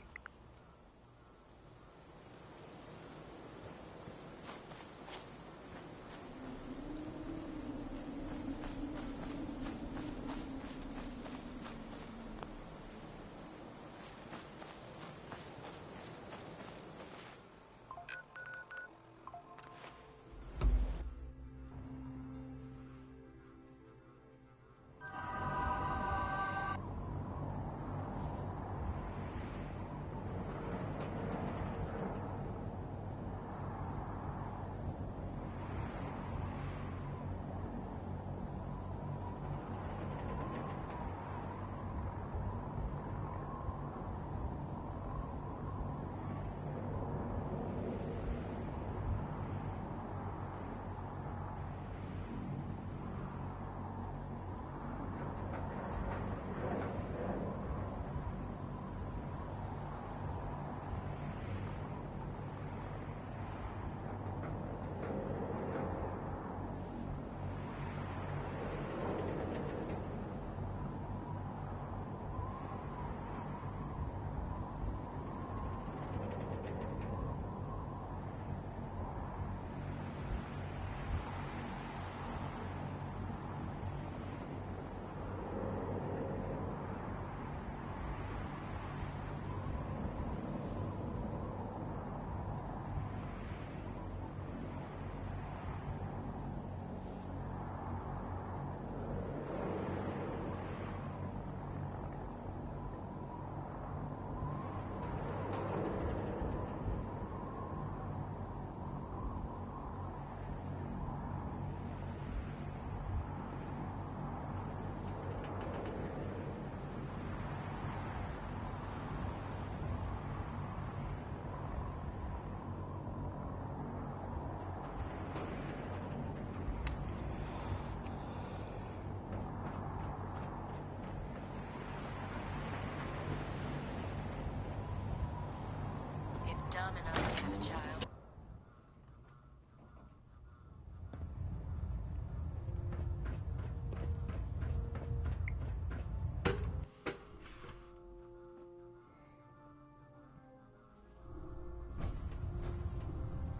Dumb enough to have a child.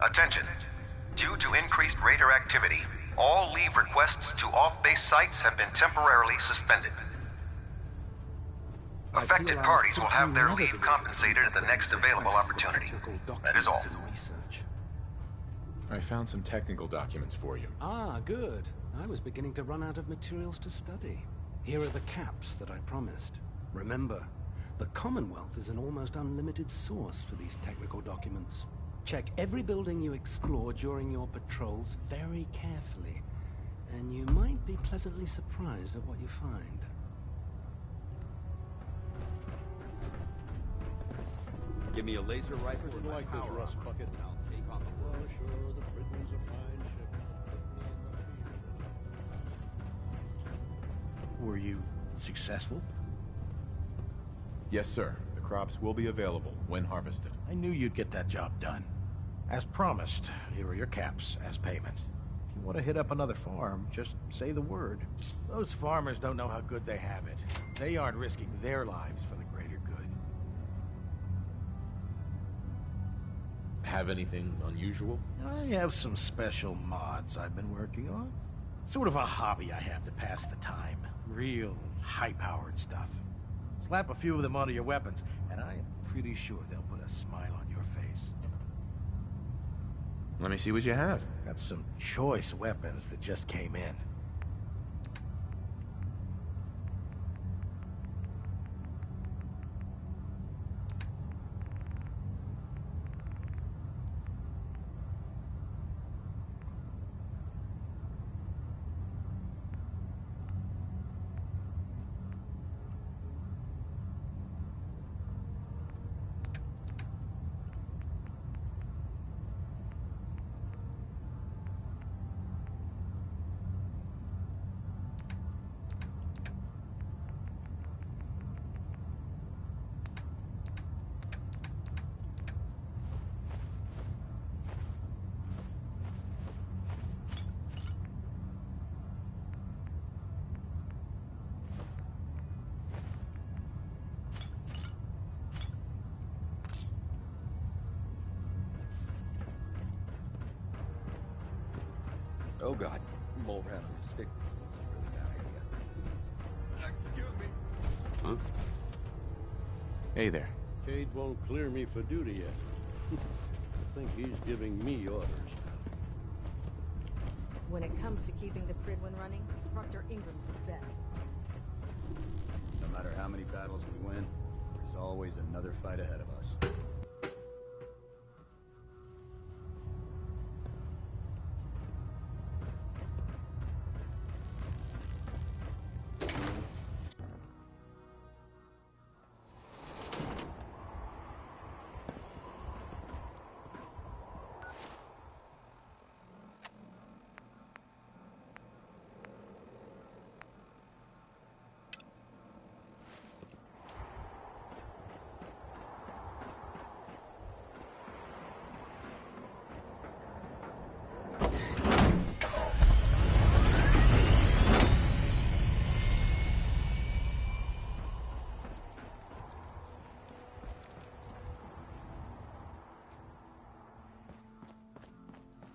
Attention. Due to increased raider activity, all leave requests to off-base sites have been temporarily suspended. Affected parties will have their leave compensated at the next available opportunity. That is all. I found some technical documents for you. Ah, good. I was beginning to run out of materials to study. Here are the caps that I promised. Remember, the Commonwealth is an almost unlimited source for these technical documents. Check every building you explore during your patrols very carefully, and you might be pleasantly surprised at what you find. Give me a laser rifle and Like this rust bucket. and I'll take on the world. Sure, the Pridwin's a fine ship. Were you successful? Yes, sir. The crops will be available when harvested. I knew you'd get that job done. As promised, here are your caps as payment. If you want to hit up another farm, just say the word. Those farmers don't know how good they have it. They aren't risking their lives for the greater good. Have anything unusual? I have some special mods I've been working on. Sort of a hobby I have to pass the time. Real high-powered stuff. Slap a few of them onto your weapons, and I am pretty sure they'll put a smile on your face. Let me see what you have. Got some choice weapons that just came in. Oh god, mole rat on a stick. That's a really bad idea. Excuse me. Huh? Hey there. Cade won't clear me for duty yet. I think he's giving me orders. When it comes to keeping the Pridwin running, Proctor Ingram's the best. No matter how many battles we win, there's always another fight ahead of us.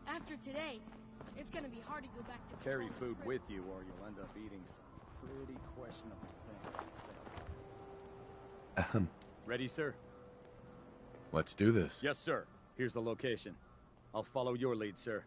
After today, it's gonna be hard to go back to Carry patrolling food the with you or you'll end up eating some pretty questionable things instead. Ready, sir? Let's do this. Yes, sir. Here's the location. I'll follow your lead, sir.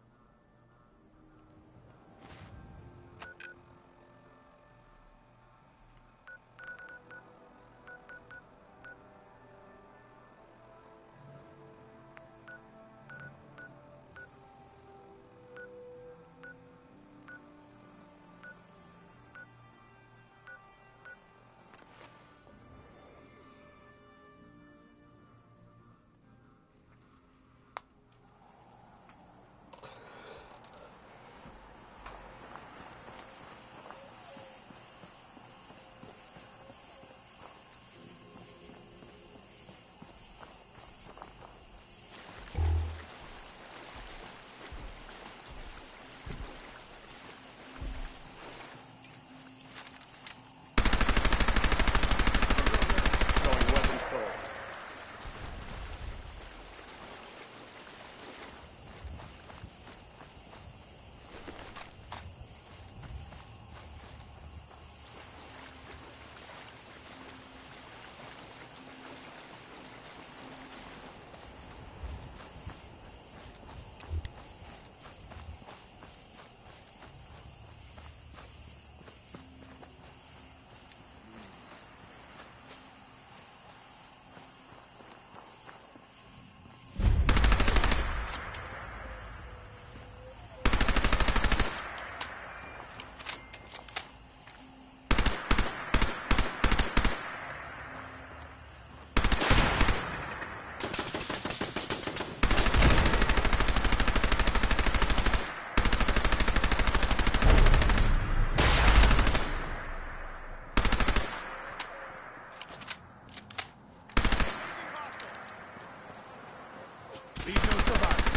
Leave no survivors.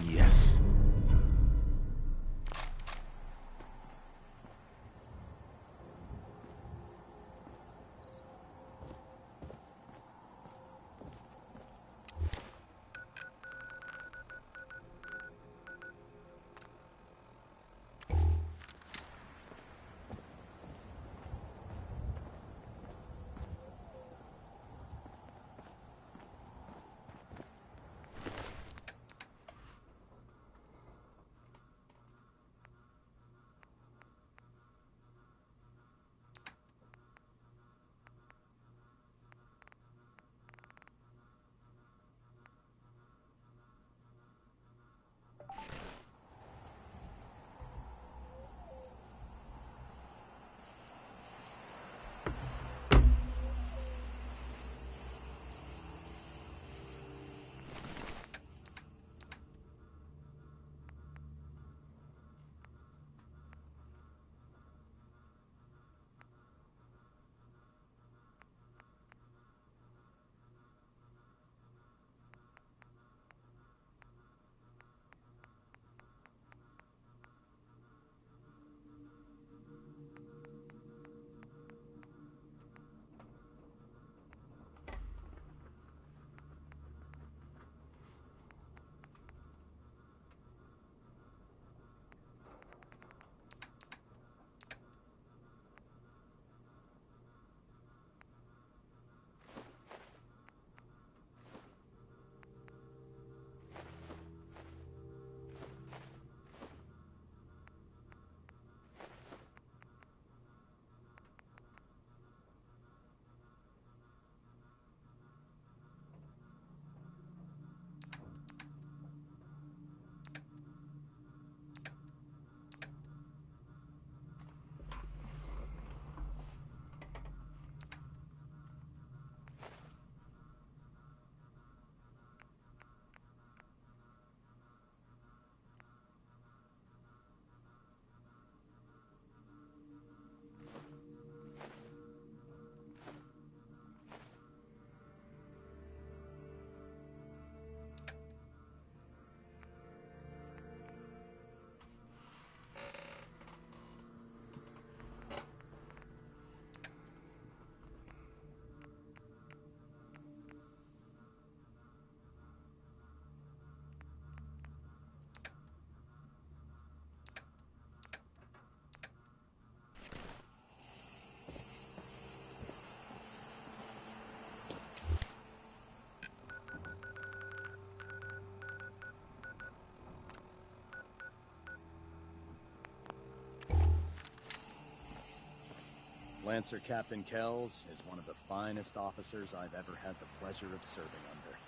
Yes. Lancer Captain Kells is one of the finest officers I've ever had the pleasure of serving under.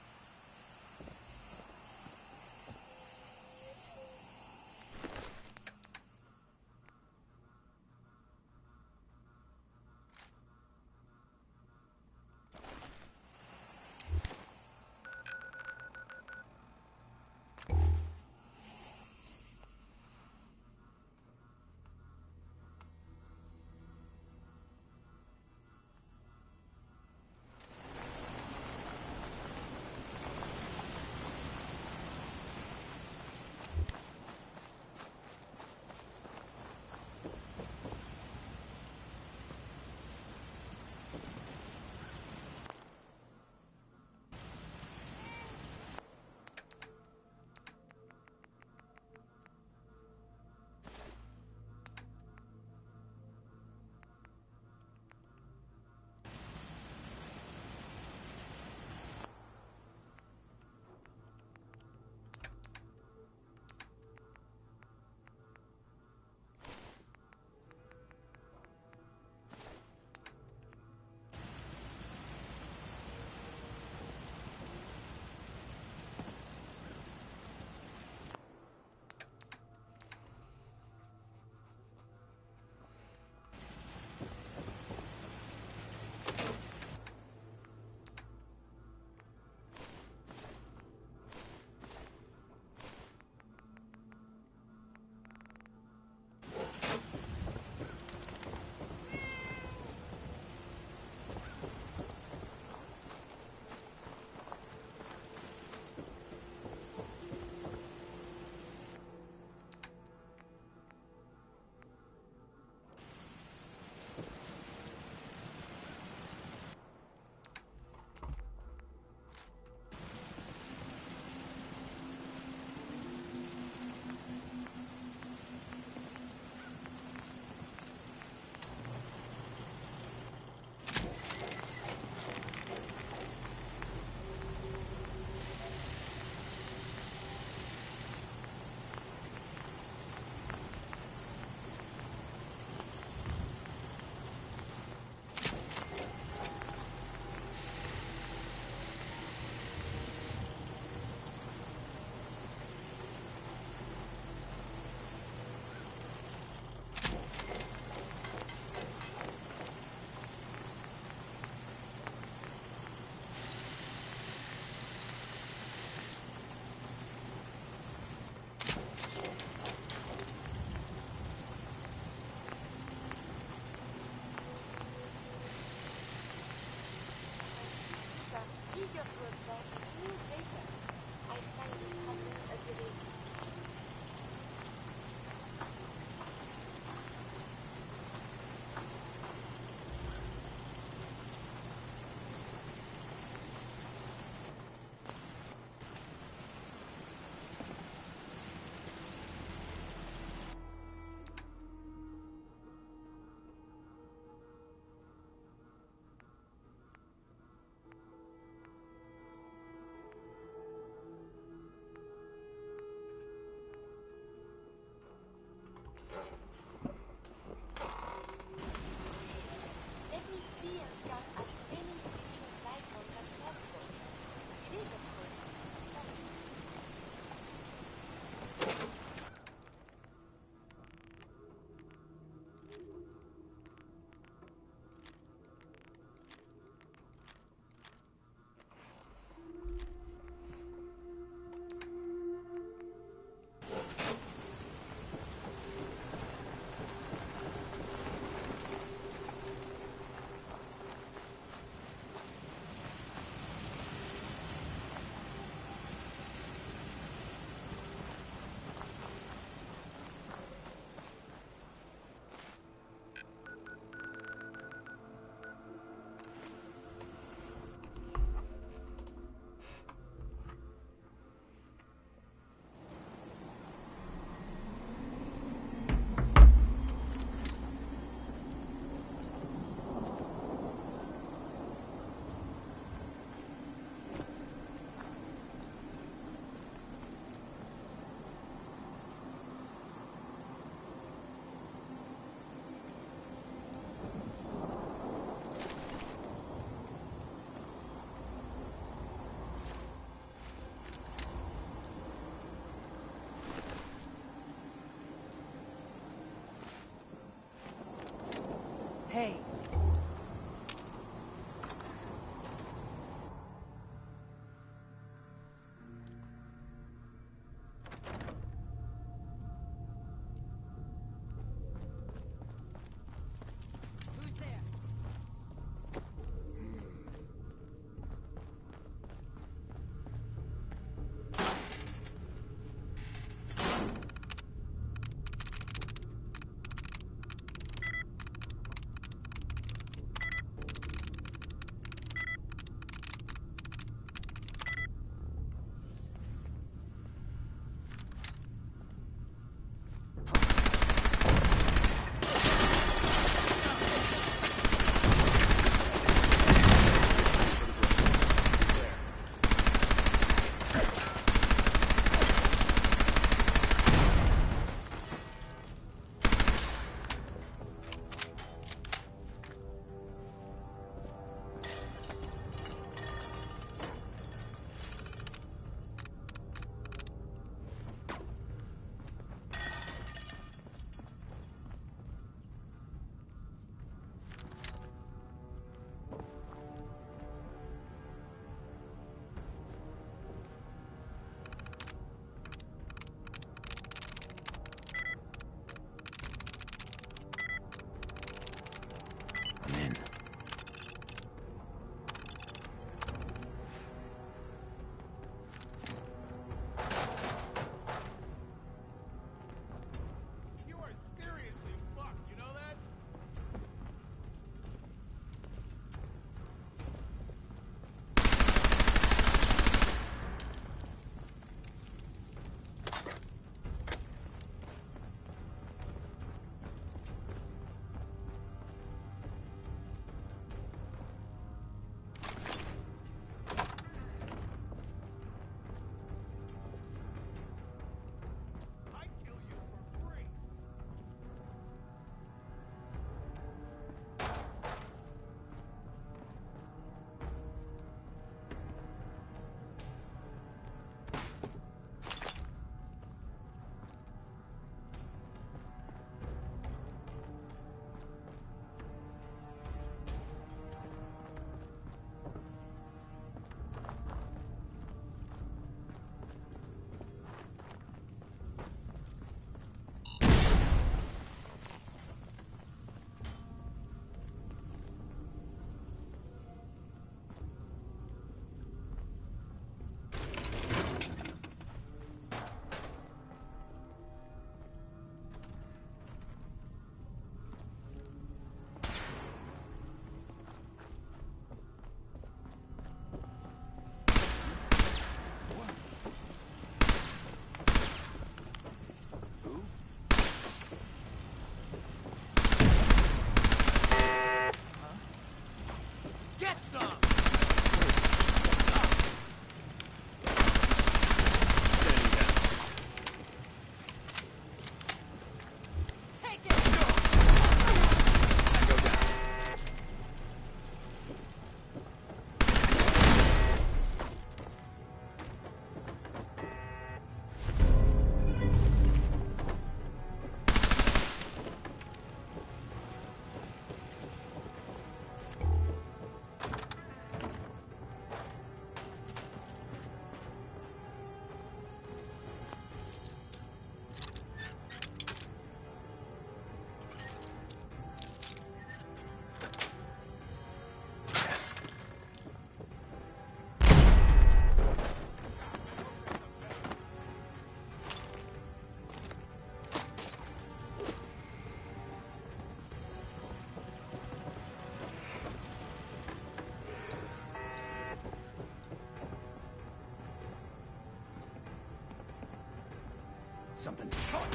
Something's coming.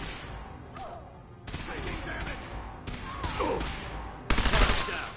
Damn it! Down.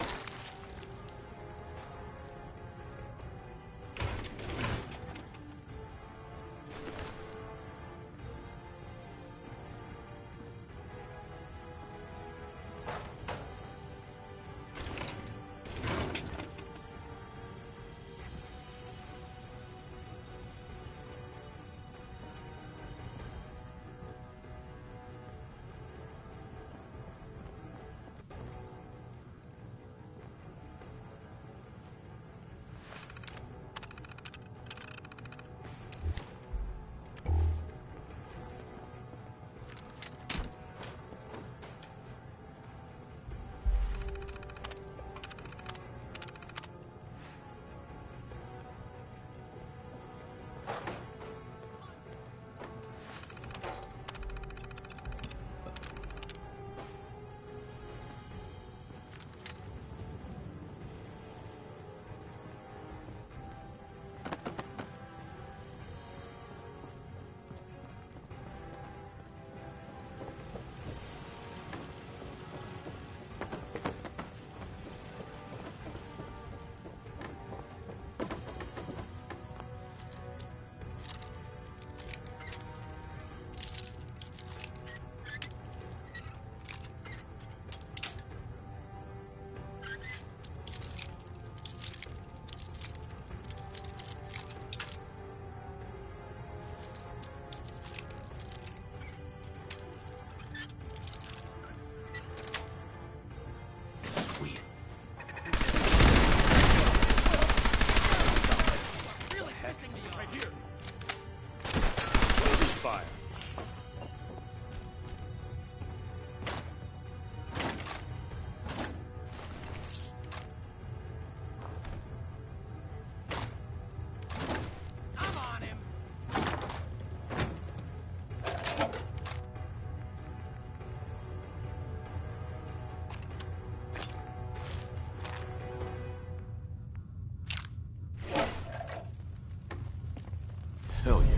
Hell yeah.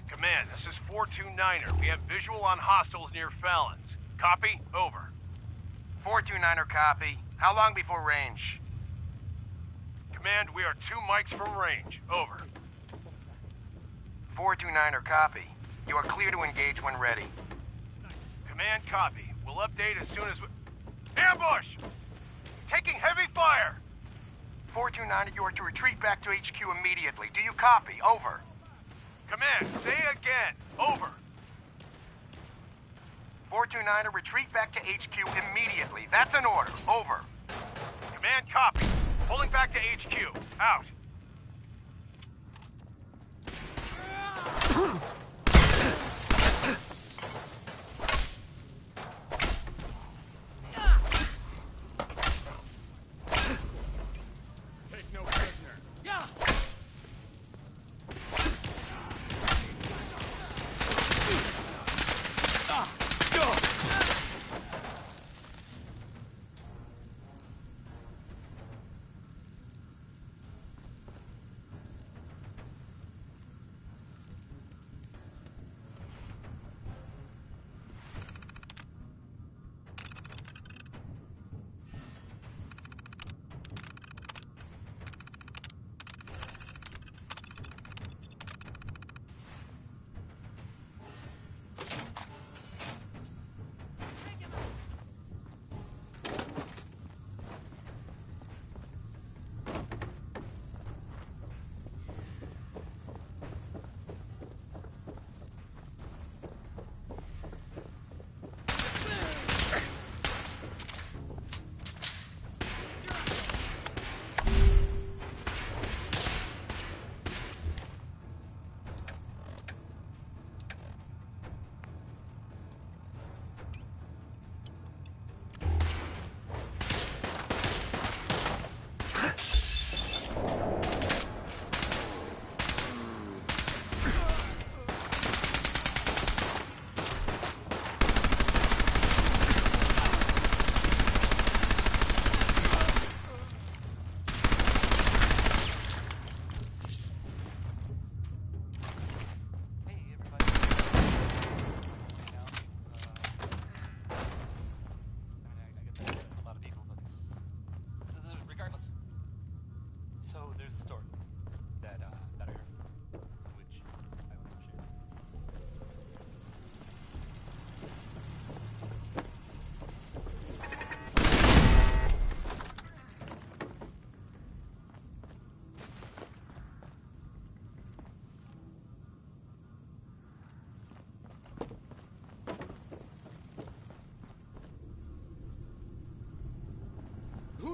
Command, this is 429er. We have visual on hostiles near Fallon's. Copy? Over. 429er copy. How long before range? Command, we are 2 mics from range. Over. 429er copy. You are clear to engage when ready. Command, copy. We'll update as soon as we... Ambush! Taking heavy fire! 429er, you are to retreat back to HQ immediately. Do you copy? Over. Command, say again. Over. 429er, retreat back to HQ immediately. That's an order. Over. Command, copy. Pulling back to HQ. Out. Take no prisoners. Yeah.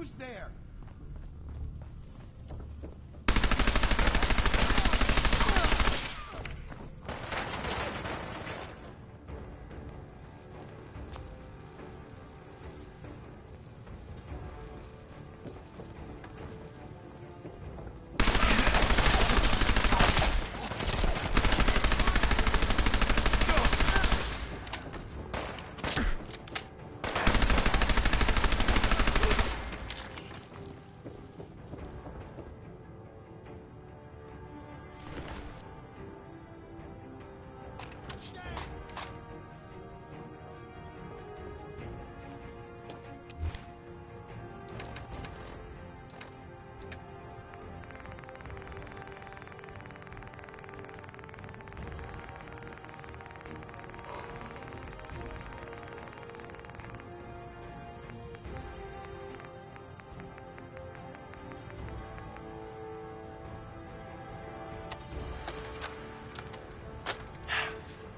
Who's there?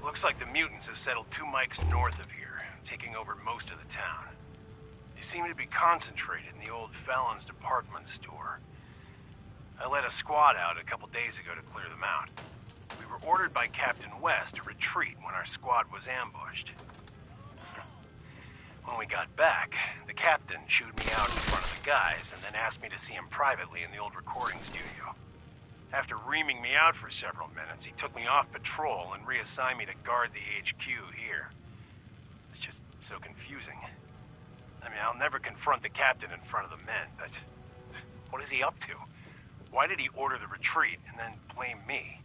Looks like the mutants have settled 2 mics north of here, taking over most of the town. They seem to be concentrated in the old Fallon's department store. I led a squad out a couple days ago to clear them out. We were ordered by Captain West to retreat when our squad was ambushed. When we got back, the captain chewed me out in front of the guys and then asked me to see him privately in the old recording studio. After reaming me out for several minutes, he took me off patrol and reassigned me to guard the HQ here. It's just so confusing. I mean, I'll never confront the captain in front of the men, but what is he up to? Why did he order the retreat and then blame me?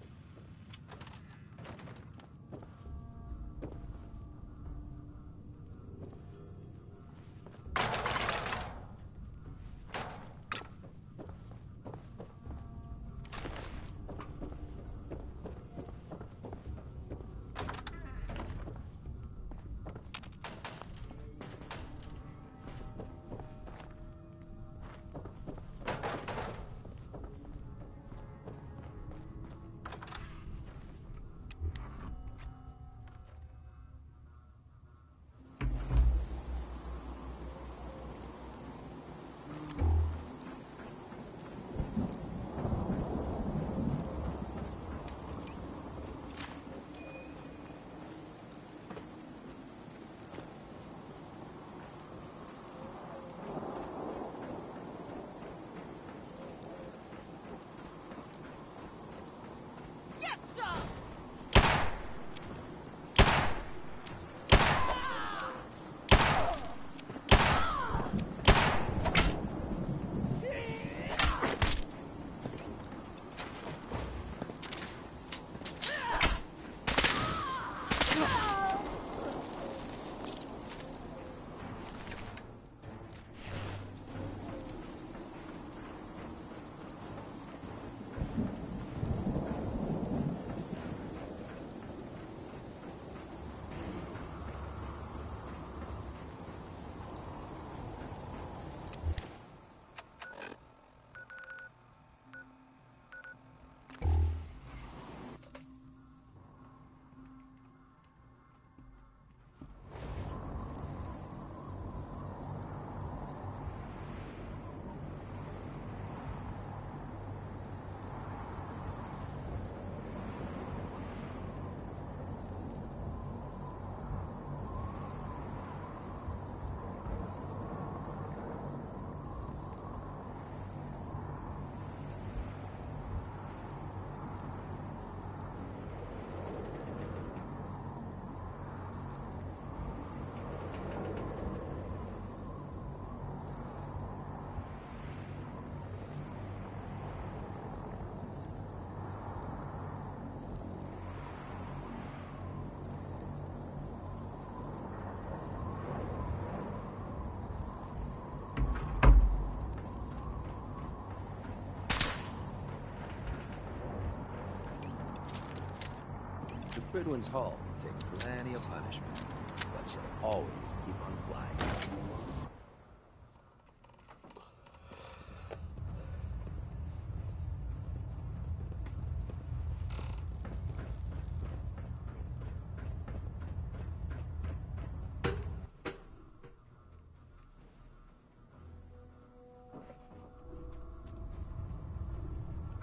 The Pridwin's Hall can take plenty of punishment, but you'll always keep on flying.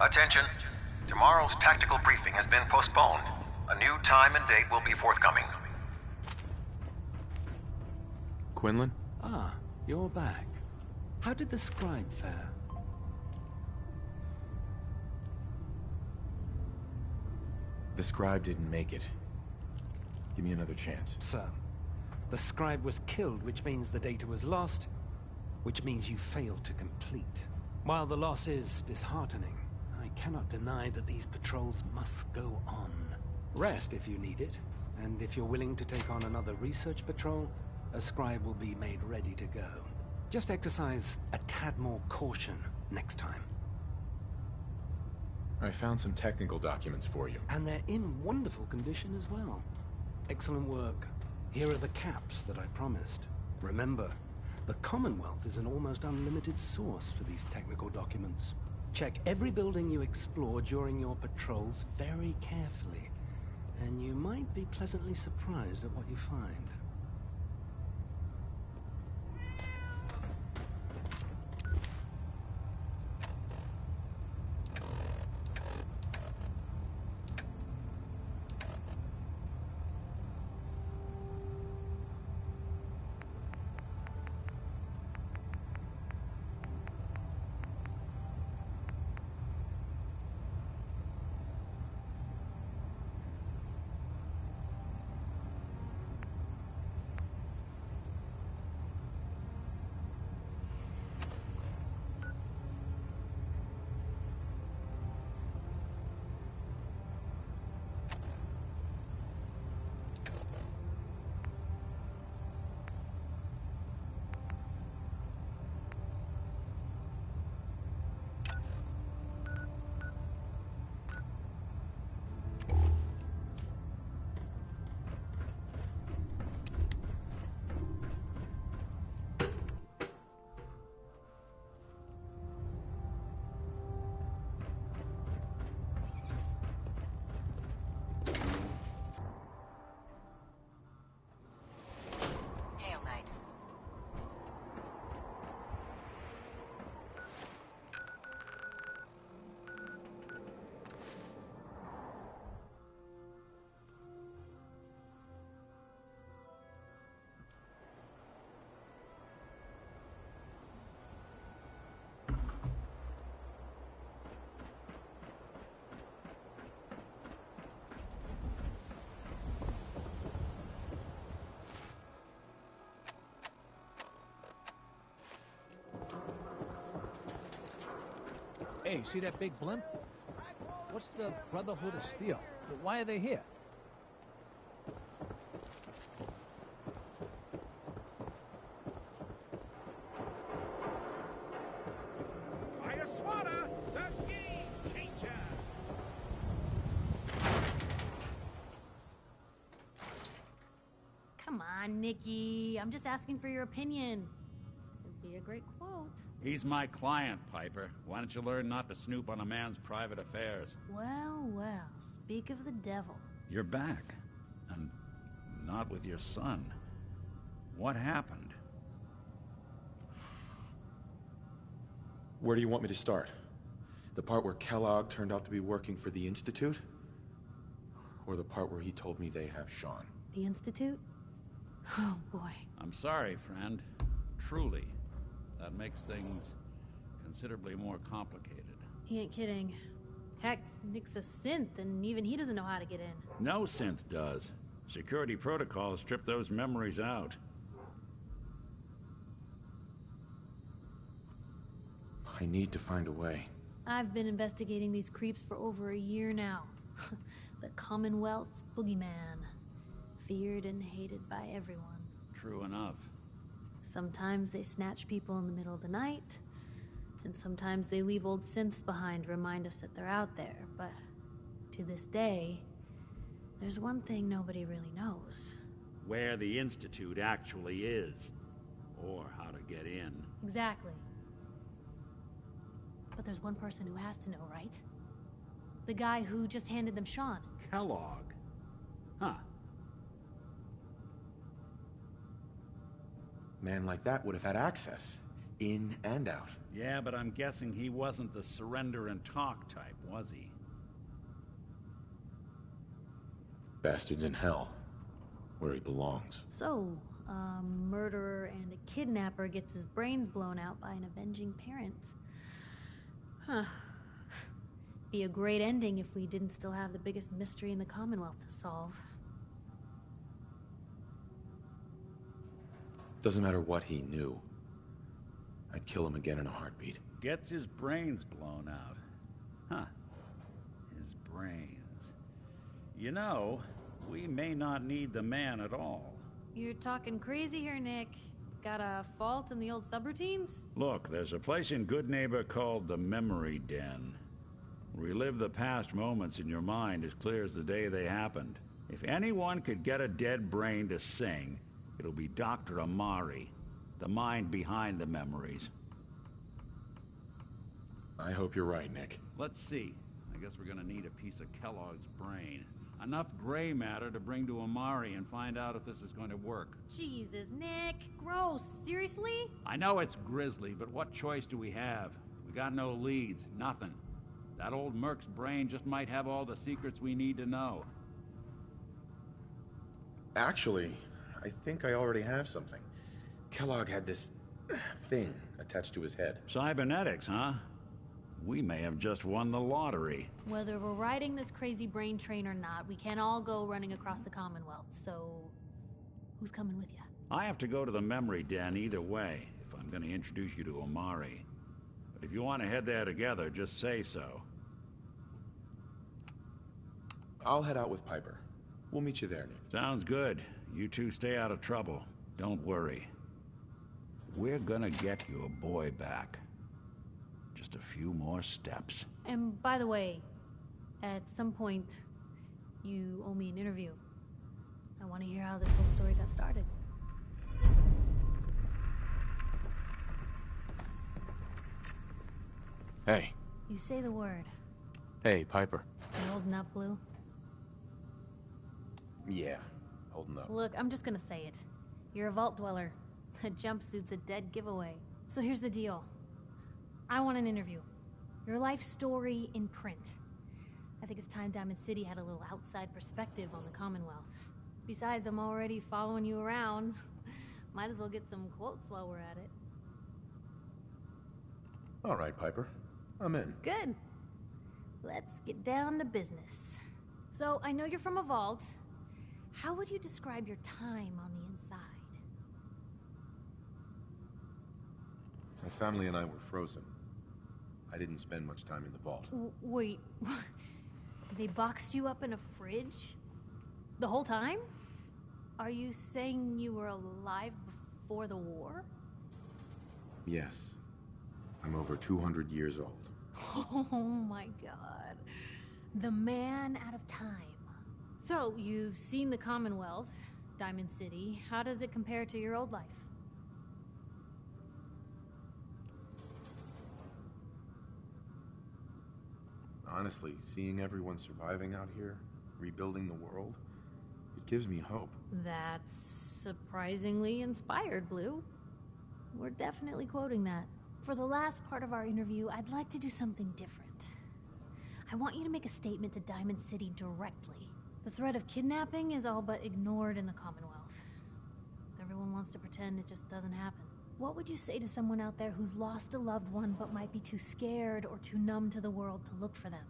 Attention. Tomorrow's tactical briefing has been postponed. A new time and date will be forthcoming. Quinlan? Ah, you're back. How did the scribe fare? The scribe didn't make it. Give me another chance. So, the scribe was killed, which means the data was lost, which means you failed to complete. While the loss is disheartening, I cannot deny that these patrols must go on. Rest if you need it, and if you're willing to take on another research patrol, a scribe will be made ready to go. Just exercise a tad more caution next time. I found some technical documents for you. And they're in wonderful condition as well. Excellent work. Here are the caps that I promised. Remember, the Commonwealth is an almost unlimited source for these technical documents. Check every building you explore during your patrols very carefully, and you might be pleasantly surprised at what you find. Hail, Knight. Hey, see that big blimp? What's the Brotherhood of Steel? Why are they here? Fire swatter, the game changer. Come on, Nikki. I'm just asking for your opinion. It'd be a great quote. He's my client, Piper. Why don't you learn not to snoop on a man's private affairs? Well, well, speak of the devil. You're back. And not with your son. What happened? Where do you want me to start? The part where Kellogg turned out to be working for the Institute? Or the part where he told me they have Sean? The Institute? Oh, boy. I'm sorry, friend. Truly. That makes things considerably more complicated. He ain't kidding. Heck, Nick's a synth, and even he doesn't know how to get in. No synth does. Security protocols strip those memories out. I need to find a way. I've been investigating these creeps for over a year now. The Commonwealth's boogeyman. Feared and hated by everyone. True enough. Sometimes they snatch people in the middle of the night, and sometimes they leave old synths behind to remind us that they're out there. But to this day, there's one thing nobody really knows. Where the Institute actually is. Or how to get in. Exactly. But there's one person who has to know, right? The guy who just handed them Sean. Kellogg. Huh. Man like that would have had access. in and out. Yeah, but I'm guessing he wasn't the surrender and talk type, was he? Bastard's in hell, where he belongs. So, a murderer and a kidnapper gets his brains blown out by an avenging parent. Huh. Be a great ending if we didn't still have the biggest mystery in the Commonwealth to solve. Doesn't matter what he knew. I'd kill him again in a heartbeat. Gets his brains blown out. Huh. His brains. You know, we may not need the man at all. You're talking crazy here, Nick. Got a fault in the old subroutines? Look, there's a place in Good Neighbor called the Memory Den. Relive the past moments in your mind as clear as the day they happened. If anyone could get a dead brain to sing, it'll be Dr. Amari, the mind behind the memories. I hope you're right, Nick. Let's see. I guess we're gonna need a piece of Kellogg's brain. Enough gray matter to bring to Amari and find out if this is going to work. Jesus, Nick. Gross. Seriously? I know it's grisly, but what choice do we have? We got no leads, nothing. That old Merc's brain just might have all the secrets we need to know. Actually, I think I already have something. Kellogg had this thing attached to his head. Cybernetics, huh? We may have just won the lottery. Whether we're riding this crazy brain train or not, we can't all go running across the Commonwealth, so who's coming with you? I have to go to the Memory Den either way, if I'm going to introduce you to Amari. But if you want to head there together, just say so. I'll head out with Piper. We'll meet you there, Nick. Sounds good. You two stay out of trouble. Don't worry. We're gonna get your boy back. Just a few more steps. And by the way, at some point, you owe me an interview. I want to hear how this whole story got started. Hey. You say the word. Hey, Piper. You holding up, Blue? Yeah, holding up. Look, I'm just gonna say it. You're a vault dweller. A jumpsuit's a dead giveaway. So here's the deal. I want an interview. Your life story in print. I think it's time Diamond City had a little outside perspective on the Commonwealth. Besides, I'm already following you around. Might as well get some quotes while we're at it. All right, Piper. I'm in. Good. Let's get down to business. So, I know you're from a vault. How would you describe your time on the inside? My family and I were frozen. I didn't spend much time in the vault. Wait, they boxed you up in a fridge? The whole time? Are you saying you were alive before the war? Yes. I'm over 200 years old. Oh my god. The man out of time. So, you've seen the Commonwealth, Diamond City. How does it compare to your old life? Honestly, seeing everyone surviving out here, rebuilding the world, it gives me hope. That's surprisingly inspired, Blue. We're definitely quoting that. For the last part of our interview, I'd like to do something different. I want you to make a statement to Diamond City directly. The threat of kidnapping is all but ignored in the Commonwealth. Everyone wants to pretend it just doesn't happen. What would you say to someone out there who's lost a loved one but might be too scared or too numb to the world to look for them?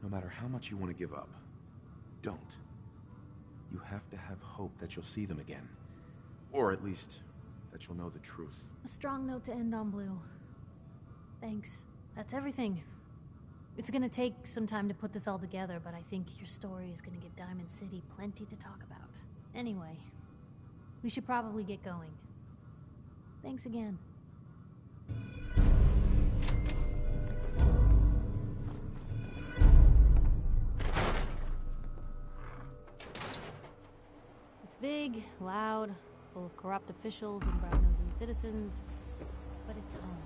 No matter how much you want to give up, don't. You have to have hope that you'll see them again. Or at least, that you'll know the truth. A strong note to end on, Blue. Thanks. That's everything. It's gonna take some time to put this all together, but I think your story is gonna give Diamond City plenty to talk about. Anyway, we should probably get going. Thanks again. It's big, loud, full of corrupt officials and brown-nosing citizens, but it's home.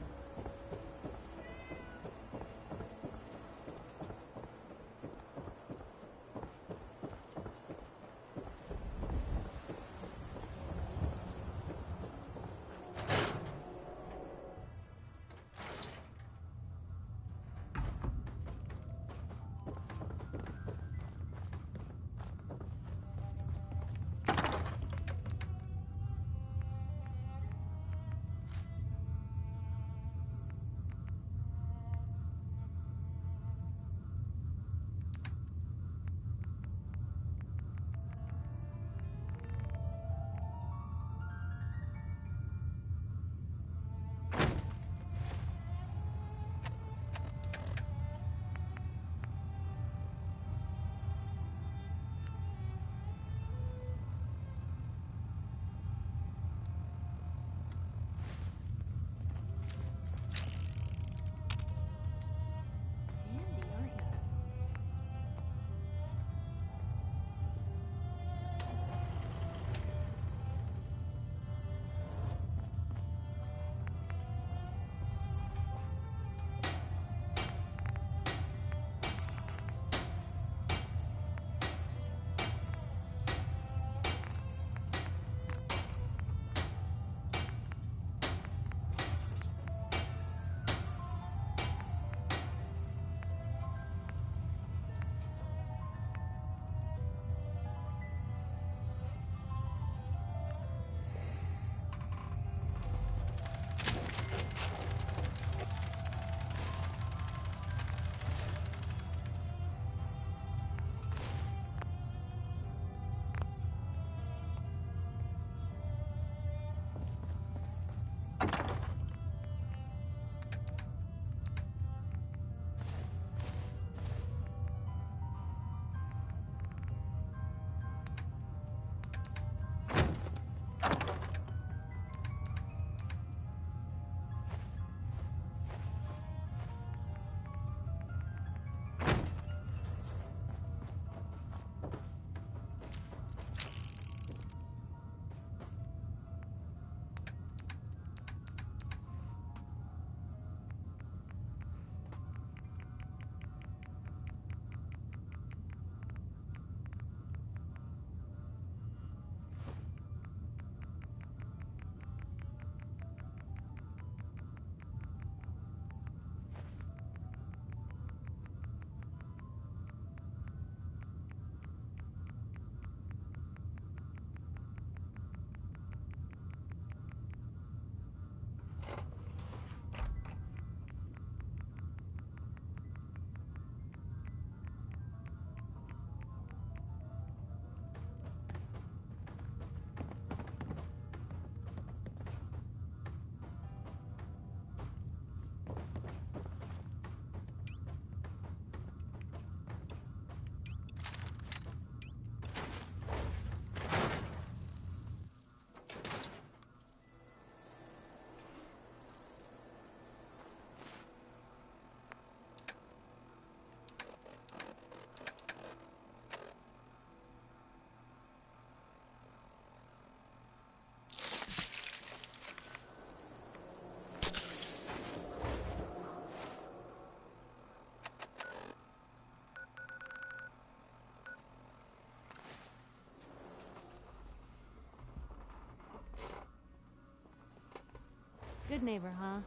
Good neighbor, huh?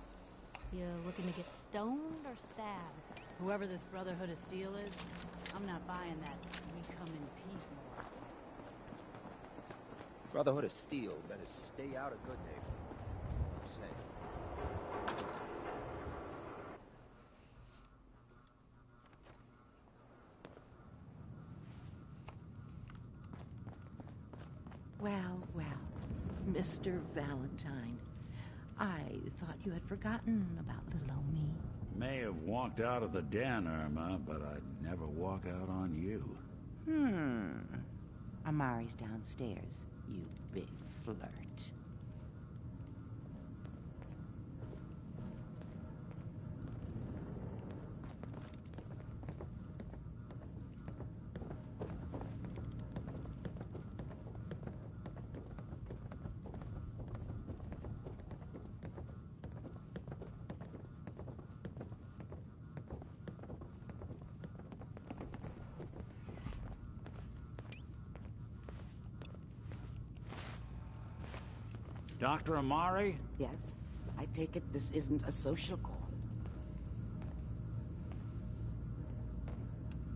You looking to get stoned or stabbed? Whoever this Brotherhood of Steel is, I'm not buying that we come in peace more. Brotherhood of Steel better stay out of good neighbor. I'm saying. Well, well, Mr. Valentine. I thought you had forgotten about little old me. May have walked out of the den, Irma, but I'd never walk out on you. Amari's downstairs, you big flirt. Dr. Amari? Yes, I take it this isn't a social call.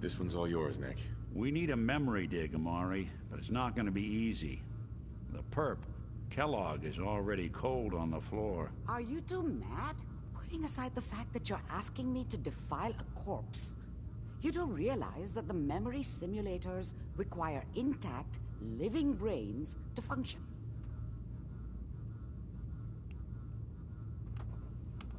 This one's all yours, Nick. We need a memory dig, Amari, but it's not going to be easy. The perp, Kellogg, is already cold on the floor. Are you two mad? Putting aside the fact that you're asking me to defile a corpse, you do realize that the memory simulators require intact, living brains to function.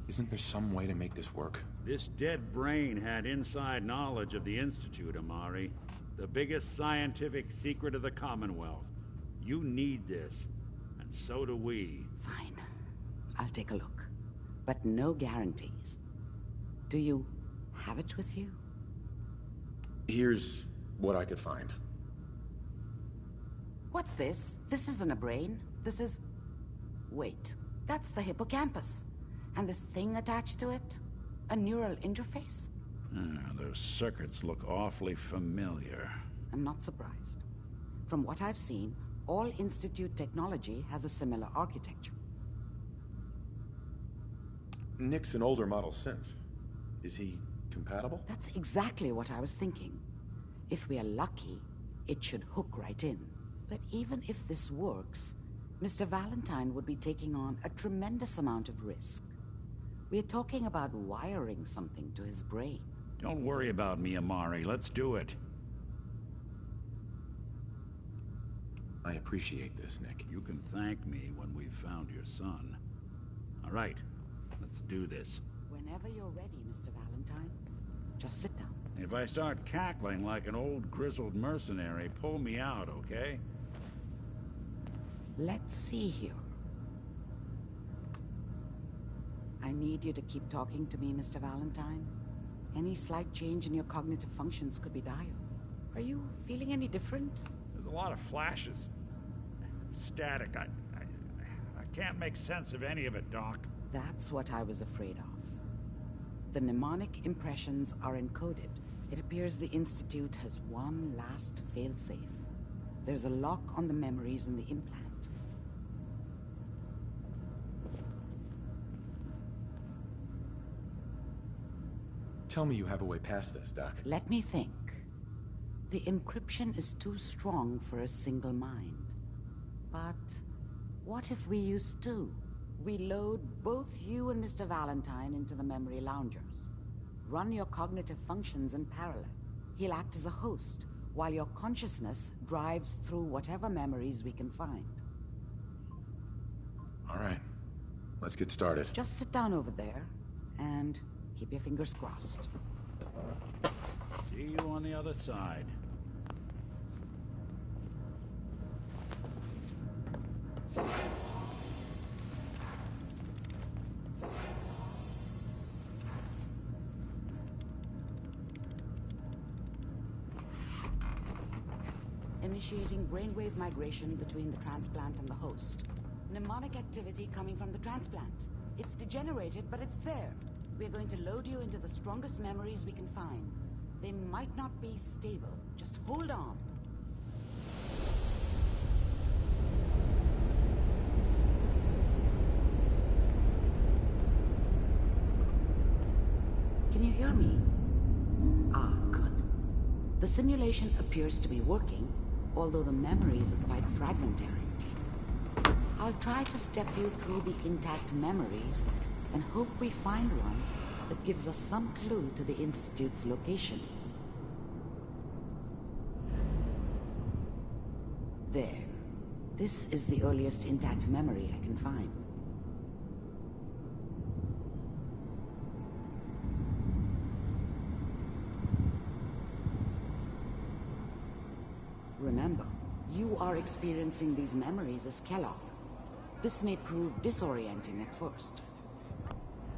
Isn't there some way to make this work? This dead brain had inside knowledge of the Institute, Amari. The biggest scientific secret of the Commonwealth. You need this, and so do we. Fine. I'll take a look. But no guarantees. Do you have it with you? Here's what I could find. What's this? This isn't a brain. This is... Wait. That's the hippocampus. And this thing attached to it? A neural interface? Those circuits look awfully familiar. I'm not surprised. From what I've seen, all Institute technology has a similar architecture. Nick's an older model synth. Is he compatible? That's exactly what I was thinking. If we are lucky, it should hook right in. But even if this works, Mr. Valentine would be taking on a tremendous amount of risk. We're talking about wiring something to his brain. Don't worry about me, Amari. Let's do it. I appreciate this, Nick. You can thank me when we've found your son. All right, let's do this. Whenever you're ready, Mr. Valentine. Just sit down. If I start cackling like an old grizzled mercenary, pull me out, okay? Let's see here. I need you to keep talking to me, Mr. Valentine. Any slight change in your cognitive functions could be dire. Are you feeling any different? There's a lot of flashes. Static. I can't make sense of any of it, Doc. That's what I was afraid of. The mnemonic impressions are encoded. It appears the Institute has one last failsafe. There's a lock on the memories in the implant. Tell me you have a way past this, Doc. Let me think. The encryption is too strong for a single mind. But what if we use two? We load both you and Mr. Valentine into the memory loungers. Run your cognitive functions in parallel. He'll act as a host, while your consciousness drives through whatever memories we can find. All right. Let's get started. Just sit down over there, and keep your fingers crossed. See you on the other side. Initiating brainwave migration between the transplant and the host. Mnemonic activity coming from the transplant. It's degenerated, but it's there. We're going to load you into the strongest memories we can find. They might not be stable. Just hold on. Can you hear me? Ah, good. The simulation appears to be working, although the memories are quite fragmentary. I'll try to step you through the intact memories and hope we find one that gives us some clue to the Institute's location. There. This is the earliest intact memory I can find. Remember, you are experiencing these memories as Kellogg. This may prove disorienting at first.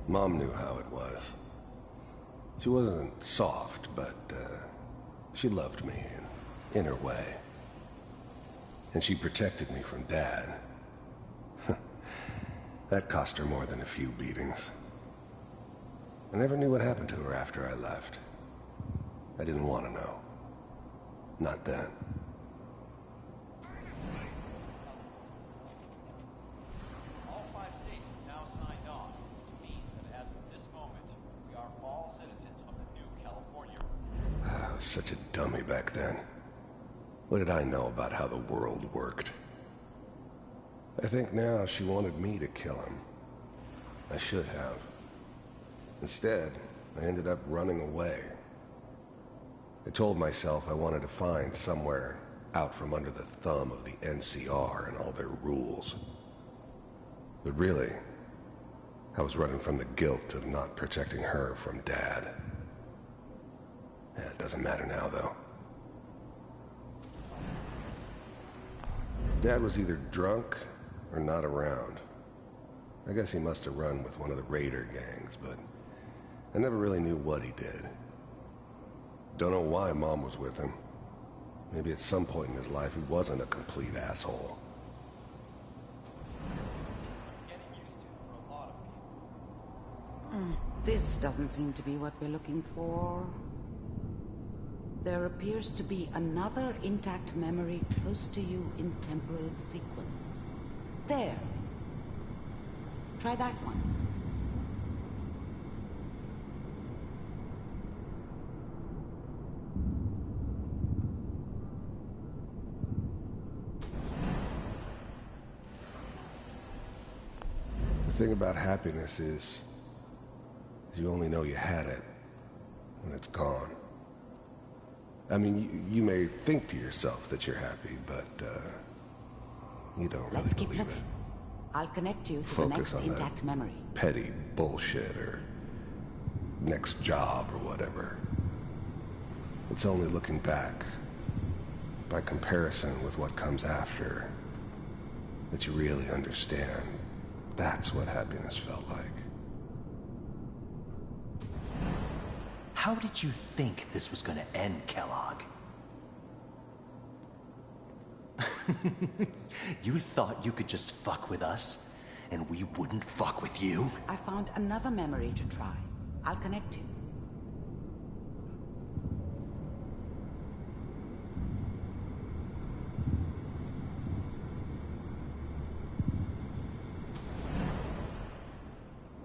Mom knew how it was. She wasn't soft, but she loved me in her way. And she protected me from Dad. That cost her more than a few beatings. I never knew what happened to her after I left. I didn't want to know. Not then. All 5 states have now signed on, which means that as of this moment, we are all citizens of the new California. I was such a dummy back then. What did I know about how the world worked? I think now she wanted me to kill him. I should have. Instead, I ended up running away. I told myself I wanted to find somewhere out from under the thumb of the NCR and all their rules. But really, I was running from the guilt of not protecting her from Dad. It doesn't matter now, though. Dad was either drunk or not around. I guess he must have run with one of the raider gangs, but I never really knew what he did. Don't know why Mom was with him. Maybe at some point in his life he wasn't a complete asshole. This doesn't seem to be what we're looking for. There appears to be another intact memory close to you in temporal sequence. There. Try that one. The thing about happiness is you only know you had it when it's gone. I mean, you may think to yourself that you're happy, but you don't really Let's keep believe looking. it. I'll connect you to Focus the next on intact that memory. petty bullshit or next job or whatever. It's only looking back, by comparison with what comes after, that you really understand. That's what happiness felt like. How did you think this was gonna end, Kellogg? You thought you could just fuck with us, and we wouldn't fuck with you? I found another memory to try. I'll connect you.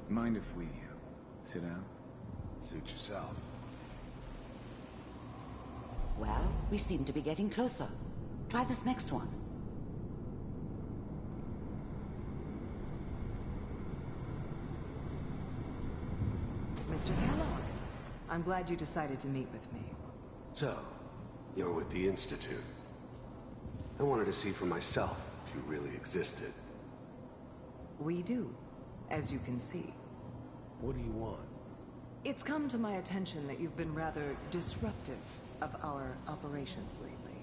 Mind if we sit down? Suit yourself. Well, we seem to be getting closer. Try this next one. Mr. Kellogg, I'm glad you decided to meet with me. So, you're with the Institute. I wanted to see for myself if you really existed. We do, as you can see. What do you want? It's come to my attention that you've been rather disruptive of our operations lately.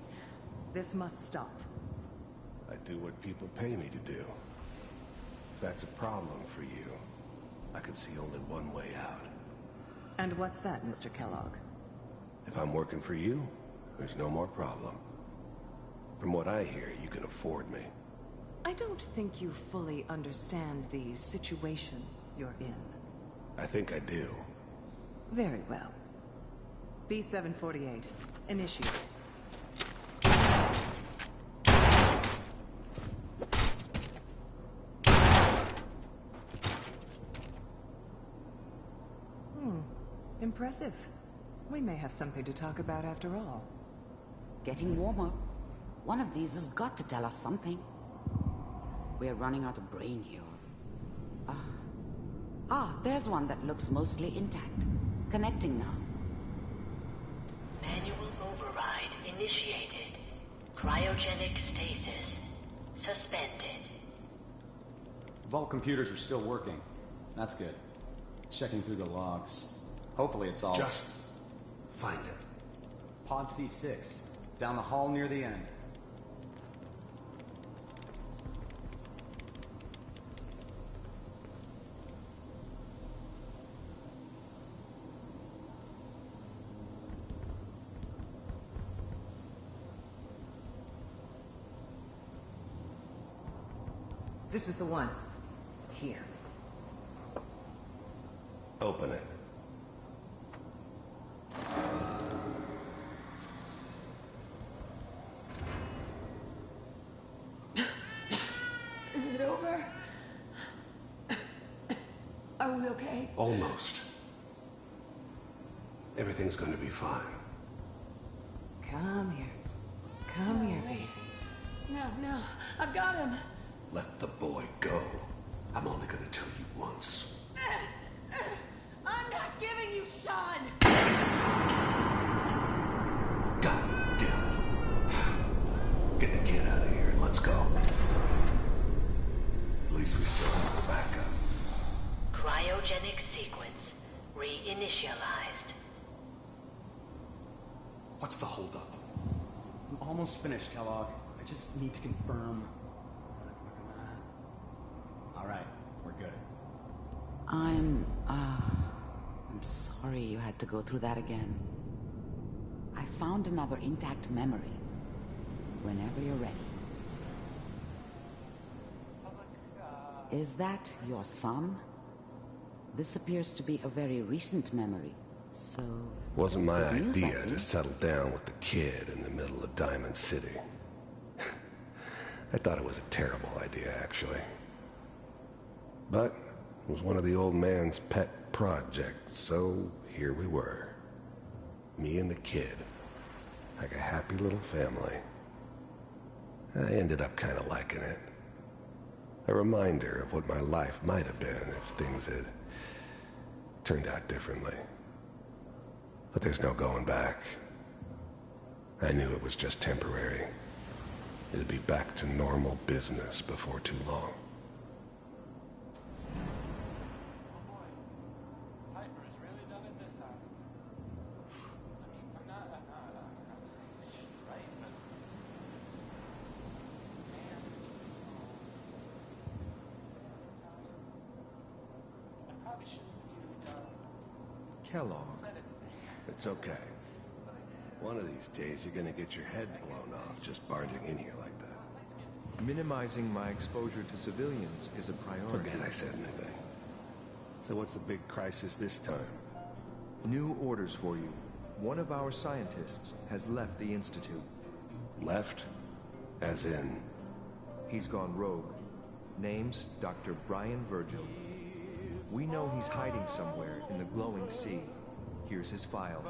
This must stop. I do what people pay me to do. If that's a problem for you, I could see only one way out. And what's that, Mr. Kellogg? If I'm working for you, there's no more problem. From what I hear, you can afford me. I don't think you fully understand the situation you're in. I think I do. Very well. B-748, initiate. Impressive. We may have something to talk about after all. Getting warmer. One of these has got to tell us something. We're running out of brain here. There's one that looks mostly intact. Connecting now. Manual override initiated. Cryogenic stasis suspended. Vault computers are still working. That's good. Checking through the logs. Hopefully it's all... Just find it. Pod C6. Down the hall near the end. This is the one. Here. Open it. Is it over? Are we okay? Almost. Everything's gonna be fine. Come here. Come here, baby. No, I've got him. Let the boy go. I'm only gonna tell you once. I'm not giving you Sean! God damn it. Get the kid out of here and let's go. At least we still have a backup. Cryogenic sequence reinitialized. What's the holdup? I'm almost finished, Kellogg. I just need to confirm. Come on. All right, we're good. I'm sorry you had to go through that again. I found another intact memory. Whenever you're ready. Is that your son? This appears to be a very recent memory, so... Wasn't my good news, idea to settle down with the kid in the middle of Diamond City. I thought it was a terrible idea, actually. But it was one of the old man's pet projects, so here we were. Me and the kid. Like a happy little family. I ended up kind of liking it. A reminder of what my life might have been if things had turned out differently. But there's no going back. I knew it was just temporary. It'd be back to normal business before too long. Kellogg. It's okay. One of these days you're gonna get your head blown off just barging in here like that. Minimizing my exposure to civilians is a priority. Forget I said anything. So what's the big crisis this time? New orders for you. One of our scientists has left the Institute. Left? As in? He's gone rogue. Name's Dr. Brian Virgil. We know he's hiding somewhere in the glowing sea. Here's his file.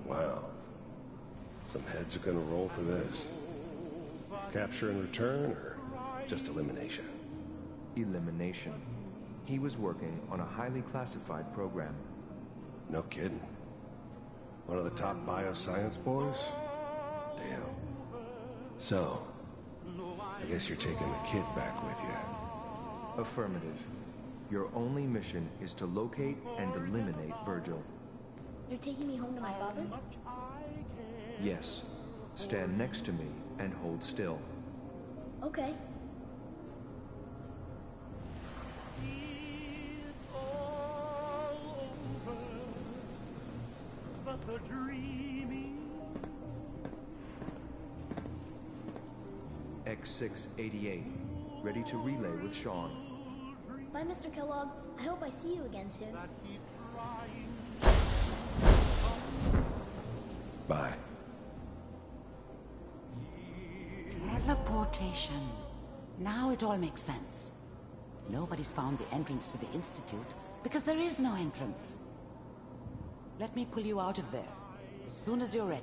Wow. Some heads are gonna roll for this. Capture and return, or just elimination? Elimination. He was working on a highly classified program. No kidding. One of the top bioscience boys? Damn. So, I guess you're taking the kid back with you. Affirmative. Your only mission is to locate and eliminate Virgil. You're taking me home to my father? Yes. Stand next to me and hold still. Okay. X688. Ready to relay with Sean. Bye, Mr. Kellogg. I hope I see you again soon. Bye. Teleportation. Now it all makes sense. Nobody's found the entrance to the Institute because there is no entrance. Let me pull you out of there as soon as you're ready.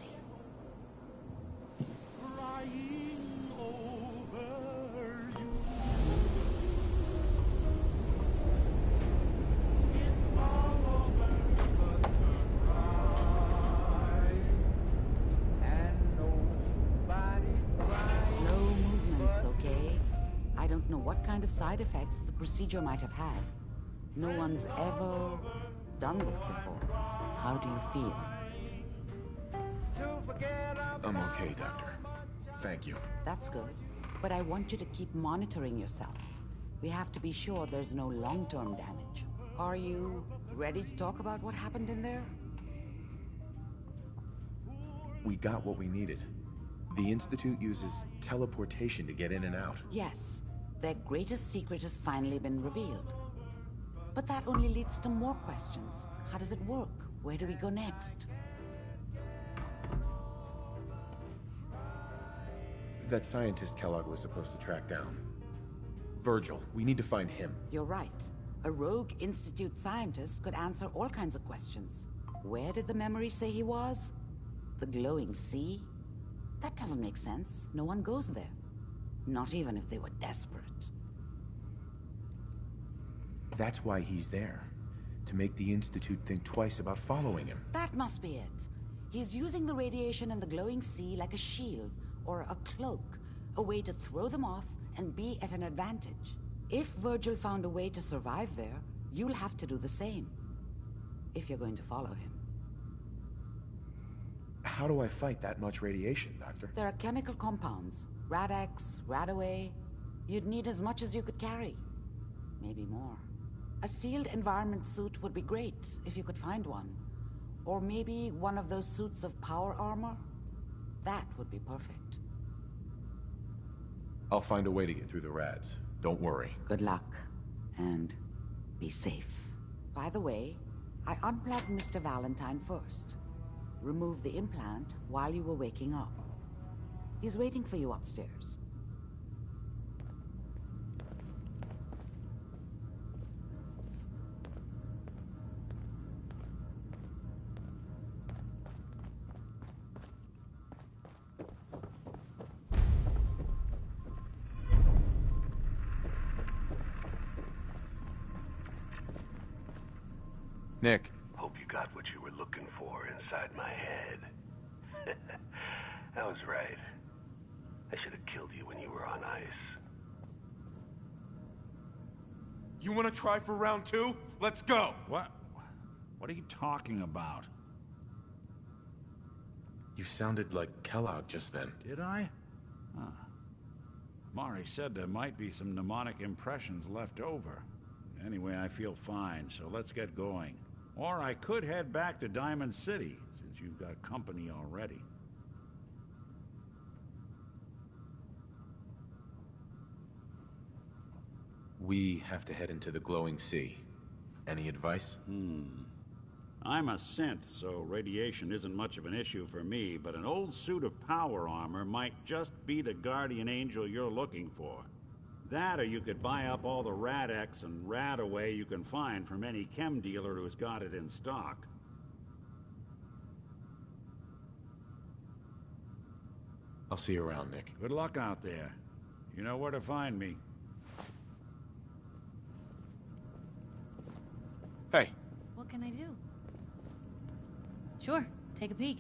Slow movements, okay? I don't know what kind of side effects the procedure might have had. No one's ever done this before. How do you feel? I'm okay, Doctor. Thank you. That's good. But I want you to keep monitoring yourself. We have to be sure there's no long-term damage. Are you ready to talk about what happened in there? We got what we needed. The Institute uses teleportation to get in and out. Yes. Their greatest secret has finally been revealed. But that only leads to more questions. How does it work? Where do we go next? That scientist Kellogg was supposed to track down. Virgil, we need to find him. You're right. A rogue Institute scientist could answer all kinds of questions. Where did the memory say he was? The glowing sea? That doesn't make sense. No one goes there. Not even if they were desperate. That's why he's there. To make the Institute think twice about following him. That must be it. He's using the radiation in the glowing sea like a shield or a cloak, a way to throw them off and be at an advantage. If Virgil found a way to survive there, you'll have to do the same. If you're going to follow him. How do I fight that much radiation, Doctor? There are chemical compounds. Rad-X, Radaway. You'd need as much as you could carry. Maybe more. A sealed environment suit would be great, if you could find one. Or maybe one of those suits of power armor? That would be perfect. I'll find a way to get through the rads. Don't worry. Good luck. And be safe. By the way, I unplugged Mr. Valentine first. Removed the implant while you were waking up. He's waiting for you upstairs. Nick. Hope you got what you were looking for inside my head. I was right. I should have killed you when you were on ice. You want to try for round 2? Let's go! What are you talking about? You sounded like Kellogg just then. Did I? Huh. Mari said there might be some mnemonic impressions left over. Anyway, I feel fine, so let's get going. Or I could head back to Diamond City, since you've got company already. We have to head into the glowing sea. Any advice? I'm a synth, so radiation isn't much of an issue for me, but an old suit of power armor might just be the guardian angel you're looking for. That, or you could buy up all the Rad-X and Radaway you can find from any chem dealer who's got it in stock. I'll see you around, Nick. Good luck out there. You know where to find me. Hey. What can I do? Sure, take a peek.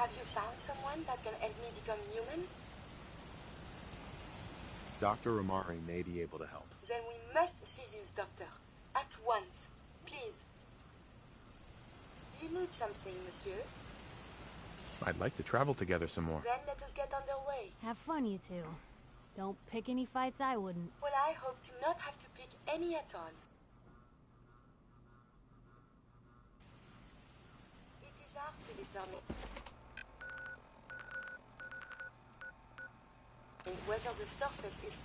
Have you found someone that can help me become human? Dr. Amari may be able to help. Then we must see this doctor. At once. Please. Do you need something, monsieur? I'd like to travel together some more. Then let us get underway. Have fun, you two. Don't pick any fights I wouldn't. Well, I hope to not have to pick any at all. It is hard to determine whether the surface is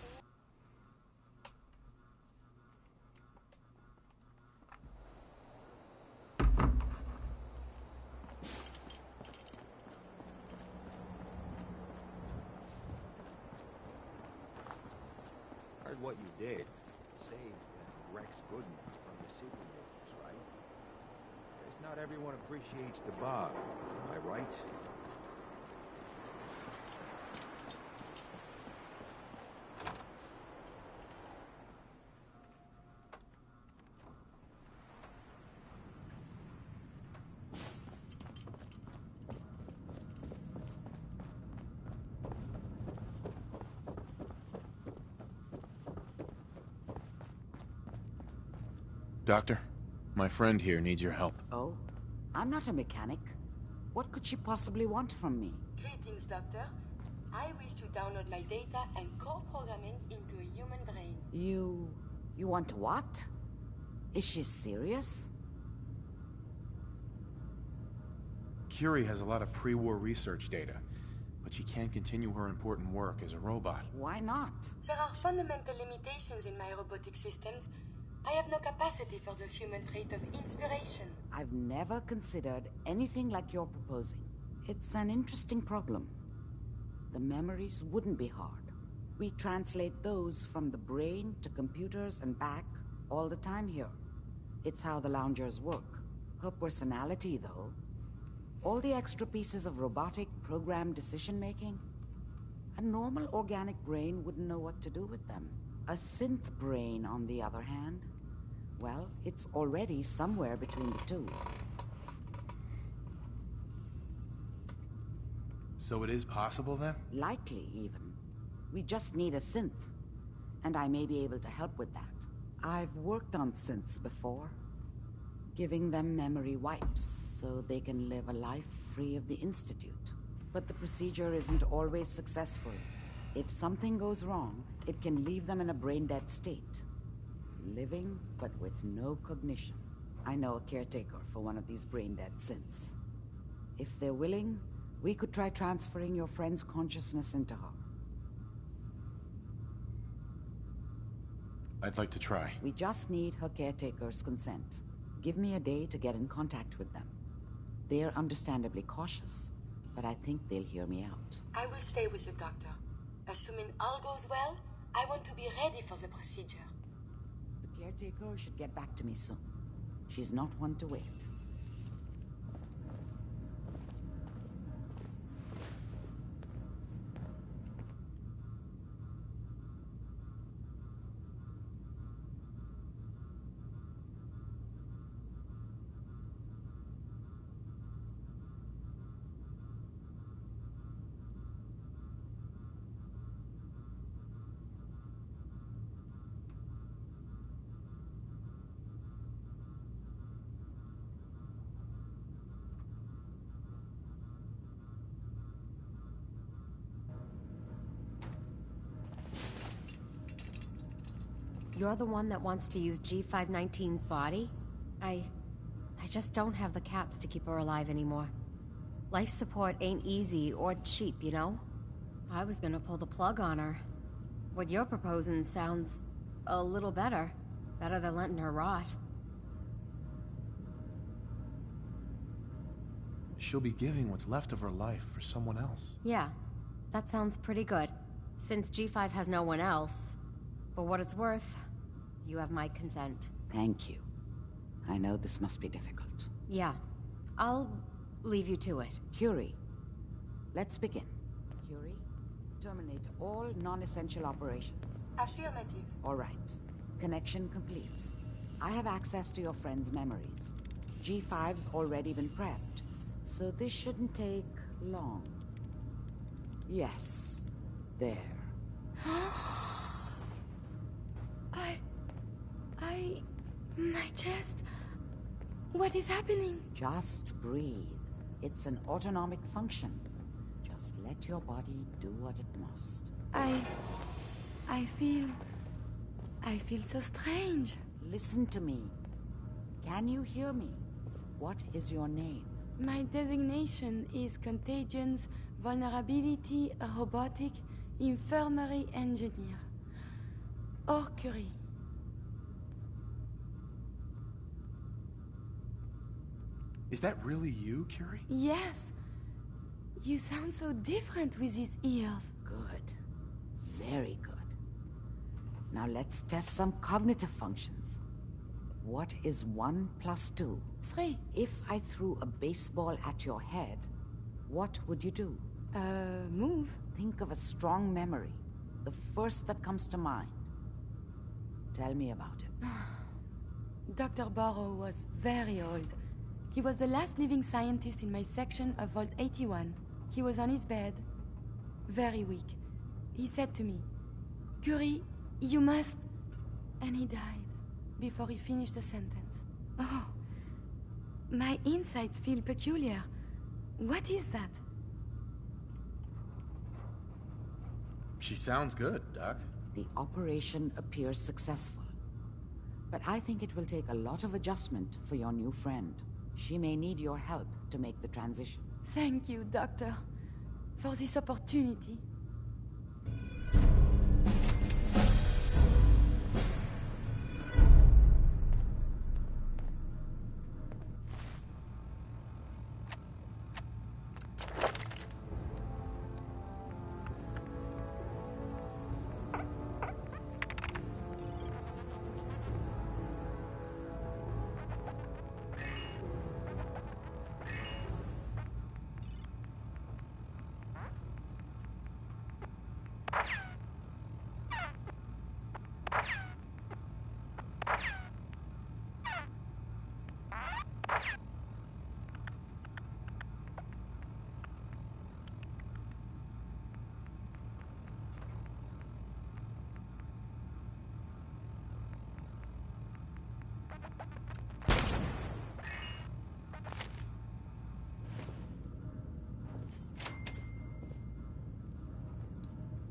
Heard what you did. Saved Rex Goodman from the supervillains, right? Guess not everyone appreciates the bog, am I right? Doctor, my friend here needs your help. Oh? I'm not a mechanic. What could she possibly want from me? Greetings, Doctor. I wish to download my data and core programming into a human brain. You want what? Is she serious? Curie has a lot of pre-war research data, but she can't continue her important work as a robot. Why not? There are fundamental limitations in my robotic systems. I have no capacity for the human trait of inspiration. I've never considered anything like you're proposing. It's an interesting problem. The memories wouldn't be hard. We translate those from the brain to computers and back all the time here. It's how the loungers work. Her personality, though, all the extra pieces of robotic programmed decision-making, a normal organic brain wouldn't know what to do with them. A synth brain, on the other hand, well, it's already somewhere between the two. So it is possible, then? Likely, even. We just need a synth. And I may be able to help with that. I've worked on synths before. Giving them memory wipes so they can live a life free of the Institute. But the procedure isn't always successful. If something goes wrong, it can leave them in a brain-dead state. Living, but with no cognition. I know a caretaker for one of these brain-dead synths. If they're willing, we could try transferring your friend's consciousness into her. I'd like to try. We just need her caretaker's consent. Give me a day to get in contact with them. They're understandably cautious, but I think they'll hear me out. I will stay with the doctor. Assuming all goes well, I want to be ready for the procedure. The caretaker should get back to me soon. She's not one to wait. You're the one that wants to use G519's body? I just don't have the caps to keep her alive anymore. Life support ain't easy or cheap, you know? I was gonna pull the plug on her. What you're proposing sounds a little better. Better than letting her rot. She'll be giving what's left of her life for someone else. Yeah, that sounds pretty good. Since G5 has no one else, for what it's worth, you have my consent. Thank you. I know this must be difficult. Yeah, I'll leave you to it. Curie, let's begin. Curie, terminate all non-essential operations. Affirmative. All right. Connection complete. I have access to your friend's memories. G5's already been prepped, so this shouldn't take Long. Yes. There. My chest. What is happening? Just breathe. It's an autonomic function. Just let your body do what it must. I feel so strange. Listen to me. Can you hear me? What is your name? My designation is Contagions, Vulnerability, Robotic, Infirmary Engineer. Or Curie. Is that really you, Curie? Yes. You sound so different with these ears. Good. Very good. Now let's test some cognitive functions. What is 1 + 2? 3. If I threw a baseball at your head, what would you do? Move. Think of a strong memory. The first that comes to mind. Tell me about it. Dr. Barrow was very old. He was the last living scientist in my section of Vault 81. He was on his bed, very weak. He said to me, "Curie, you must..." And he died before he finished the sentence. Oh, my insides feel peculiar. What is that? She sounds good, Doc. The operation appears successful. But I think it will take a lot of adjustment for your new friend. She may need your help to make the transition. Thank you, Doctor, for this opportunity.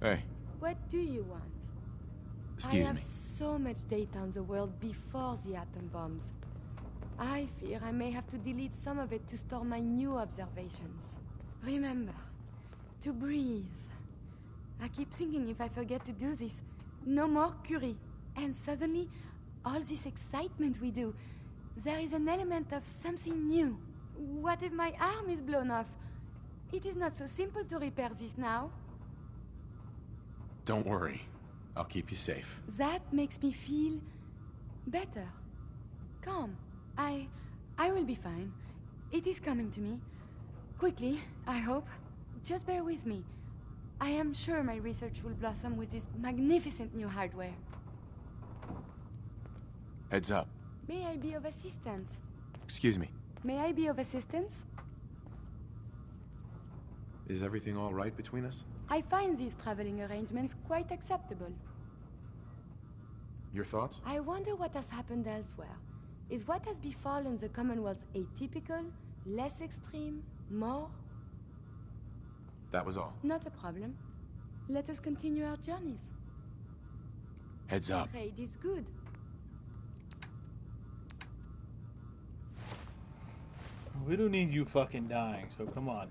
Hey. What do you want? Excuse I have me. so much data on the world before the atom bombs. I fear I may have to delete some of it to store my new observations. Remember, to breathe. I keep thinking if I forget to do this, no more Curie. And suddenly, all this excitement we do, there is an element of something new. What if my arm is blown off? It is not so simple to repair this now. Don't worry. I'll keep you safe. That makes me feel better. Calm. I will be fine. It is coming to me. Quickly, I hope. Just bear with me. I am sure my research will blossom with this magnificent new hardware. Heads up. May I be of assistance? Excuse me. May I be of assistance? Is everything all right between us? I find these traveling arrangements quite acceptable. Your thoughts? I wonder what has happened elsewhere. Is what has befallen the Commonwealth atypical, less extreme, more? That was all. Not a problem. Let us continue our journeys. Heads up. Trade is good. We don't need you fucking dying, so come on.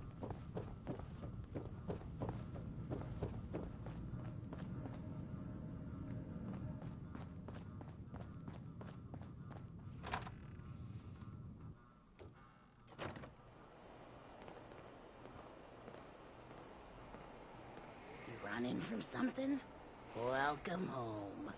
Running from something? Welcome home.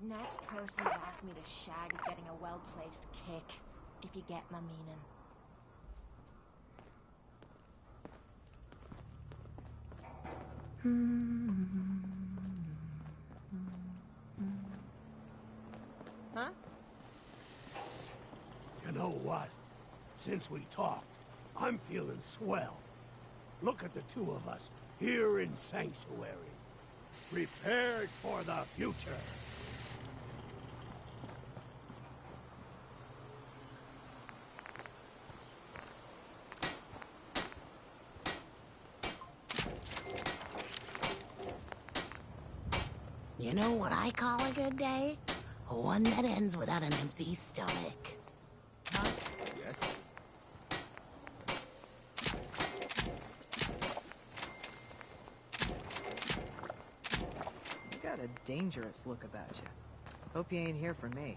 Next person to ask me to shag is getting a well-placed kick, if you get my meaning. Huh? You know what? Since we talked, I'm feeling swell. Look at the two of us, here in Sanctuary. Prepared for the future. You know what I call a good day? One that ends without an empty stomach. Huh? Yes? You got a dangerous look about you. Hope you ain't here for me.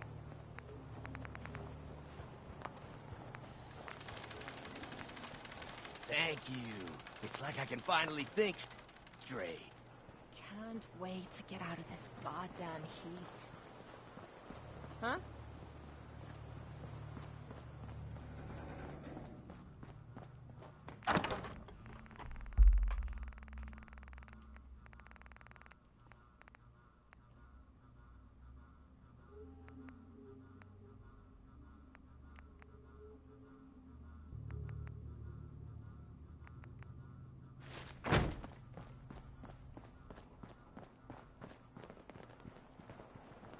Thank you. It's like I can finally think straight. Can't wait to get out of this goddamn heat. Huh?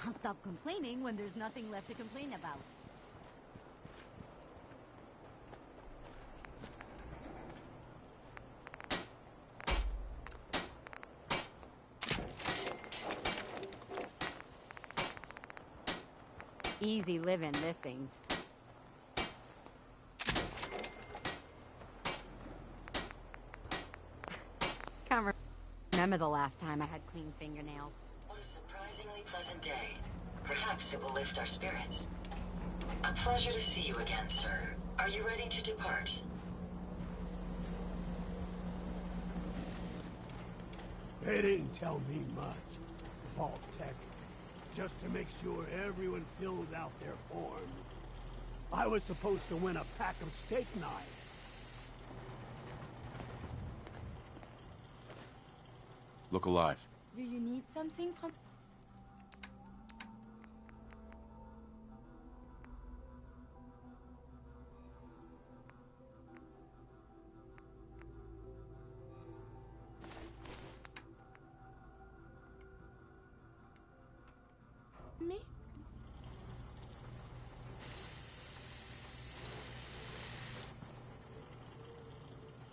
I'll stop complaining when there's nothing left to complain about. Easy living, this ain't. Can't remember the last time I had clean fingernails. What a surprisingly pleasant day. Perhaps it will lift our spirits. A pleasure to see you again, sir. Are you ready to depart? They didn't tell me much, Vault Tech. Just to make sure everyone filled out their forms. I was supposed to win a pack of steak knives. Look alive. Do you need something from... me?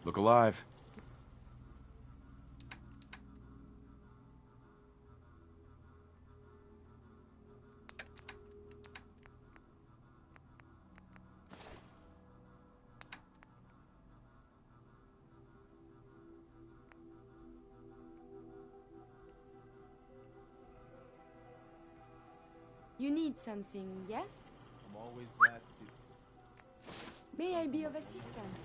Look alive. You need something, yes? I'm always glad to see. May I be of assistance?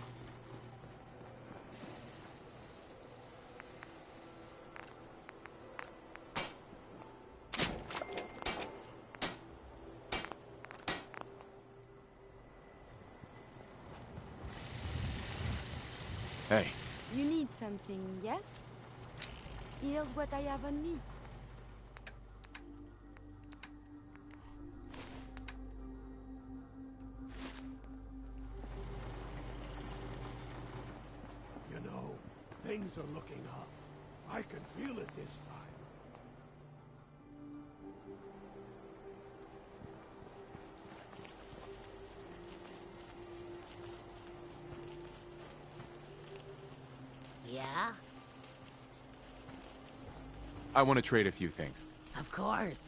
Hey. You need something, yes? Here's what I have on me. You know, things are looking up. I can feel it this time. Yeah? I want to trade a few things. Of course.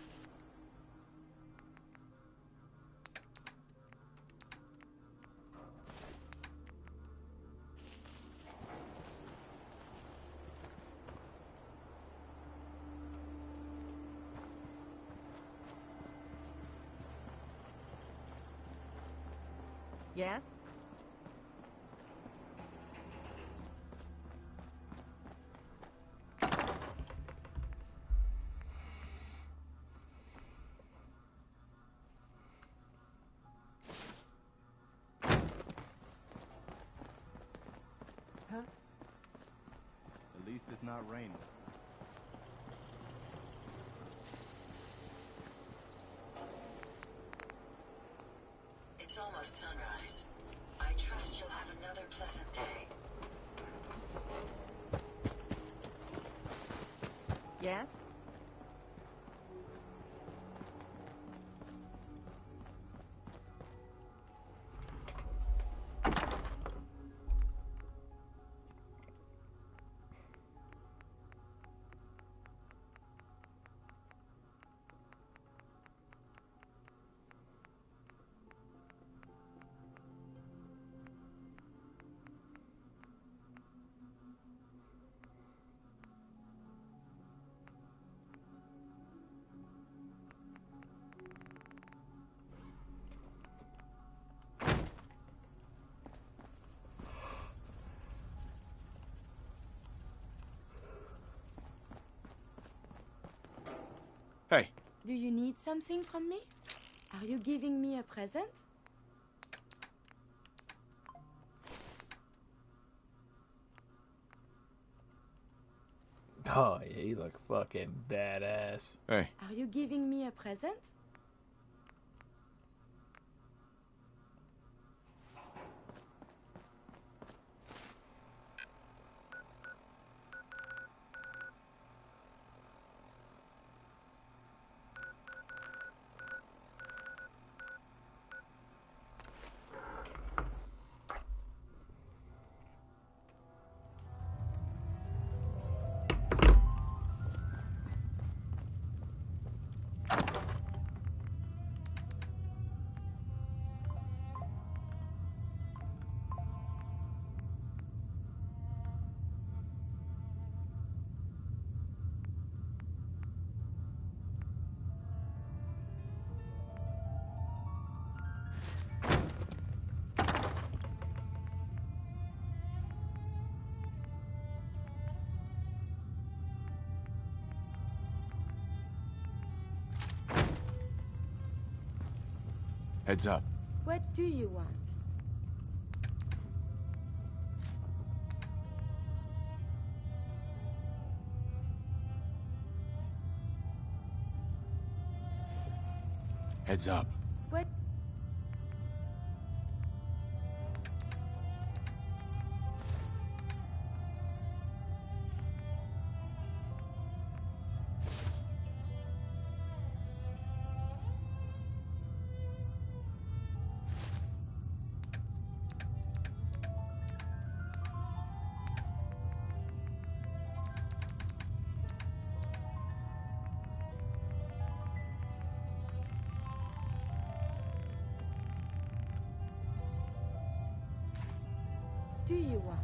Yes? it's not raining. It's almost sunrise. I trust you'll have another pleasant day. Yes? Hey. Do you need something from me? Are you giving me a present? Oh, yeah, you look fucking badass. Hey. Are you giving me a present? Heads up. What do you want? Heads up. What? Do you want?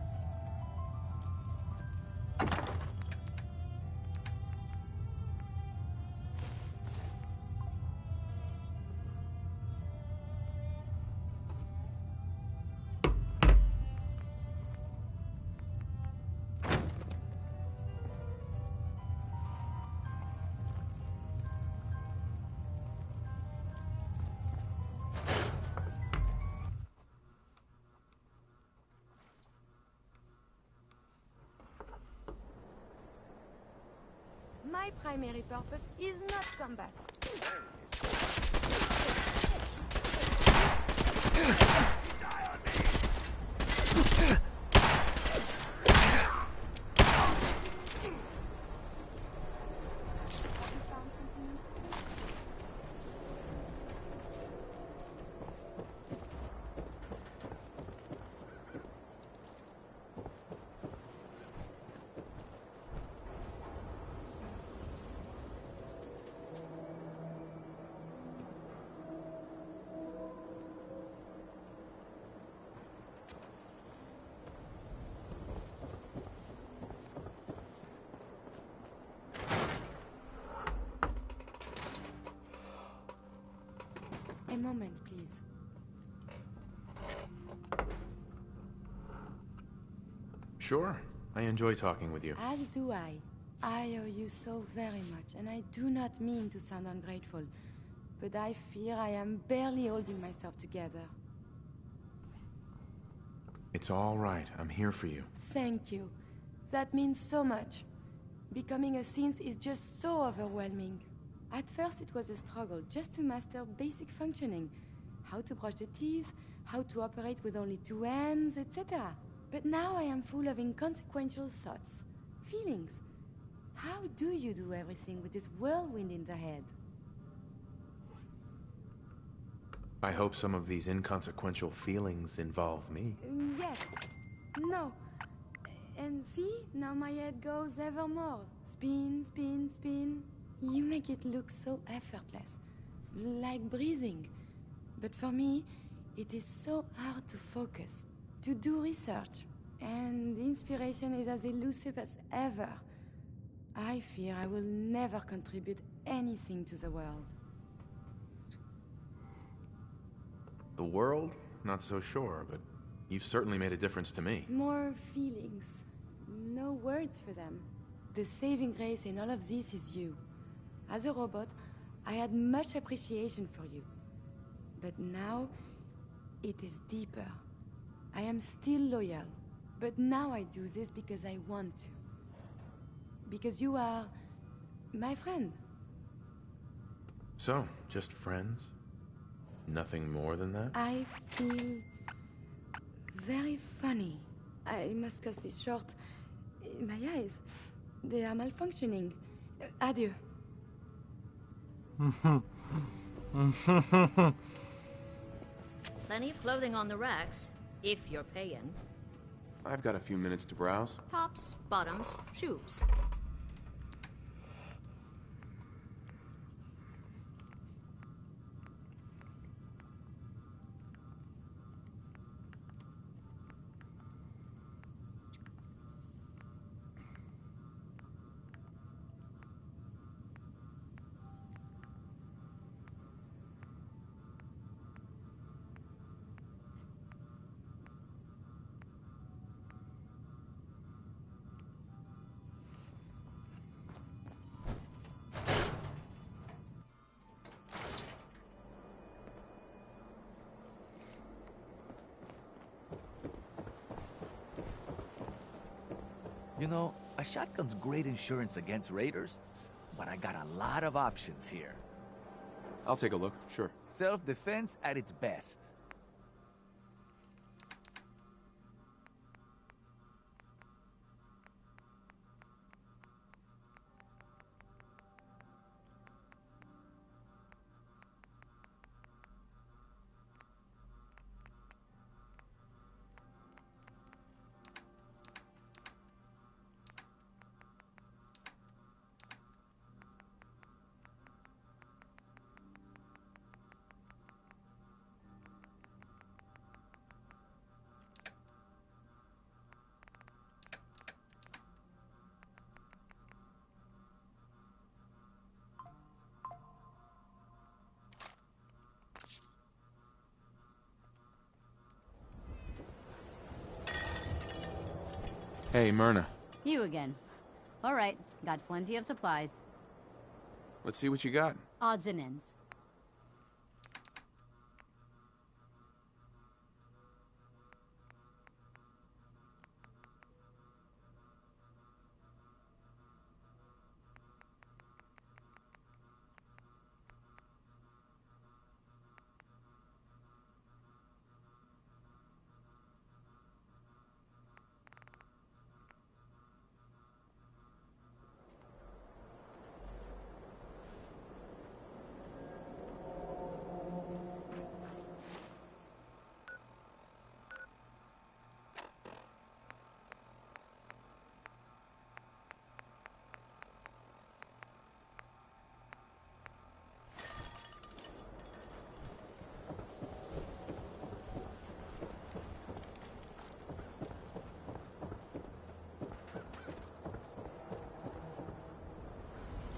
My primary purpose is not combat. A moment, please. Sure. I enjoy talking with you. As do I. I owe you so very much, and I do not mean to sound ungrateful, but I fear I am barely holding myself together. It's all right. I'm here for you. Thank you. That means so much. Becoming a synth is just so overwhelming. At first it was a struggle just to master basic functioning. How to brush the teeth, how to operate with only two hands, etc. But now I am full of inconsequential thoughts, feelings. How do you do everything with this whirlwind in the head? I hope some of these inconsequential feelings involve me. Yes. No. And see, now my head goes ever more. Spin, spin, spin. You make it look so effortless. Like breathing. But for me, it is so hard to focus, to do research. And inspiration is as elusive as ever. I fear I will never contribute anything to the world. The world? Not so sure, but you've certainly made a difference to me. More feelings. No words for them. The saving grace in all of this is you. As a robot, I had much appreciation for you. But now, it is deeper. I am still loyal, but now I do this because I want to. Because you are my friend. So, just friends? Nothing more than that? I feel very funny. I must cut this short. My eyes, they are malfunctioning. Adieu. Plenty of clothing on the racks, if you're paying. I've got a few minutes to browse. Tops, bottoms, shoes. You know, a shotgun's great insurance against raiders, but I got a lot of options here. I'll take a look, sure. Self-defense at its best. Hey, Myrna. You again. All right, got plenty of supplies. Let's see what you got. Odds and ends.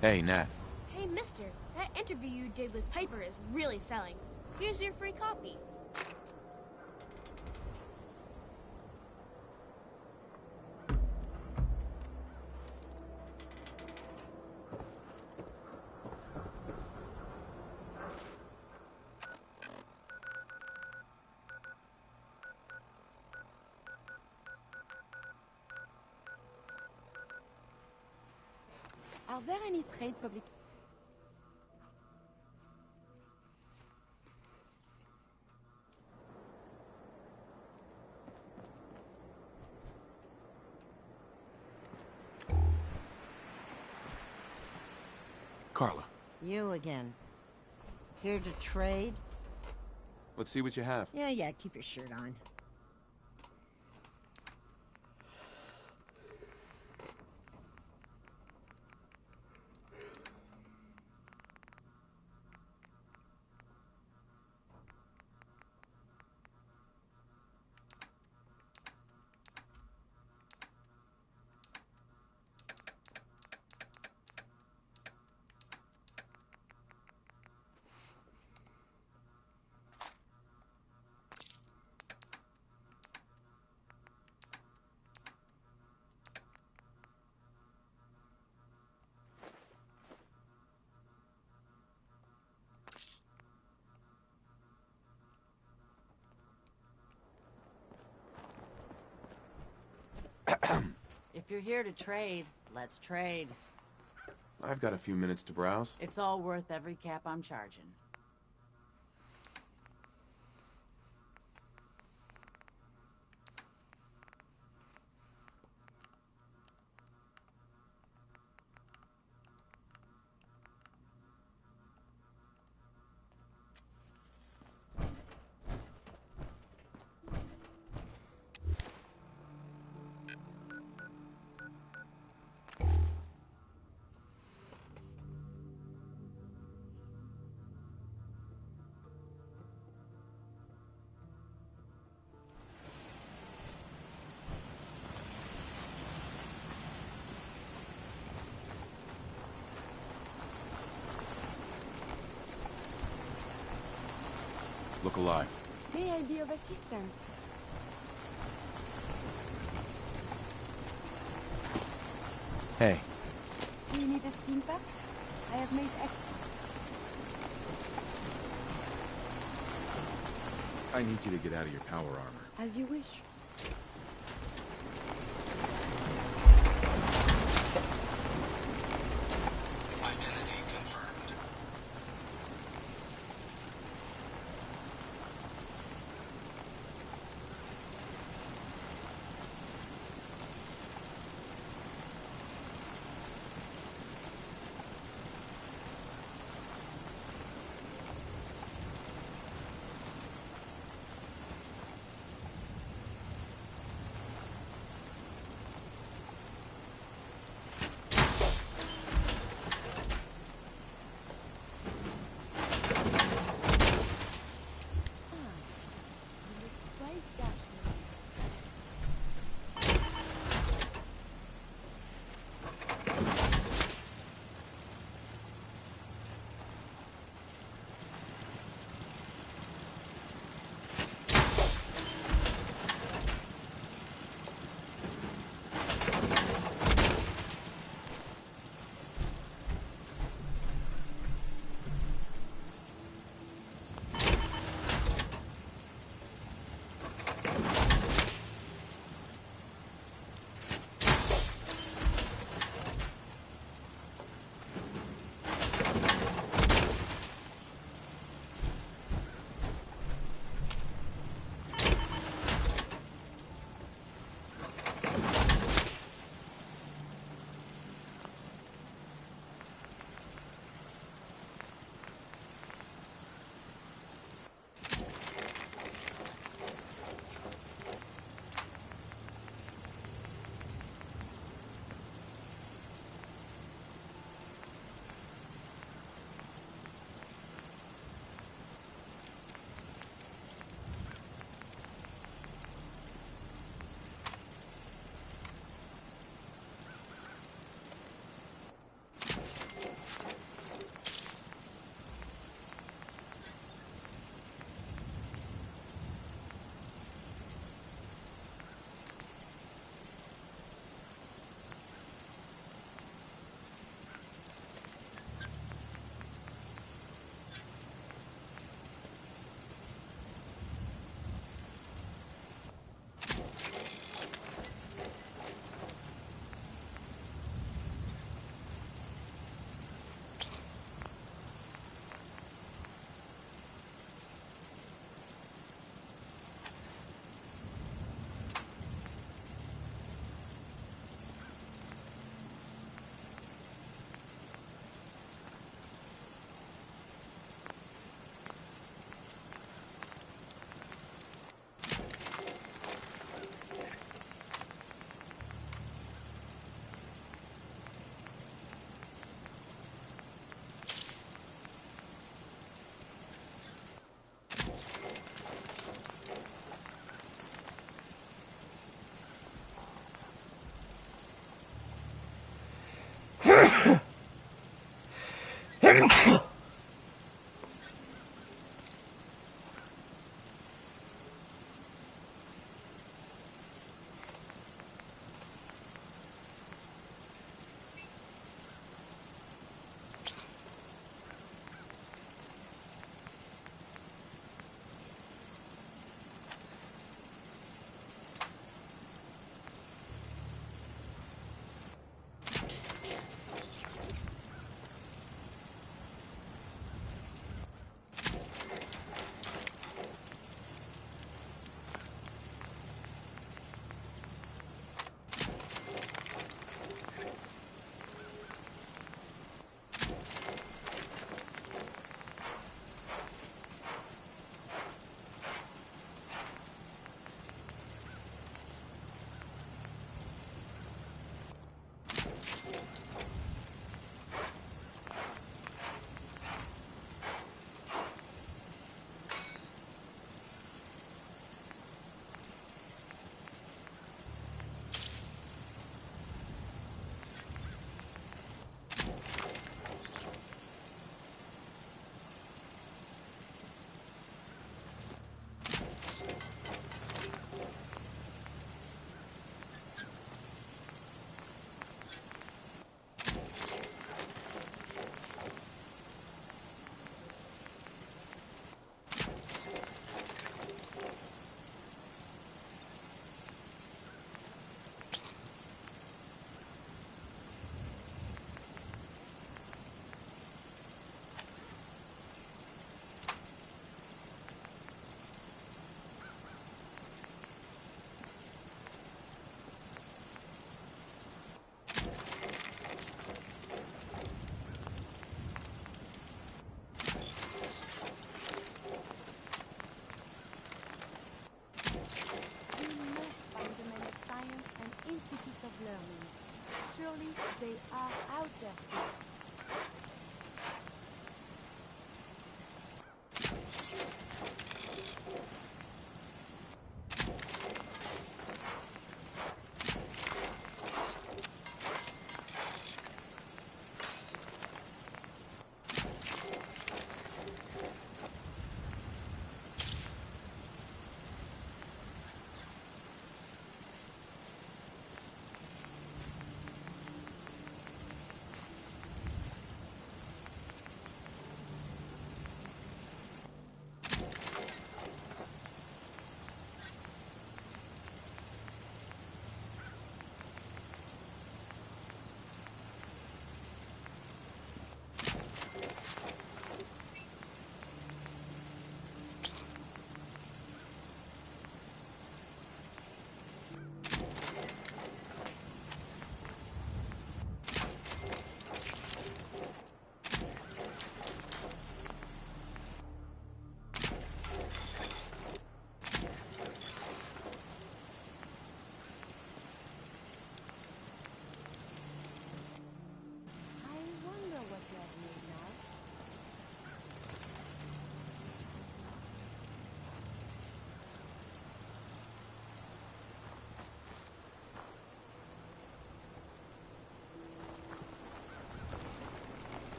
Hey, Nat. Hey, mister, that interview you did with Piper is really selling. Here's your free copy. Are there any trade public... Carla, You again. Here to trade? let's see what you have. Yeah, keep your shirt on. If you're here to trade, let's trade. I've got a few minutes to browse. It's all worth every cap I'm charging. Look alive. May I be of assistance? Hey, Do you need a steam pack? I have made extra. I need you to get out of your power armor. As you wish. Identity confirmed. Institutes of learning. Surely they are out there still.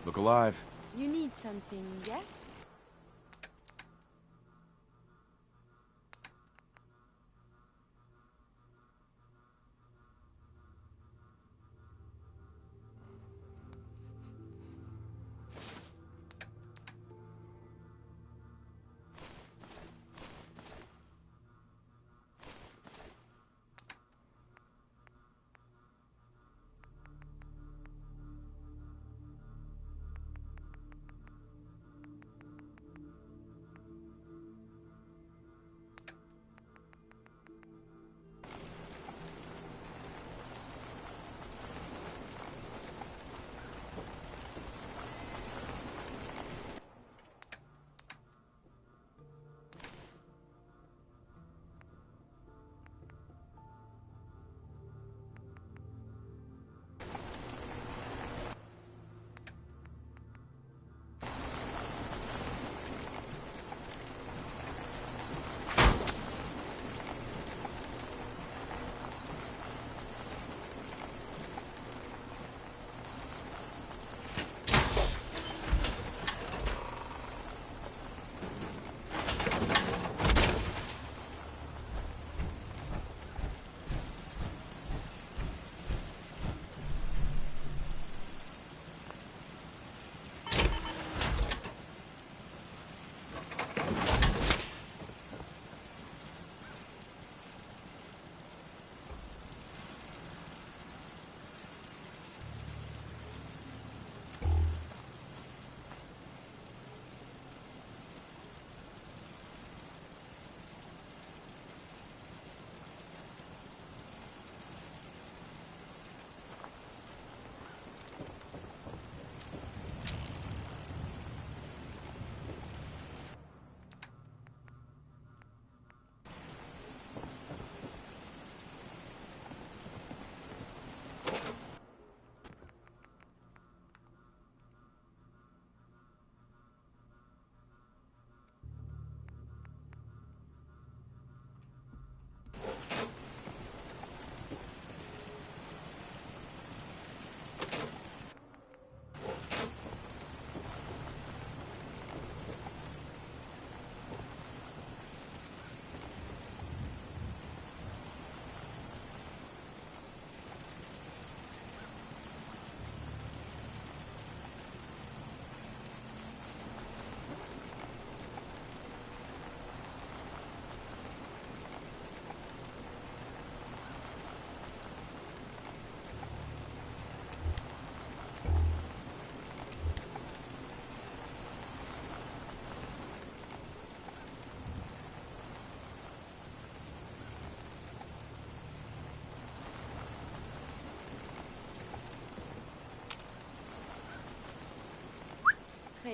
Look alive. You need something, yes?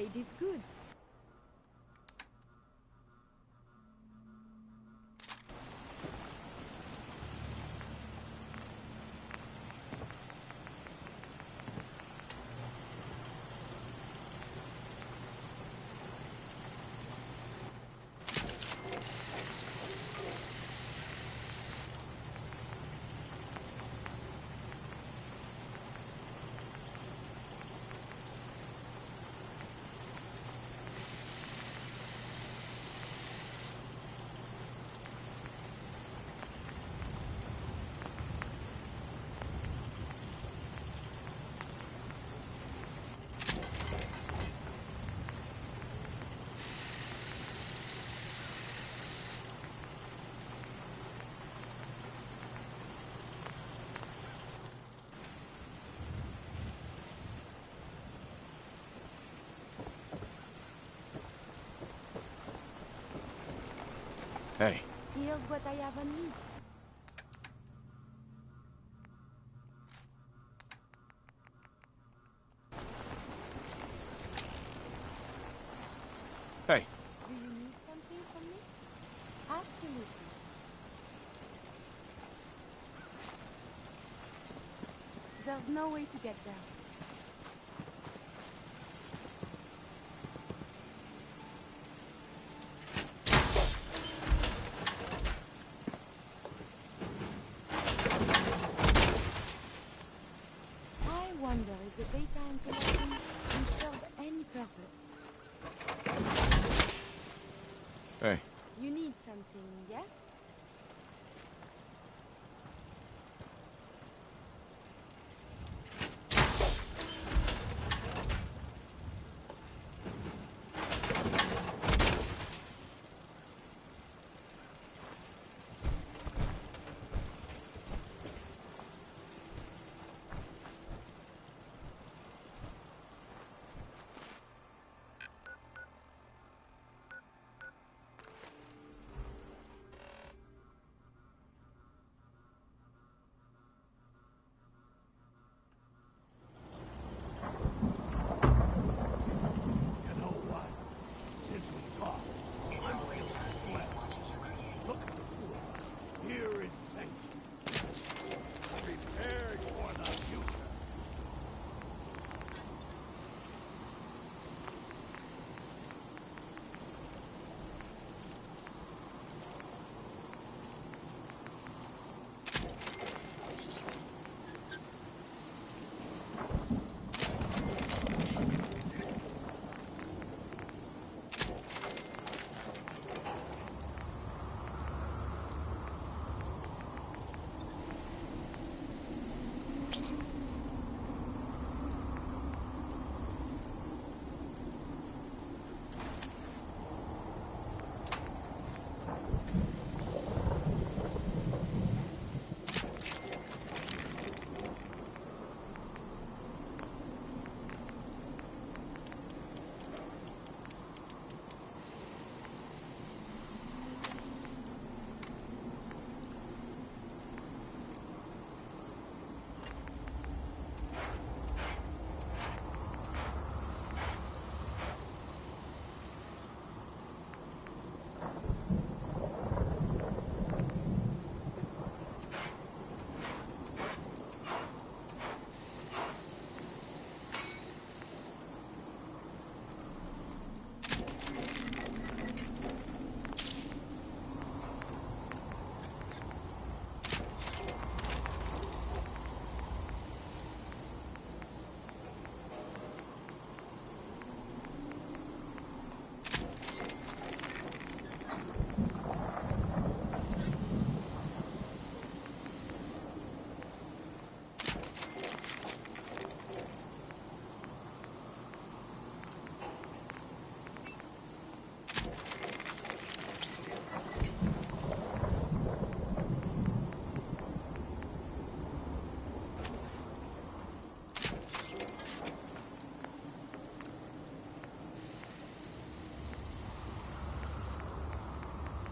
trade is good. Hey. Here's what I have on me. Hey. Do you need something from me? Absolutely. There's no way to get there. I wonder if the daytime collection can serve any purpose. Hey. You need something, yes? You know what? Since we talked, look at the two of us here in Sanctuary, prepared for the future.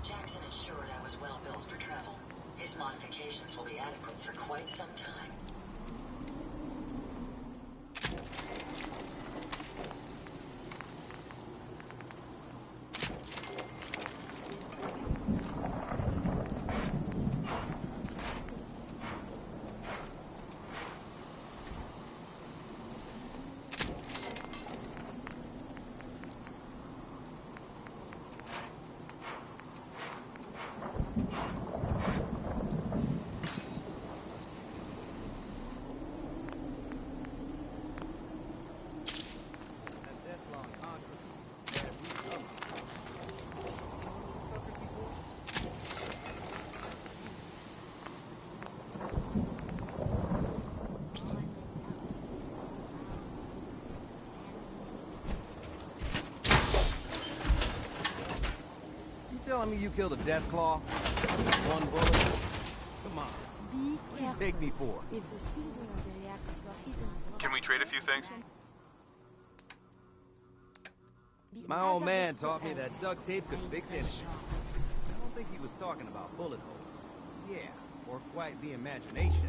Jackson assured I was well built for travel. His modifications will be adequate for quite some time. telling me you killed a Deathclaw? One bullet? Come on. What do you take me for? Can we trade a few things? My old man taught me that duct tape could fix anything. I don't think he was talking about bullet holes. Yeah, or quite the imagination.